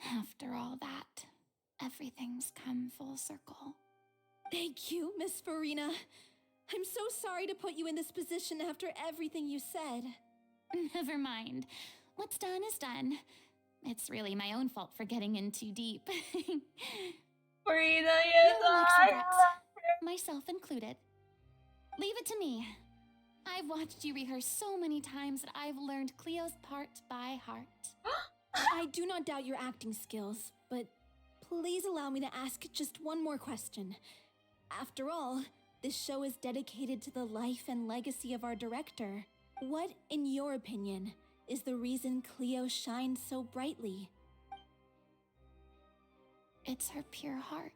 After all that, everything's come full circle. Thank you, Miss Furina. I'm so sorry to put you in this position after everything you said. Never mind. What's done is done. It's really my own fault for getting in too deep. Furina, yes, No one likes I regrets, love myself included. Leave it to me. I've watched you rehearse so many times that I've learned Cleo's part by heart. I do not doubt your acting skills, but please allow me to ask just one more question. After all, this show is dedicated to the life and legacy of our director. What, in your opinion, is the reason Cleo shines so brightly? It's her pure heart.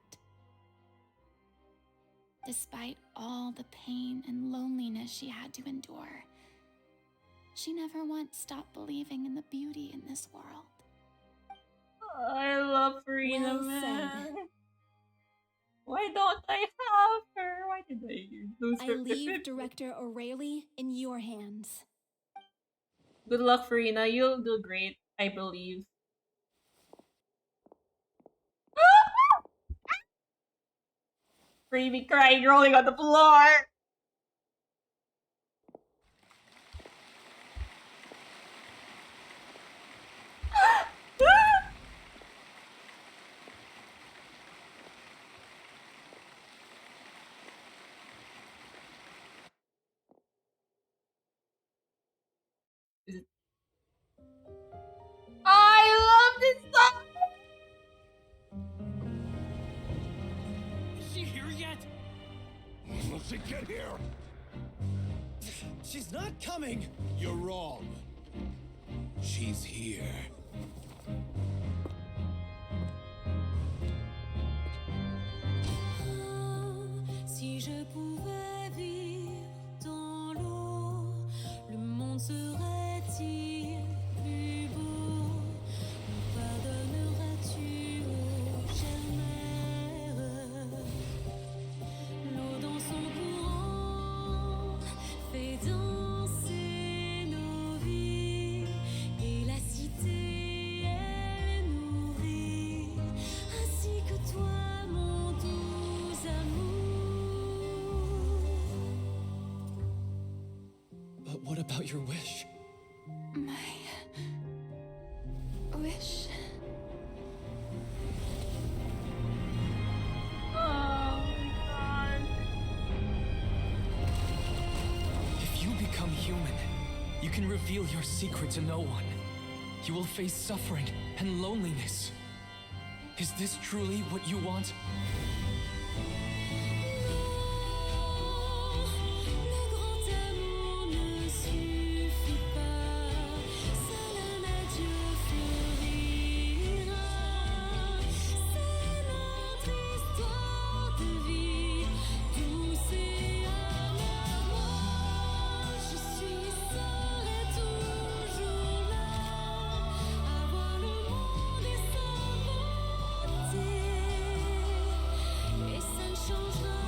Despite all the pain and loneliness she had to endure, she never once stopped believing in the beauty in this world. I love Furina, Well man. said. Why don't I have her? Why did I lose I her? leave Director O'Reilly in your hands. Good luck, Furina. You'll do great, I believe. Baby crying, rolling on the floor. I love this song. Is she here yet? Will she get here? She's not coming! You're wrong. She's here. Si je pouvais vivre dans l'eau, le monde serait-il plus beau? Me pardonneras-tu, ô chère mère? L'eau dans son courant fait danser nos vies, et la cité est nourrie, ainsi que toi, mon doux amour. But what about your wish? My wish. Oh my god. If you become human, you can reveal your secret to no one. You will face suffering and loneliness. Is this truly what you want? Le grand amour ne suffit pas, seul un adieu fleurira. C'est notre histoire de vie, douce et amère. Moi, je suis seule et toujours là, à voir le monde et sa beauté. Et ça ne changera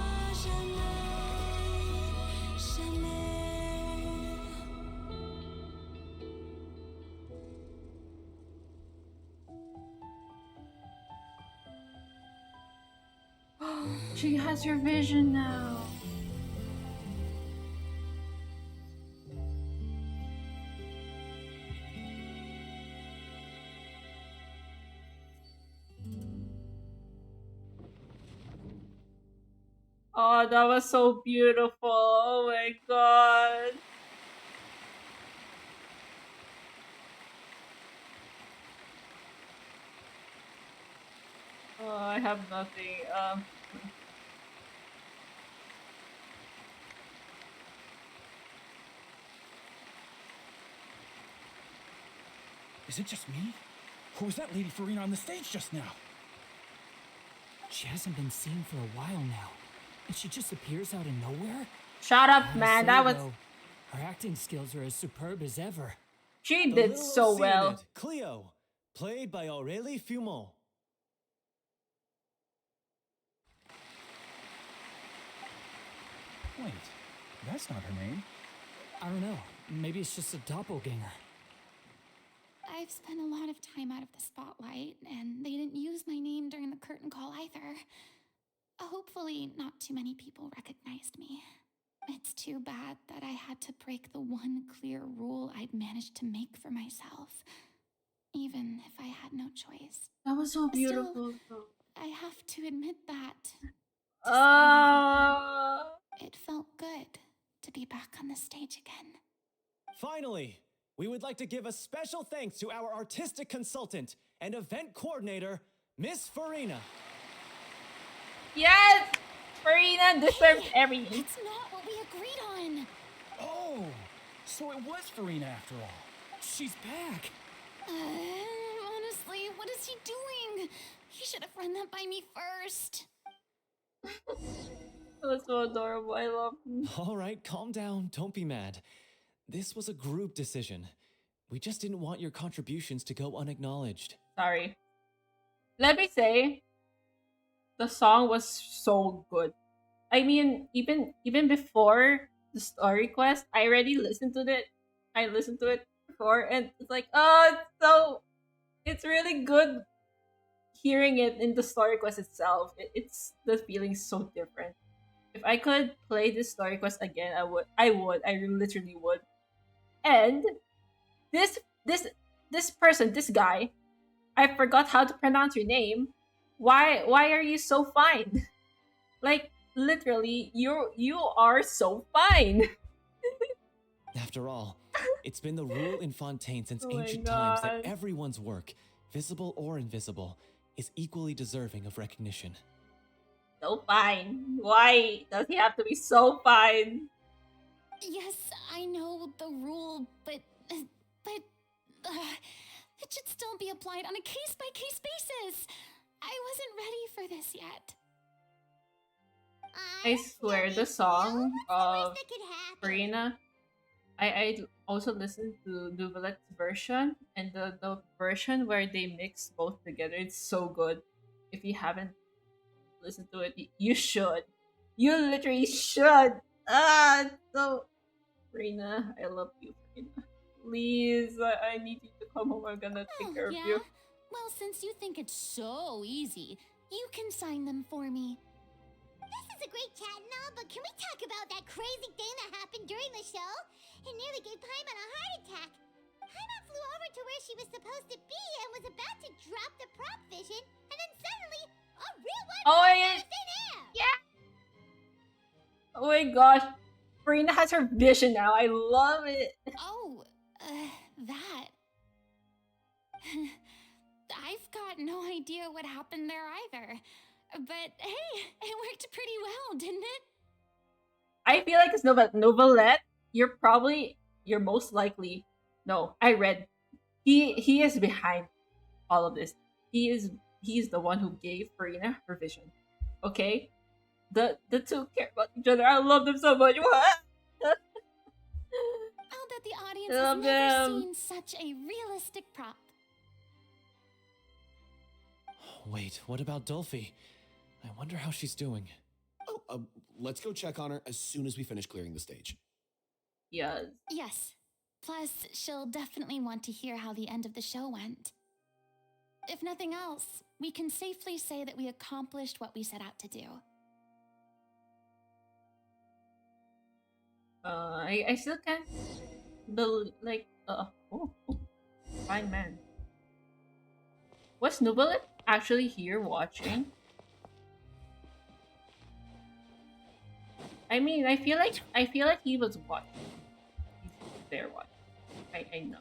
jamais, jamais. She has your vision now. Oh, that was so beautiful. Oh my god. Oh, I have nothing. Is it just me? Or was that Lady Furina on the stage just now? She hasn't been seen for a while now, and she just appears out of nowhere? Shut up, Gotta man. say, That was. though, her acting skills are as superb as ever. She The did little so well. Oceanid, Cleo, played by Aurélie Fumont. Wait, that's not her name. I don't know. Maybe it's just a doppelganger. I've spent a lot of time out of the spotlight, and they didn't use my name during the curtain call either. Hopefully, not too many people recognized me. It's too bad that I had to break the one clear rule I'd managed to make for myself, even if I had no choice. That was so Still, beautiful. I have to admit that. Uh, It felt good to be back on the stage again. Finally, we would like to give a special thanks to our artistic consultant and event coordinator, Miss Furina. yes! Furina deserves everything. That's not what we agreed on. Oh, so it was Furina after all. She's back. Honestly, what is he doing? He should have run that by me first. That was so adorable. I love him. All right, calm down. Don't be mad. This was a group decision. We just didn't want your contributions to go unacknowledged. Sorry. Let me say, the song was so good. I mean, even before the story quest, I already listened to it. I listened to it before, and it's like, oh, it's really good hearing it in the story quest itself. It's the feeling so different. If I could play this story quest again, I would. I literally would. And this this this person, this guy, I forgot how to pronounce your name. Why are you so fine? Like literally, you are so fine. After all, it's been the rule in Fontaine since Oh my ancient times that God. everyone's work, visible or invisible, is equally deserving of recognition. So fine. Why does he have to be so fine? Yes, I know the rule, but it should still be applied on a case-by-case basis. I wasn't ready for this yet. I swear, the song of Furina, I also listened to Duvelet's version, and the version where they mix both together, it's so good. If you haven't listened to it, you should. You literally should. So Furina, I love you, Furina. Please, I need you to come home. I'm gonna take care of you. Well, since you think it's so easy, you can sign them for me. This is a great chat and all, but can we talk about that crazy thing that happened during the show? It nearly gave Paimon a heart attack. Paimon flew over to where she was supposed to be and was about to drop the prop vision, and then suddenly, a real one Oh, popped yeah. out of thin air! Yeah. Oh my gosh, Furina has her vision now. I love it. Oh, that. I've got no idea what happened there either. But hey, it worked pretty well, didn't it? I feel like it's Novelette. You're most likely. No, I read. He is behind all of this. He's the one who gave Furina her vision. Okay, the two care about each other. I love them so much. What? I'll bet the audience Love has never them. seen such a realistic prop. Wait, what about Dolphy? I wonder how she's doing. Oh, let's go check on her as soon as we finish clearing the stage. Yes. Yes. Plus, she'll definitely want to hear how the end of the show went. If nothing else, we can safely say that we accomplished what we set out to do. I still can't believe, like, fine man. Was Novelette actually here watching? I mean, I feel like he was watching. He's there watching. I know.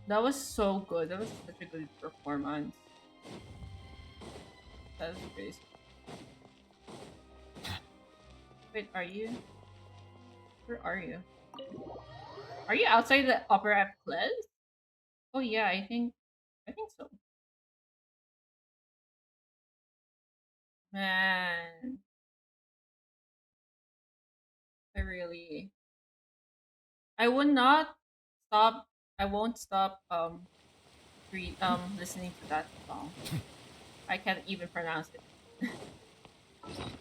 That was so good. That was such a good performance. That's crazy. Wait, are you? Where are you? Are you outside the Opera Place? Oh yeah, I think so. Man, I really I would not stop I won't stop listening to that song. I can't even pronounce it.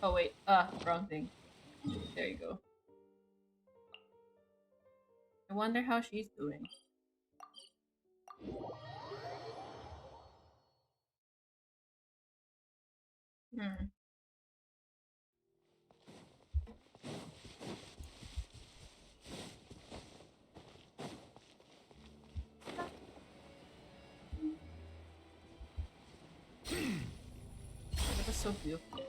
Oh wait, wrong thing. There you go. I wonder how she's doing. Hmm. That was so beautiful.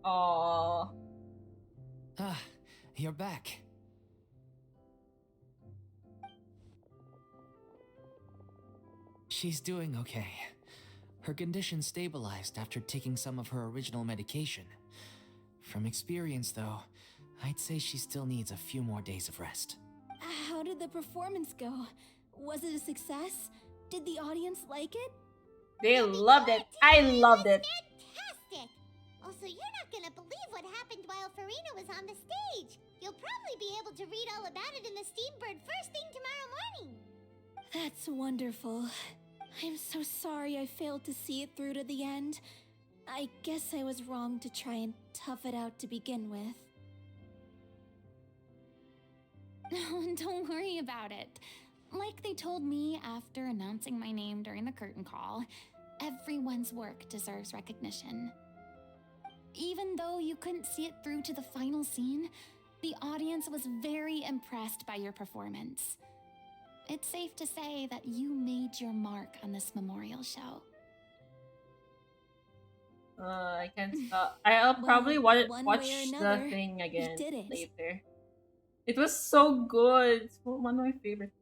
Oh, Ah, you're back. She's doing okay. Her condition stabilized after taking some of her original medication. From experience, though, I'd say she still needs a few more days of rest. How did the performance go? Was it a success? Did the audience like it? they loved it. I loved it. Fantastic! Also, you're not gonna believe what happened while Furina was on the stage. You'll probably be able to read all about it in the Steambird first thing tomorrow morning. That's wonderful. I'm so sorry I failed to see it through to the end. I guess I was wrong to try and tough it out to begin with. No, don't worry about it. Like they told me after announcing my name during the curtain call, everyone's work deserves recognition. Even though you couldn't see it through to the final scene, the audience was very impressed by your performance. It's safe to say that you made your mark on this memorial show. I can't stop. I'll probably Well, one way or watch the another, thing you again did it. later. It was so good. It's one of my favorites.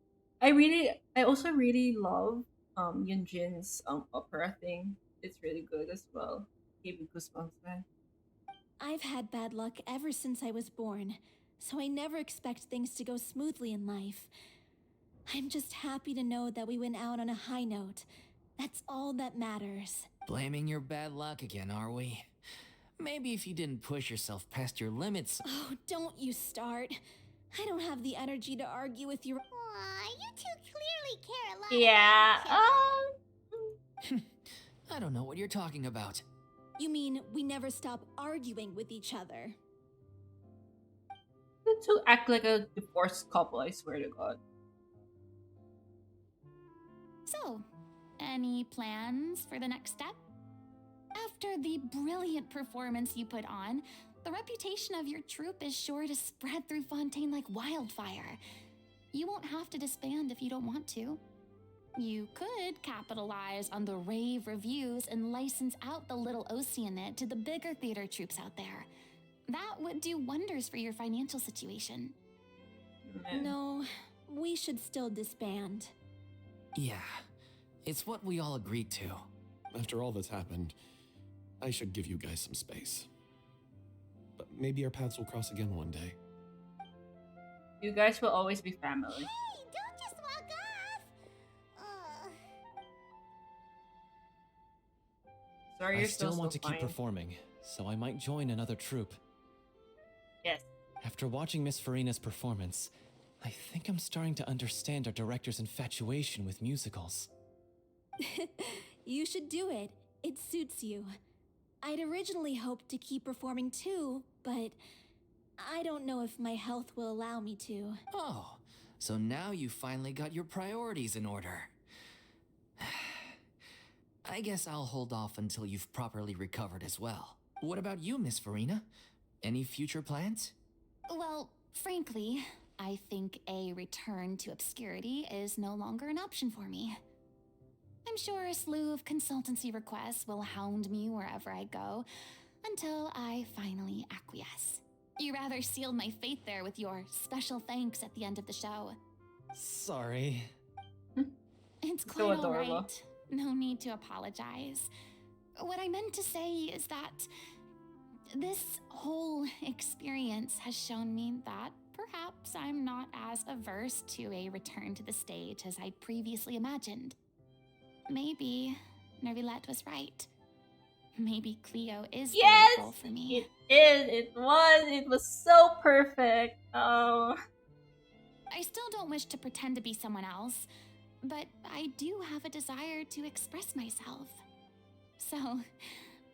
I also really love Yunjin's opera thing. It's really good as well. Gave me goosebumps, man. I've had bad luck ever since I was born, so I never expect things to go smoothly in life. I'm just happy to know that we went out on a high note. That's all that matters. Blaming your bad luck again, are we? Maybe if you didn't push yourself past your limits. Oh, don't you start. I don't have the energy to argue with your. Aw, you two clearly care a lot Yeah. about each other. I don't know what you're talking about. You mean we never stop arguing with each other? To act like a divorced couple, I swear to God. So, any plans for the next step? After the brilliant performance you put on, the reputation of your troupe is sure to spread through Fontaine like wildfire. You won't have to disband if you don't want to. You could capitalize on the rave reviews and license out the Little Oceanid to the bigger theater troupes out there. That would do wonders for your financial situation. No, we should still disband. Yeah, it's what we all agreed to. After all that's happened, I should give you guys some space. But maybe our paths will cross again one day. You guys will always be family. Hey, don't just walk off! Sorry, I you're still want to fine. keep performing, so I might join another troupe. Yes. After watching Miss Furina's performance, I think I'm starting to understand our director's infatuation with musicals. You should do it. It suits you. I'd originally hoped to keep performing too, but I don't know if my health will allow me to. Oh, so now you finally got your priorities in order. I guess I'll hold off until you've properly recovered as well. What about you, Miss Furina? Any future plans? Well, frankly, I think a return to obscurity is no longer an option for me. I'm sure a slew of consultancy requests will hound me wherever I go until I finally acquiesce. You rather sealed my fate there with your special thanks at the end of the show. Sorry. It's So quite all adorable. right. No need to apologize. What I meant to say is that this whole experience has shown me that perhaps I'm not as averse to a return to the stage as I previously imagined. Maybe Nervilette was right. Maybe Cleo is the right Yes, role for me. it is. It was so perfect. Oh, I still don't wish to pretend to be someone else, but I do have a desire to express myself. So,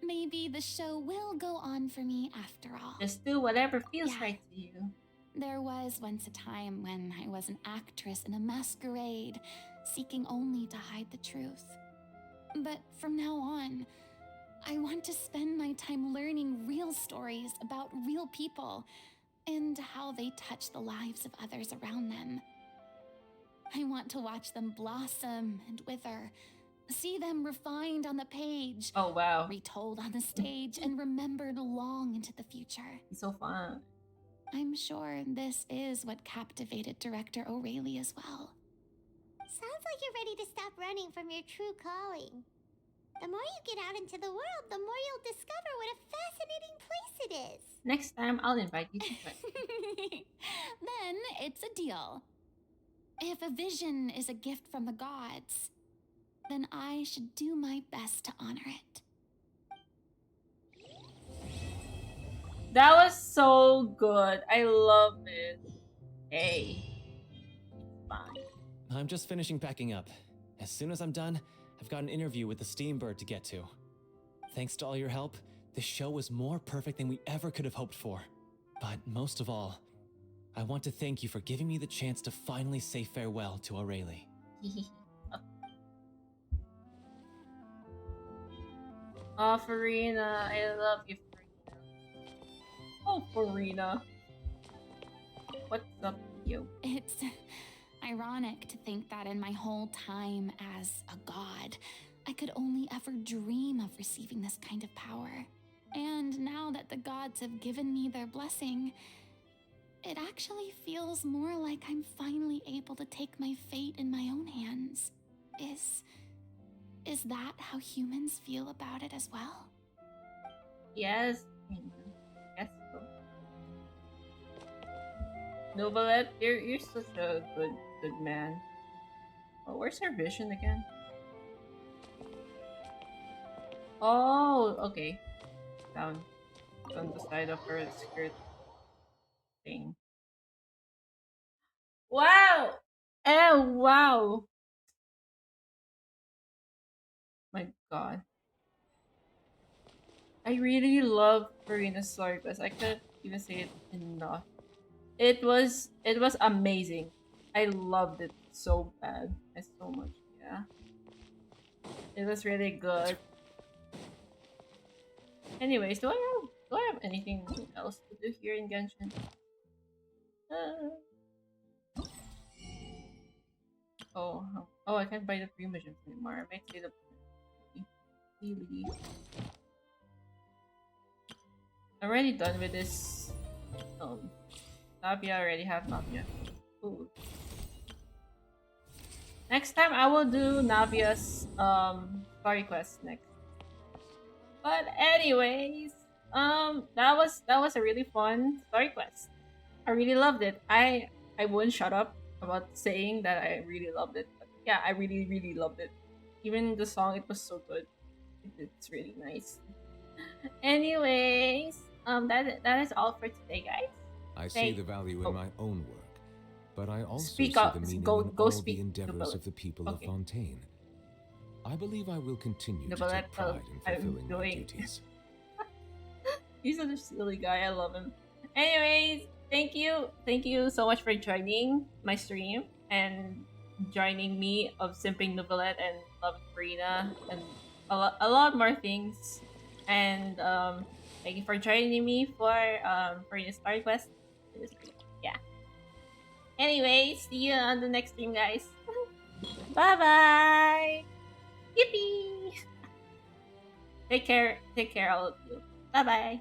maybe the show will go on for me after all. just do whatever feels Yeah. right to you. There was once a time when I was an actress in a masquerade, seeking only to hide the truth. But from now on, I want to spend my time learning real stories about real people and how they touch the lives of others around them. I want to watch them blossom and wither, see them refined on the page, Oh wow, retold on the stage, and remembered long into the future. it's so fun. I'm sure this is what captivated director O'Reilly as well. Sounds like you're ready to stop running from your true calling. The more you get out into the world, the more you'll discover what a fascinating place it is. Next time, I'll invite you to join. Then it's a deal. If a vision is a gift from the gods, then I should do my best to honor it. That was so good. I love it. Hey, it's fine. I'm just finishing packing up. As soon as I'm done, I've got an interview with the Steambird to get to. Thanks to all your help, this show was more perfect than we ever could have hoped for. But most of all, I want to thank you for giving me the chance to finally say farewell to O'Reilly. Oh, Furina, I love you, Furina. Oh, Furina. What's up, you? It's ironic to think that in my whole time as a god, I could only ever dream of receiving this kind of power. And now that the gods have given me their blessing, it actually feels more like I'm finally able to take my fate in my own hands. Is that how humans feel about it as well? Yes, Furina. Yes, so. Novelette, you're such a good man. Oh, where's her vision again? Oh, okay. Down on the side of her skirt thing. Wow! Oh, wow! My god. I really love Furina's story because I couldn't even say it enough. It was amazing. I loved it so bad. I so much, yeah. It was really good. Anyways, do I have anything else to do here in Genshin? Oh, I can't buy the free missions anymore. I might say the really. I'm already done with this. Navia, I already have Navia. Ooh. Next time I will do Navia's story quest next. But anyways, that was a really fun story quest. I really loved it. I wouldn't shut up about saying that I really loved it. But yeah, I really loved it. Even the song, it was so good. It's really nice. Anyways, that is all for today, guys. I see the value in my own work, but I also Speak see up. the meaning Go in all speak, the endeavors Novelette. of the people Okay. of Fontaine. I believe I will continue to Novelette, take pride in I'm fulfilling my doing- duties. He's such a silly guy. I love him. Anyways, thank you so much for joining my stream and joining me of simping Novelette and loving Furina and a lot more things. And Thank you for joining me for your Star Quest. Yeah. Anyway, see you on the next stream, guys. Bye bye. Yippee. Take care, all of you. Bye bye.